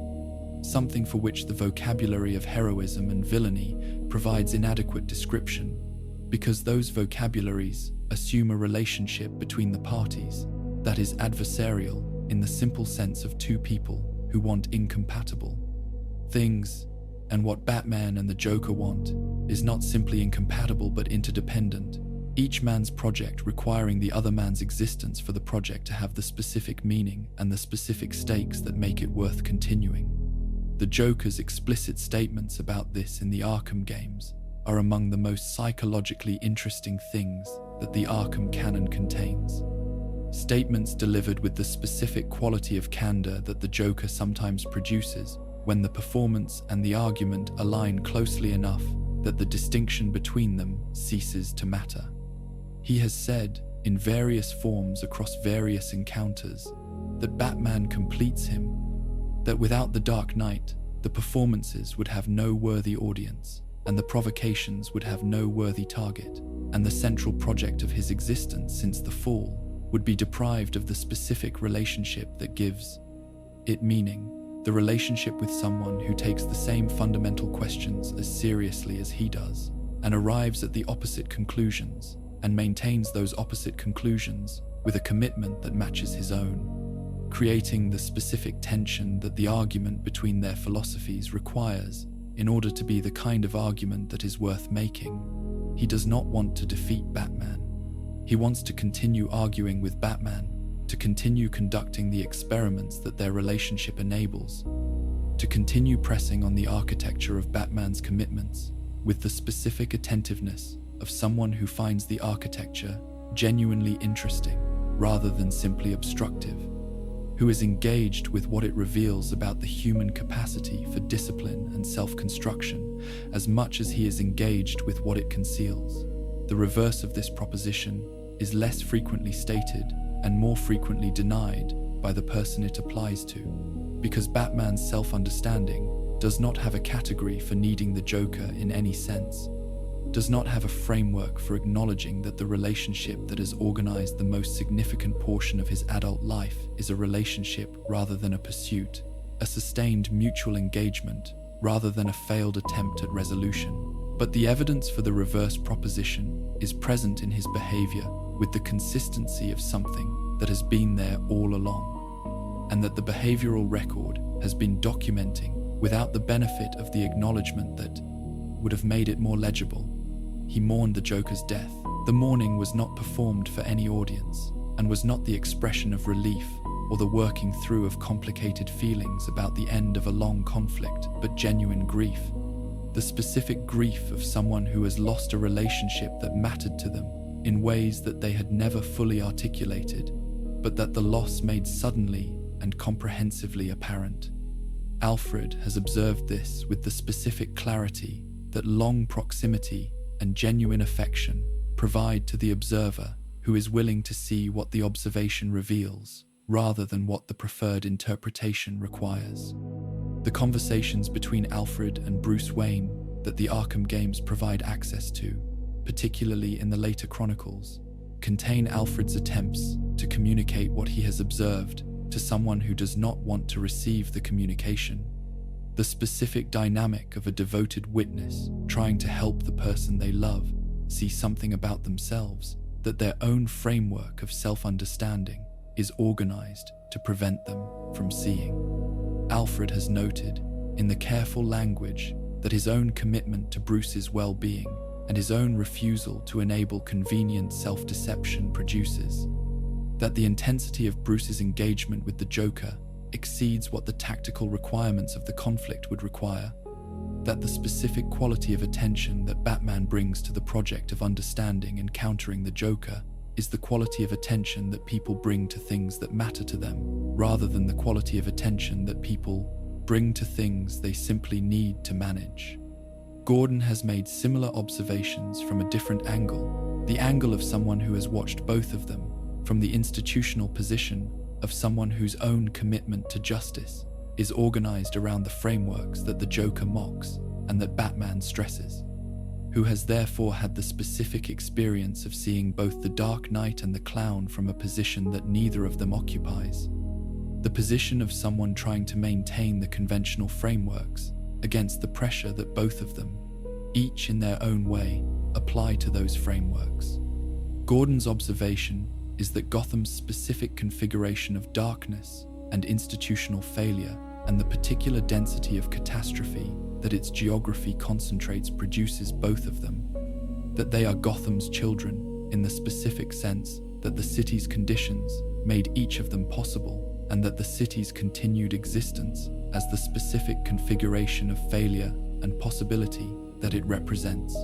something for which the vocabulary of heroism and villainy provides inadequate description, because those vocabularies assume a relationship between the parties that is adversarial in the simple sense of two people who want incompatible things, and what Batman and the Joker want is not simply incompatible but interdependent, each man's project requiring the other man's existence for the project to have the specific meaning and the specific stakes that make it worth continuing. The Joker's explicit statements about this in the Arkham games are among the most psychologically interesting things that the Arkham canon contains. Statements delivered with the specific quality of candor that the Joker sometimes produces when the performance and the argument align closely enough that the distinction between them ceases to matter. He has said, in various forms across various encounters, that Batman completes him, that without the Dark Knight, the performances would have no worthy audience, and the provocations would have no worthy target, and the central project of his existence since the fall would be deprived of the specific relationship that gives it meaning, the relationship with someone who takes the same fundamental questions as seriously as he does, and arrives at the opposite conclusions, and maintains those opposite conclusions with a commitment that matches his own, creating the specific tension that the argument between their philosophies requires in order to be the kind of argument that is worth making. He does not want to defeat Batman. He wants to continue arguing with Batman, to continue conducting the experiments that their relationship enables, to continue pressing on the architecture of Batman's commitments with the specific attentiveness of someone who finds the architecture genuinely interesting rather than simply obstructive, who is engaged with what it reveals about the human capacity for discipline and self-construction as much as he is engaged with what it conceals. The reverse of this proposition is less frequently stated and more frequently denied by the person it applies to, because Batman's self-understanding does not have a category for needing the Joker in any sense, does not have a framework for acknowledging that the relationship that has organized the most significant portion of his adult life is a relationship rather than a pursuit, a sustained mutual engagement rather than a failed attempt at resolution. But the evidence for the reverse proposition is present in his behavior, with the consistency of something that has been there all along, and that the behavioral record has been documenting without the benefit of the acknowledgement that would have made it more legible. He mourned the Joker's death. The mourning was not performed for any audience, and was not the expression of relief or the working through of complicated feelings about the end of a long conflict, but genuine grief. The specific grief of someone who has lost a relationship that mattered to them in ways that they had never fully articulated, but that the loss made suddenly and comprehensively apparent. Alfred has observed this with the specific clarity that long proximity and genuine affection provide to the observer, who is willing to see what the observation reveals, rather than what the preferred interpretation requires. The conversations between Alfred and Bruce Wayne that the Arkham games provide access to, particularly in the later chronicles, contain Alfred's attempts to communicate what he has observed to someone who does not want to receive the communication. The specific dynamic of a devoted witness trying to help the person they love see something about themselves that their own framework of self-understanding is organized to prevent them from seeing. Alfred has noted, in the careful language, that his own commitment to Bruce's well-being and his own refusal to enable convenient self-deception produces that the intensity of Bruce's engagement with the Joker exceeds what the tactical requirements of the conflict would require, that the specific quality of attention that Batman brings to the project of understanding and countering the Joker is the quality of attention that people bring to things that matter to them, rather than the quality of attention that people bring to things they simply need to manage. Gordon has made similar observations from a different angle, the angle of someone who has watched both of them, from the institutional position of someone whose own commitment to justice is organized around the frameworks that the Joker mocks and that Batman stresses, who has therefore had the specific experience of seeing both the Dark Knight and the Clown from a position that neither of them occupies, the position of someone trying to maintain the conventional frameworks against the pressure that both of them, each in their own way, apply to those frameworks. Gordon's observation is that Gotham's specific configuration of darkness and institutional failure and the particular density of catastrophe that its geography concentrates produces both of them, that they are Gotham's children in the specific sense that the city's conditions made each of them possible, and that the city's continued existence as the specific configuration of failure and possibility that it represents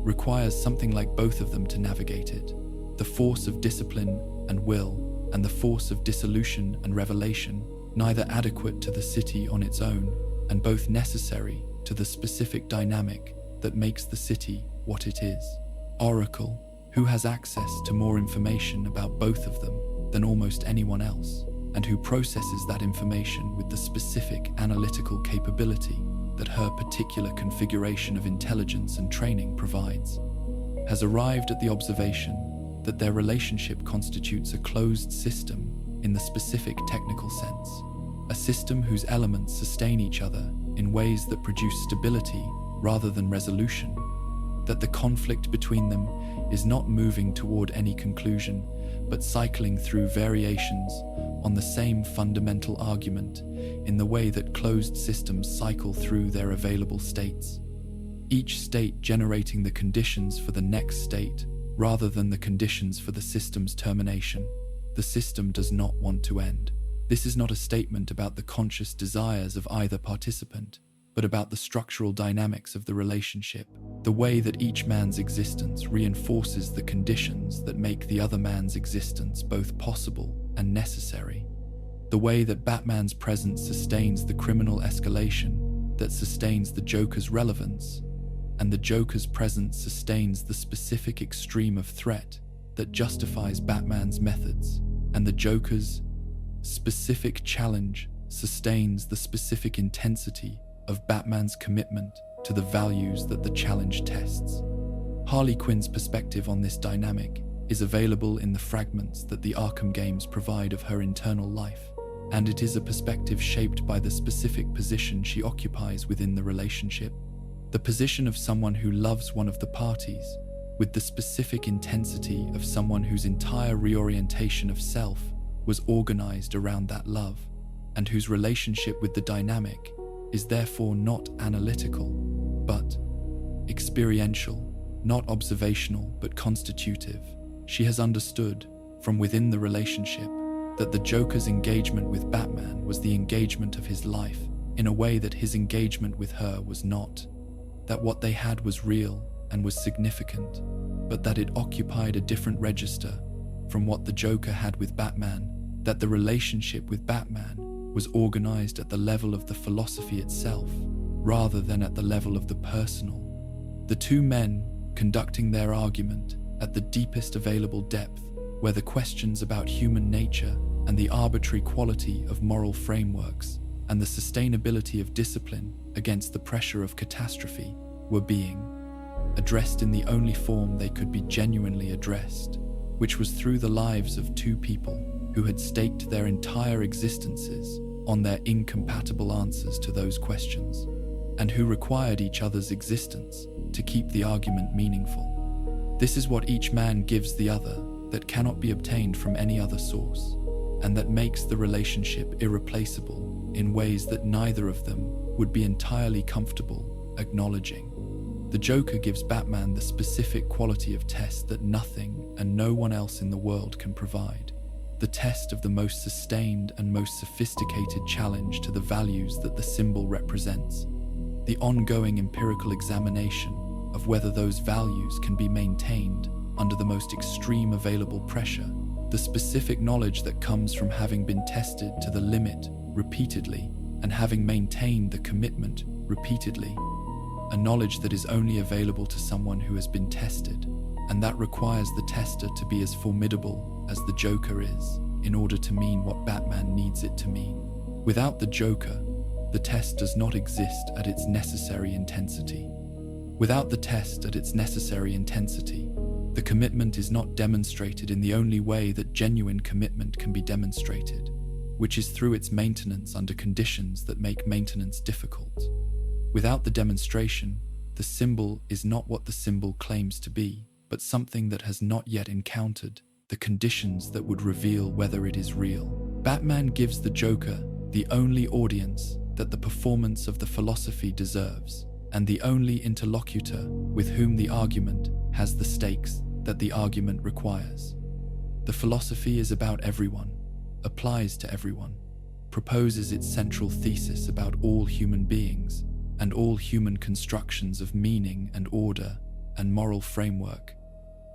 requires something like both of them to navigate it. The force of discipline and will, and the force of dissolution and revelation, neither adequate to the city on its own, and both necessary to the specific dynamic that makes the city what it is. Oracle, who has access to more information about both of them than almost anyone else, and who processes that information with the specific analytical capability that her particular configuration of intelligence and training provides, has arrived at the observation that their relationship constitutes a closed system in the specific technical sense, a system whose elements sustain each other in ways that produce stability rather than resolution, that the conflict between them is not moving toward any conclusion, but cycling through variations on the same fundamental argument in the way that closed systems cycle through their available states, each state generating the conditions for the next state rather than the conditions for the system's termination. The system does not want to end. This is not a statement about the conscious desires of either participant, but about the structural dynamics of the relationship, the way that each man's existence reinforces the conditions that make the other man's existence both possible and necessary, the way that Batman's presence sustains the criminal escalation that sustains the Joker's relevance, and the Joker's presence sustains the specific extreme of threat that justifies Batman's methods, and the Joker's specific challenge sustains the specific intensity of Batman's commitment to the values that the challenge tests. Harley Quinn's perspective on this dynamic is available in the fragments that the Arkham games provide of her internal life, and it is a perspective shaped by the specific position she occupies within the relationship. The position of someone who loves one of the parties, with the specific intensity of someone whose entire reorientation of self was organized around that love, and whose relationship with the dynamic is therefore not analytical, but experiential, not observational but constitutive. She has understood, from within the relationship, that the Joker's engagement with Batman was the engagement of his life, in a way that his engagement with her was not. That what they had was real and was significant, but that it occupied a different register from what the Joker had with Batman, that the relationship with Batman was organized at the level of the philosophy itself, rather than at the level of the personal. The two men conducting their argument at the deepest available depth, where the questions about human nature and the arbitrary quality of moral frameworks and the sustainability of discipline against the pressure of catastrophe were being addressed in the only form they could be genuinely addressed, which was through the lives of two people who had staked their entire existences on their incompatible answers to those questions, and who required each other's existence to keep the argument meaningful. This is what each man gives the other that cannot be obtained from any other source, and that makes the relationship irreplaceable in ways that neither of them would be entirely comfortable acknowledging. The Joker gives Batman the specific quality of test that nothing and no one else in the world can provide. The test of the most sustained and most sophisticated challenge to the values that the symbol represents. The ongoing empirical examination of whether those values can be maintained under the most extreme available pressure. The specific knowledge that comes from having been tested to the limit repeatedly and having maintained the commitment repeatedly. A knowledge that is only available to someone who has been tested, and that requires the tester to be as formidable as the Joker is in order to mean what Batman needs it to mean. Without the Joker, the test does not exist at its necessary intensity. Without the test at its necessary intensity, the commitment is not demonstrated in the only way that genuine commitment can be demonstrated, which is through its maintenance under conditions that make maintenance difficult. Without the demonstration, the symbol is not what the symbol claims to be, but something that has not yet encountered the conditions that would reveal whether it is real. Batman gives the Joker the only audience that the performance of the philosophy deserves, and the only interlocutor with whom the argument has the stakes that the argument requires. The philosophy is about everyone, applies to everyone, proposes its central thesis about all human beings and all human constructions of meaning and order and moral framework,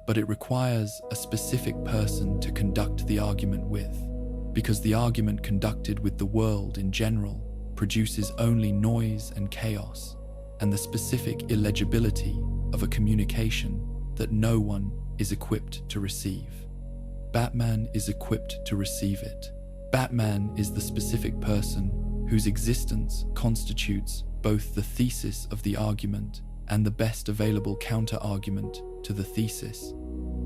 but it requires a specific person to conduct the argument with, because the argument conducted with the world in general produces only noise and chaos and the specific illegibility of a communication that no one is equipped to receive. Batman is equipped to receive it. Batman is the specific person whose existence constitutes both the thesis of the argument and the best available counter-argument to the thesis.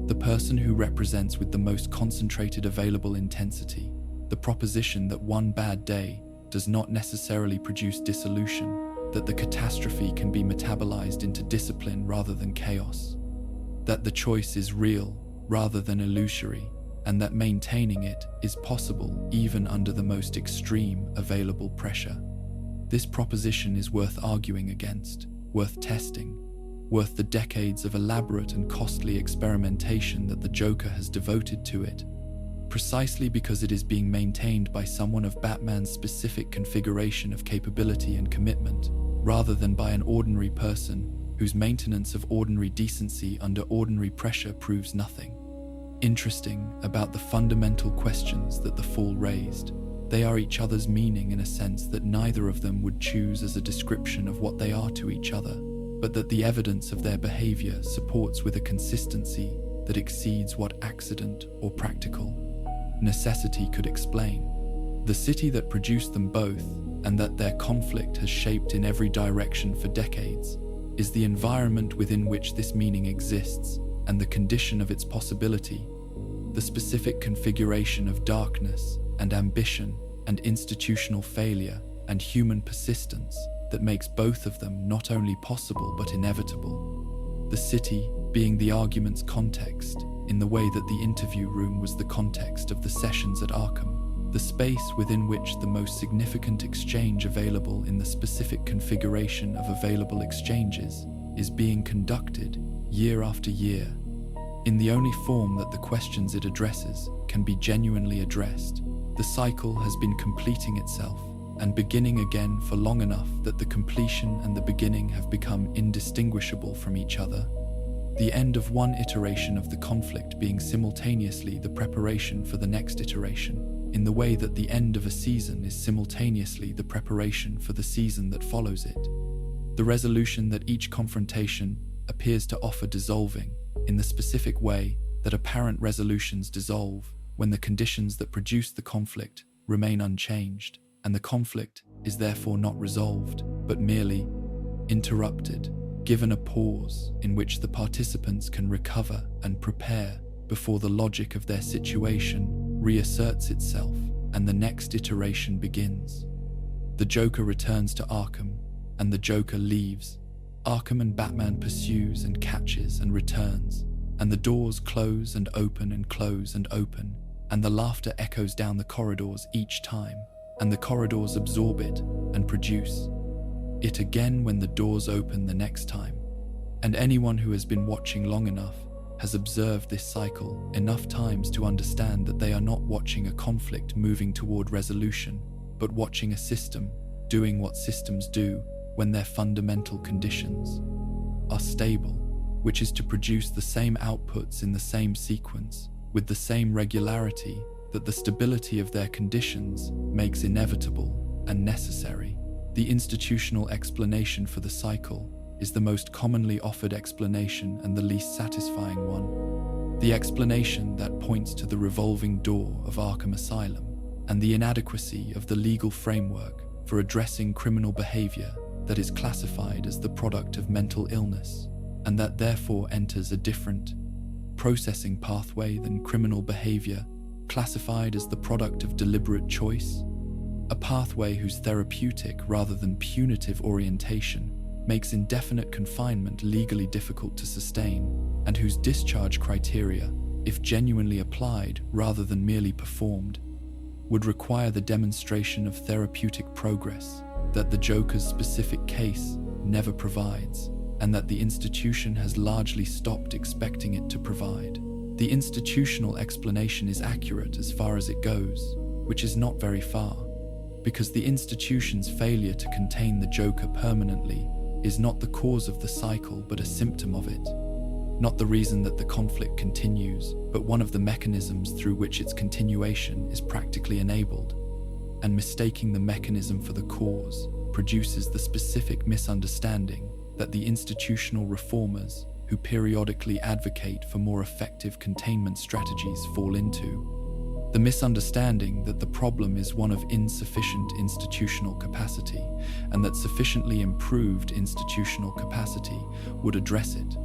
The person who represents with the most concentrated available intensity the proposition that one bad day does not necessarily produce dissolution, that the catastrophe can be metabolized into discipline rather than chaos, that the choice is real rather than illusory, and that maintaining it is possible even under the most extreme available pressure. This proposition is worth arguing against, worth testing, worth the decades of elaborate and costly experimentation that the Joker has devoted to it, precisely because it is being maintained by someone of Batman's specific configuration of capability and commitment, rather than by an ordinary person whose maintenance of ordinary decency under ordinary pressure proves nothing. Interesting about the fundamental questions that the Fall raised, they are each other's meaning in a sense that neither of them would choose as a description of what they are to each other, but that the evidence of their behavior supports with a consistency that exceeds what accident or practical necessity could explain. The city that produced them both, and that their conflict has shaped in every direction for decades, is the environment within which this meaning exists, and the condition of its possibility, the specific configuration of darkness and ambition and institutional failure and human persistence that makes both of them not only possible but inevitable. The city being the argument's context, in the way that the interview room was the context of the sessions at Arkham, the space within which the most significant exchange available in the specific configuration of available exchanges is being conducted year after year, in the only form that the questions it addresses can be genuinely addressed. The cycle has been completing itself and beginning again for long enough that the completion and the beginning have become indistinguishable from each other. The end of one iteration of the conflict being simultaneously the preparation for the next iteration, in the way that the end of a season is simultaneously the preparation for the season that follows it. The resolution that each confrontation appears to offer dissolving, in the specific way that apparent resolutions dissolve when the conditions that produce the conflict remain unchanged, and the conflict is therefore not resolved, but merely interrupted, given a pause in which the participants can recover and prepare before the logic of their situation reasserts itself and the next iteration begins. The Joker returns to Arkham, and the Joker leaves. Arkham and Batman pursues and catches and returns, and the doors close and open and close and open, and the laughter echoes down the corridors each time, and the corridors absorb it and produce it again when the doors open the next time. And anyone who has been watching long enough has observed this cycle enough times to understand that they are not watching a conflict moving toward resolution, but watching a system doing what systems do when their fundamental conditions are stable, which is to produce the same outputs in the same sequence, with the same regularity that the stability of their conditions makes inevitable and necessary. The institutional explanation for the cycle is the most commonly offered explanation and the least satisfying one. The explanation that points to the revolving door of Arkham Asylum and the inadequacy of the legal framework for addressing criminal behavior that is classified as the product of mental illness, and that therefore enters a different processing pathway than criminal behavior classified as the product of deliberate choice, a pathway whose therapeutic rather than punitive orientation makes indefinite confinement legally difficult to sustain, and whose discharge criteria, if genuinely applied rather than merely performed, would require the demonstration of therapeutic progress that the Joker's specific case never provides, and that the institution has largely stopped expecting it to provide. The institutional explanation is accurate as far as it goes, which is not very far, because the institution's failure to contain the Joker permanently is not the cause of the cycle but a symptom of it. Not the reason that the conflict continues, but one of the mechanisms through which its continuation is practically enabled. And mistaking the mechanism for the cause produces the specific misunderstanding that the institutional reformers who periodically advocate for more effective containment strategies fall into. The misunderstanding that the problem is one of insufficient institutional capacity, and that sufficiently improved institutional capacity would address it.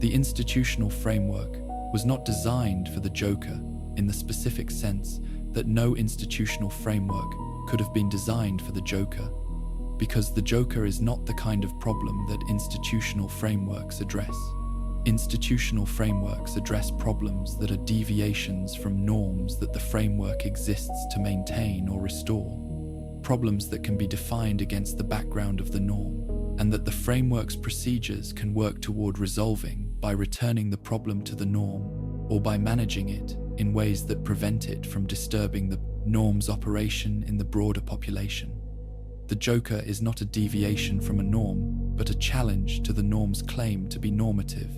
The institutional framework was not designed for the Joker in the specific sense that no institutional framework could have been designed for the Joker, because the Joker is not the kind of problem that institutional frameworks address. Institutional frameworks address problems that are deviations from norms that the framework exists to maintain or restore, problems that can be defined against the background of the norm, and that the framework's procedures can work toward resolving by returning the problem to the norm, or by managing it in ways that prevent it from disturbing the norm's operation in the broader population. The Joker is not a deviation from a norm, but a challenge to the norm's claim to be normative.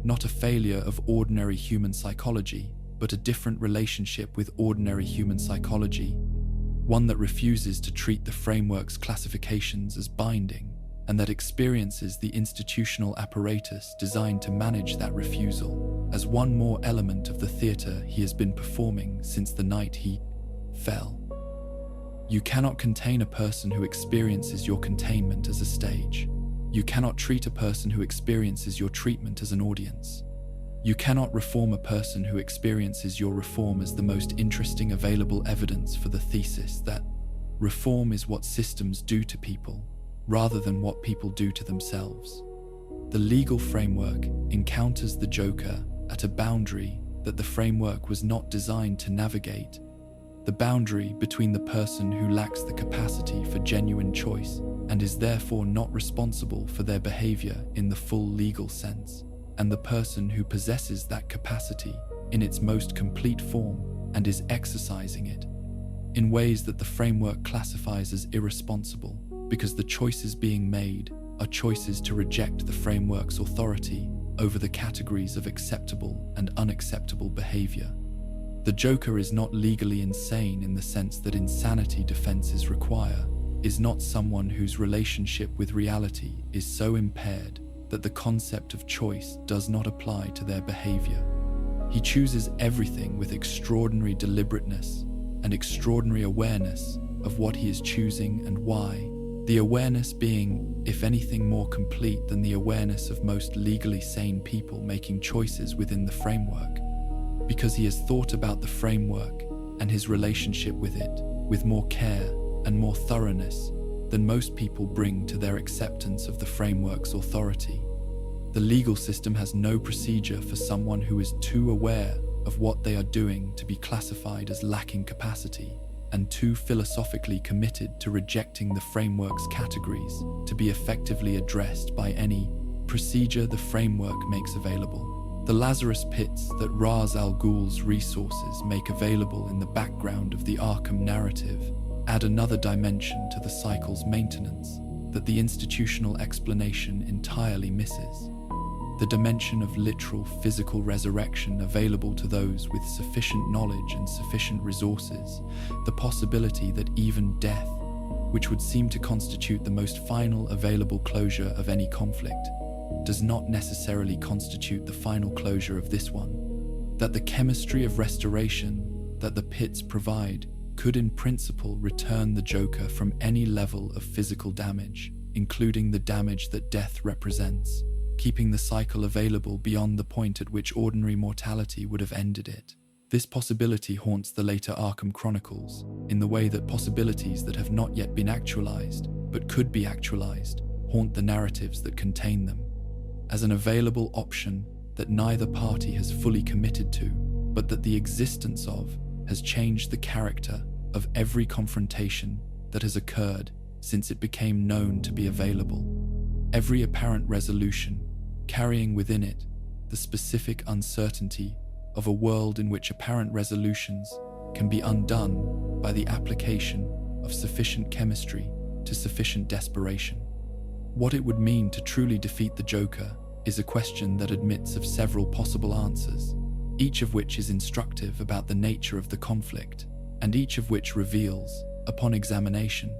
Not a failure of ordinary human psychology, but a different relationship with ordinary human psychology, one that refuses to treat the framework's classifications as binding, and that experiences the institutional apparatus designed to manage that refusal as one more element of the theater he has been performing since the night he fell. You cannot contain a person who experiences your containment as a stage. You cannot treat a person who experiences your treatment as an audience. You cannot reform a person who experiences your reform as the most interesting available evidence for the thesis that reform is what systems do to people, rather than what people do to themselves. The legal framework encounters the Joker at a boundary that the framework was not designed to navigate, the boundary between the person who lacks the capacity for genuine choice and is therefore not responsible for their behavior in the full legal sense, and the person who possesses that capacity in its most complete form and is exercising it in ways that the framework classifies as irresponsible, because the choices being made are choices to reject the framework's authority over the categories of acceptable and unacceptable behavior. The Joker is not legally insane in the sense that insanity defenses require, is not someone whose relationship with reality is so impaired that the concept of choice does not apply to their behavior. He chooses everything with extraordinary deliberateness and extraordinary awareness of what he is choosing and why, the awareness being, if anything, more complete than the awareness of most legally sane people making choices within the framework, because he has thought about the framework and his relationship with it with more care and more thoroughness than most people bring to their acceptance of the framework's authority. The legal system has no procedure for someone who is too aware of what they are doing to be classified as lacking capacity, and too philosophically committed to rejecting the framework's categories to be effectively addressed by any procedure the framework makes available. The Lazarus pits that Ra's al Ghul's resources make available in the background of the Arkham narrative add another dimension to the cycle's maintenance that the institutional explanation entirely misses. The dimension of literal physical resurrection available to those with sufficient knowledge and sufficient resources, the possibility that even death, which would seem to constitute the most final available closure of any conflict, does not necessarily constitute the final closure of this one, that the chemistry of restoration that the pits provide could in principle return the Joker from any level of physical damage, including the damage that death represents, keeping the cycle available beyond the point at which ordinary mortality would have ended it. This possibility haunts the later Arkham Chronicles in the way that possibilities that have not yet been actualized, but could be actualized, haunt the narratives that contain them, as an available option that neither party has fully committed to, but that the existence of has changed the character of every confrontation that has occurred since it became known to be available. Every apparent resolution carrying within it the specific uncertainty of a world in which apparent resolutions can be undone by the application of sufficient chemistry to sufficient desperation. What it would mean to truly defeat the Joker is a question that admits of several possible answers, each of which is instructive about the nature of the conflict, and each of which reveals, upon examination,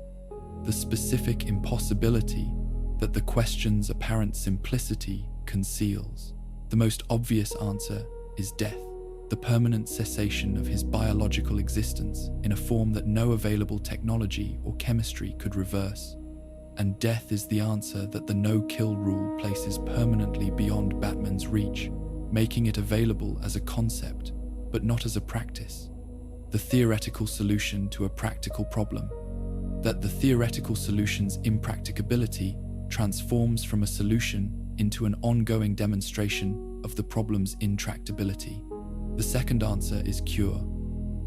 the specific impossibility that the question's apparent simplicity conceals. The most obvious answer is death, the permanent cessation of his biological existence in a form that no available technology or chemistry could reverse. And death is the answer that the no-kill rule places permanently beyond Batman's reach, making it available as a concept, but not as a practice. The theoretical solution to a practical problem. That the theoretical solution's impracticability transforms from a solution into an ongoing demonstration of the problem's intractability. The second answer is cure,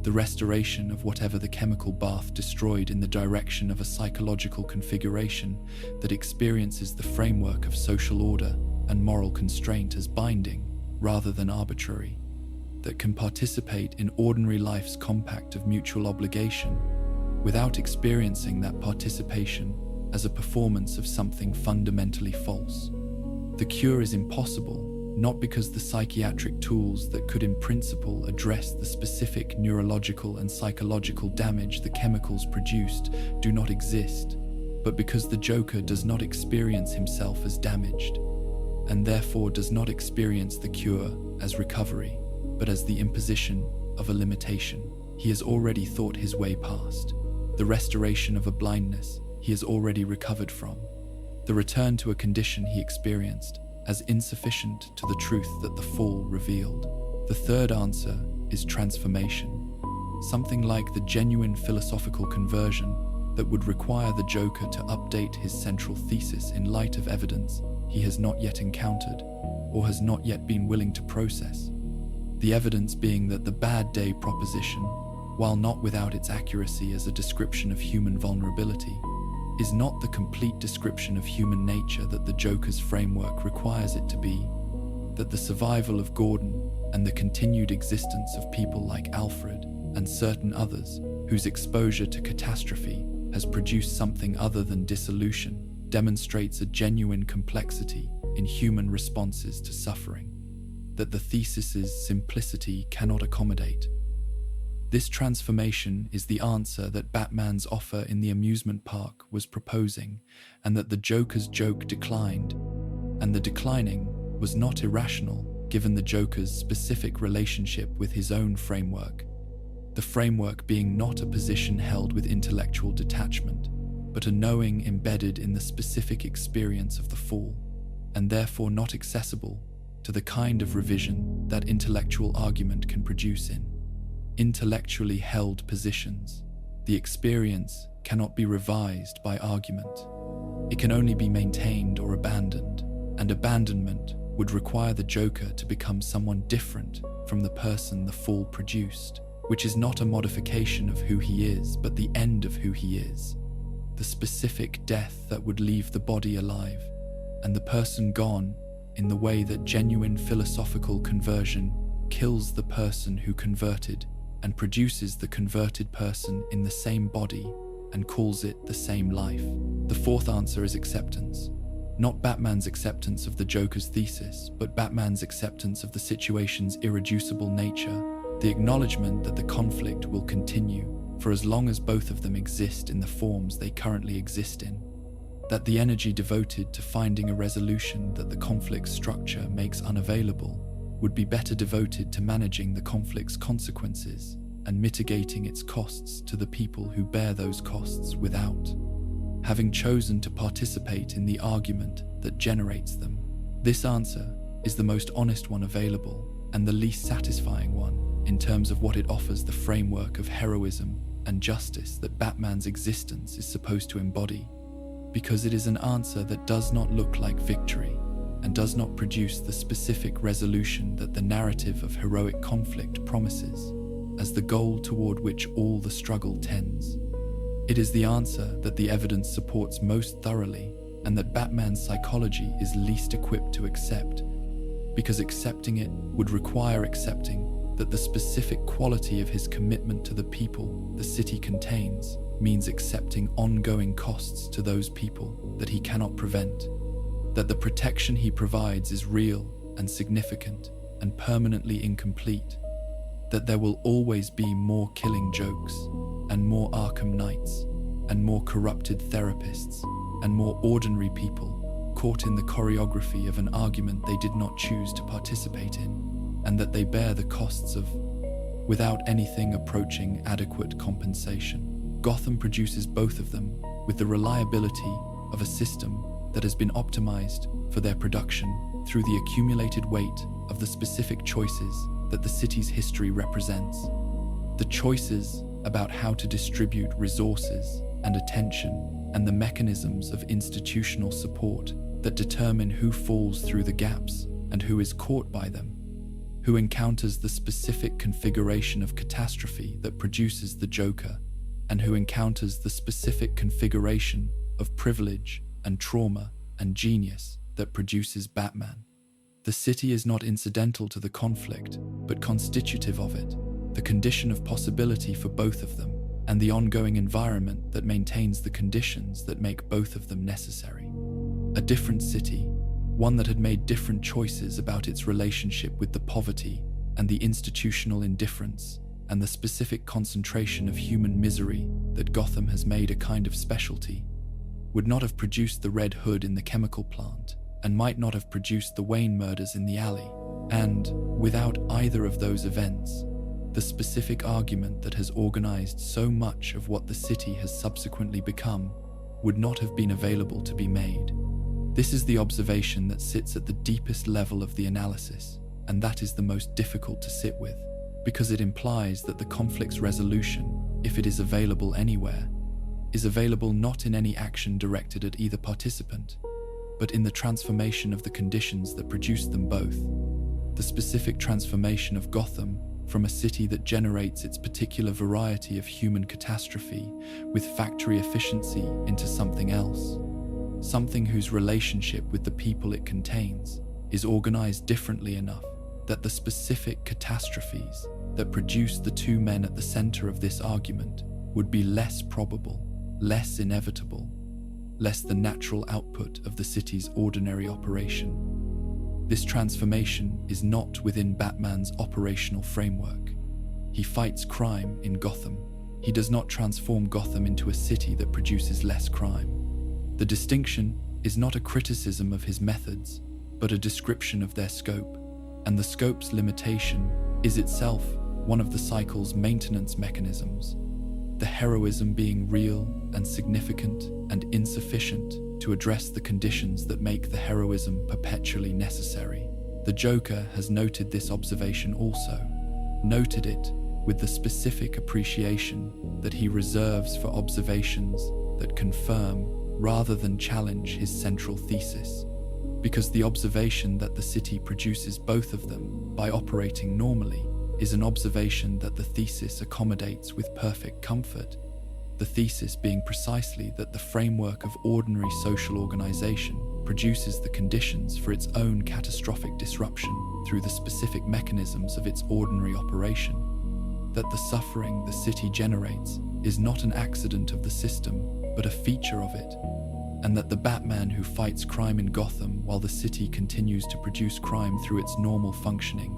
the restoration of whatever the chemical bath destroyed in the direction of a psychological configuration that experiences the framework of social order and moral constraint as binding rather than arbitrary, that can participate in ordinary life's compact of mutual obligation without experiencing that participation as a performance of something fundamentally false. The cure is impossible, not because the psychiatric tools that could in principle address the specific neurological and psychological damage the chemicals produced do not exist, but because the Joker does not experience himself as damaged, and therefore does not experience the cure as recovery, but as the imposition of a limitation he has already thought his way past, the restoration of a blindness he has already recovered from, the return to a condition he experienced as insufficient to the truth that the fall revealed. The third answer is transformation, something like the genuine philosophical conversion that would require the Joker to update his central thesis in light of evidence he has not yet encountered or has not yet been willing to process. The evidence being that the bad day proposition, while not without its accuracy as a description of human vulnerability, is not the complete description of human nature that the Joker's framework requires it to be, that the survival of Gordon and the continued existence of people like Alfred and certain others whose exposure to catastrophe has produced something other than dissolution demonstrates a genuine complexity in human responses to suffering that the thesis's simplicity cannot accommodate. This transformation is the answer that Batman's offer in the amusement park was proposing, and that the Joker's joke declined, and the declining was not irrational given the Joker's specific relationship with his own framework, the framework being not a position held with intellectual detachment, but a knowing embedded in the specific experience of the fall, and therefore not accessible to the kind of revision that intellectual argument can produce in intellectually held positions. The experience cannot be revised by argument. It can only be maintained or abandoned, and abandonment would require the Joker to become someone different from the person the fall produced, which is not a modification of who he is, but the end of who he is, the specific death that would leave the body alive, and the person gone in the way that genuine philosophical conversion kills the person who converted and produces the converted person in the same body and calls it the same life. The fourth answer is acceptance. Not Batman's acceptance of the Joker's thesis, but Batman's acceptance of the situation's irreducible nature, the acknowledgement that the conflict will continue for as long as both of them exist in the forms they currently exist in, that the energy devoted to finding a resolution that the conflict's structure makes unavailable would be better devoted to managing the conflict's consequences and mitigating its costs to the people who bear those costs without having chosen to participate in the argument that generates them. This answer is the most honest one available and the least satisfying one in terms of what it offers the framework of heroism and justice that Batman's existence is supposed to embody, because it is an answer that does not look like victory and does not produce the specific resolution that the narrative of heroic conflict promises as the goal toward which all the struggle tends. It is the answer that the evidence supports most thoroughly and that Batman's psychology is least equipped to accept, because accepting it would require accepting that the specific quality of his commitment to the people the city contains means accepting ongoing costs to those people that he cannot prevent, that the protection he provides is real and significant and permanently incomplete, that there will always be more killing jokes and more Arkham Knights and more corrupted therapists and more ordinary people caught in the choreography of an argument they did not choose to participate in, and that they bear the costs of without anything approaching adequate compensation. Gotham produces both of them with the reliability of a system that has been optimized for their production through the accumulated weight of the specific choices that the city's history represents. The choices about how to distribute resources and attention and the mechanisms of institutional support that determine who falls through the gaps and who is caught by them, who encounters the specific configuration of catastrophe that produces the Joker, and who encounters the specific configuration of privilege and trauma and genius that produces Batman. The city is not incidental to the conflict, but constitutive of it, the condition of possibility for both of them, and the ongoing environment that maintains the conditions that make both of them necessary. A different city, one that had made different choices about its relationship with the poverty and the institutional indifference and the specific concentration of human misery that Gotham has made a kind of specialty, would not have produced the Red Hood in the chemical plant, and might not have produced the Wayne murders in the alley. And, without either of those events, the specific argument that has organized so much of what the city has subsequently become would not have been available to be made. This is the observation that sits at the deepest level of the analysis, and that is the most difficult to sit with, because it implies that the conflict's resolution, if it is available anywhere, is available not in any action directed at either participant, but in the transformation of the conditions that produce them both. The specific transformation of Gotham from a city that generates its particular variety of human catastrophe with factory efficiency into something else, something whose relationship with the people it contains is organized differently enough that the specific catastrophes that produce the two men at the center of this argument would be less probable, less inevitable, less the natural output of the city's ordinary operation. This transformation is not within Batman's operational framework. He fights crime in Gotham. He does not transform Gotham into a city that produces less crime. The distinction is not a criticism of his methods, but a description of their scope, and the scope's limitation is itself one of the cycle's maintenance mechanisms, the heroism being real and significant and insufficient to address the conditions that make the heroism perpetually necessary. The Joker has noted this observation also, noted it with the specific appreciation that he reserves for observations that confirm rather than challenge his central thesis, because the observation that the city produces both of them by operating normally is an observation that the thesis accommodates with perfect comfort, the thesis being precisely that the framework of ordinary social organization produces the conditions for its own catastrophic disruption through the specific mechanisms of its ordinary operation, that the suffering the city generates is not an accident of the system, but a feature of it, and that the Batman who fights crime in Gotham while the city continues to produce crime through its normal functioning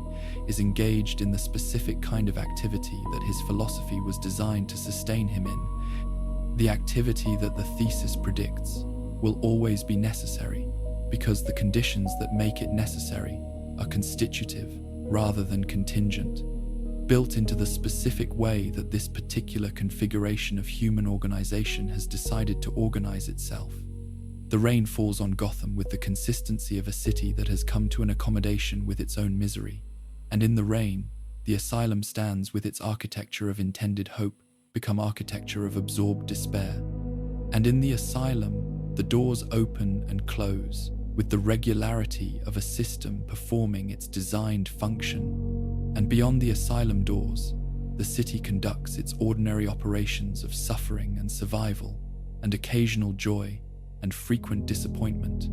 is engaged in the specific kind of activity that his philosophy was designed to sustain him in, the activity that the thesis predicts will always be necessary, because the conditions that make it necessary are constitutive rather than contingent, built into the specific way that this particular configuration of human organization has decided to organize itself. The rain falls on Gotham with the consistency of a city that has come to an accommodation with its own misery, and in the rain, the asylum stands with its architecture of intended hope become architecture of absorbed despair. And in the asylum, the doors open and close with the regularity of a system performing its designed function. And beyond the asylum doors, the city conducts its ordinary operations of suffering and survival, and occasional joy and frequent disappointment.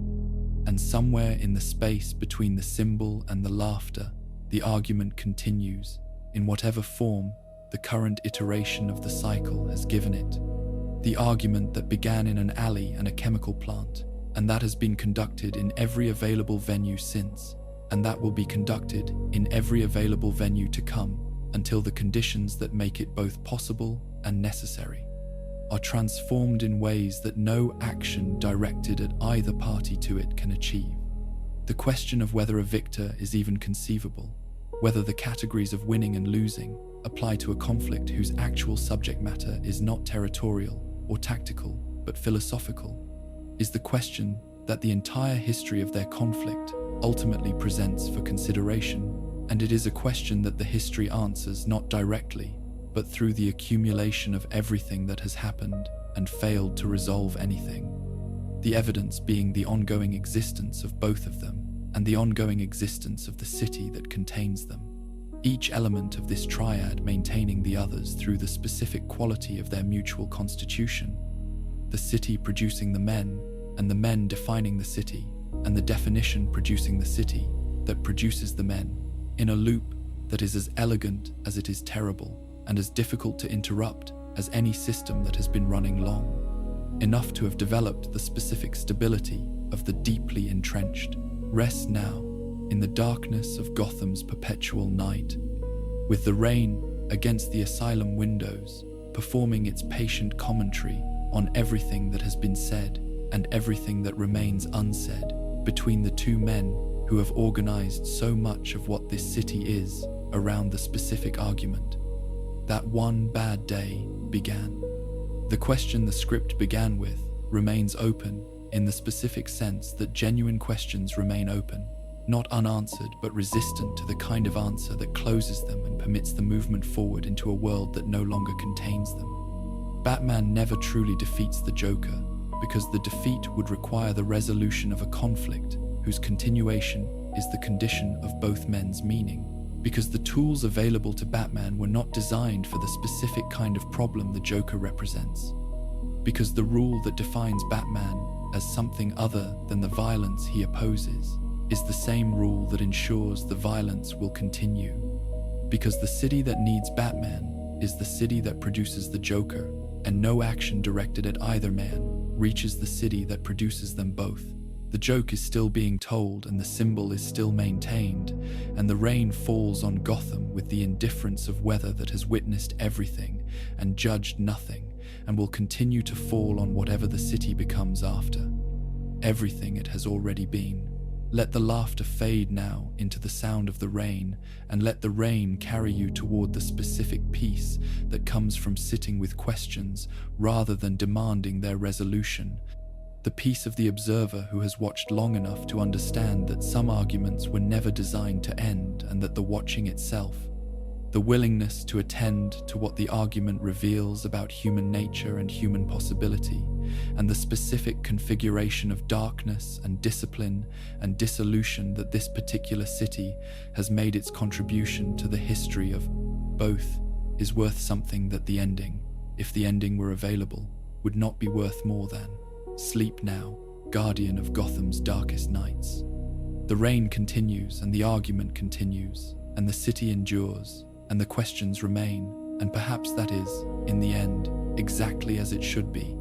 And somewhere in the space between the symbol and the laughter, the argument continues, in whatever form the current iteration of the cycle has given it. The argument that began in an alley and a chemical plant, and that has been conducted in every available venue since, and that will be conducted in every available venue to come until the conditions that make it both possible and necessary are transformed in ways that no action directed at either party to it can achieve. The question of whether a victor is even conceivable, whether the categories of winning and losing apply to a conflict whose actual subject matter is not territorial or tactical but philosophical, is the question that the entire history of their conflict ultimately presents for consideration, and it is a question that the history answers not directly, but through the accumulation of everything that has happened and failed to resolve anything, the evidence being the ongoing existence of both of them and the ongoing existence of the city that contains them, each element of this triad maintaining the others through the specific quality of their mutual constitution, the city producing the men, and the men defining the city, and the definition producing the city that produces the men, in a loop that is as elegant as it is terrible, and as difficult to interrupt as any system that has been running long, enough to have developed the specific stability of the deeply entrenched, rests now in the darkness of Gotham's perpetual night, with the rain against the asylum windows performing its patient commentary on everything that has been said and everything that remains unsaid between the two men who have organized so much of what this city is around the specific argument. That one bad day began. The question the script began with remains open in the specific sense that genuine questions remain open, not unanswered but resistant to the kind of answer that closes them and permits the movement forward into a world that no longer contains them. Batman never truly defeats the Joker, because the defeat would require the resolution of a conflict whose continuation is the condition of both men's meaning, because the tools available to Batman were not designed for the specific kind of problem the Joker represents, because the rule that defines Batman as something other than the violence he opposes is the same rule that ensures the violence will continue, because the city that needs Batman is the city that produces the Joker, and no action directed at either man reaches the city that produces them both. The joke is still being told and the symbol is still maintained, and the rain falls on Gotham with the indifference of weather that has witnessed everything and judged nothing, and will continue to fall on whatever the city becomes after. Everything it has already been. Let the laughter fade now into the sound of the rain, and let the rain carry you toward the specific peace that comes from sitting with questions rather than demanding their resolution. The peace of the observer who has watched long enough to understand that some arguments were never designed to end, and that the watching itself, the willingness to attend to what the argument reveals about human nature and human possibility, and the specific configuration of darkness and discipline and dissolution that this particular city has made its contribution to the history of both, is worth something that the ending, if the ending were available, would not be worth more than. Sleep now, guardian of Gotham's darkest nights. The rain continues and the argument continues, and the city endures, and the questions remain, and perhaps that is, in the end, exactly as it should be.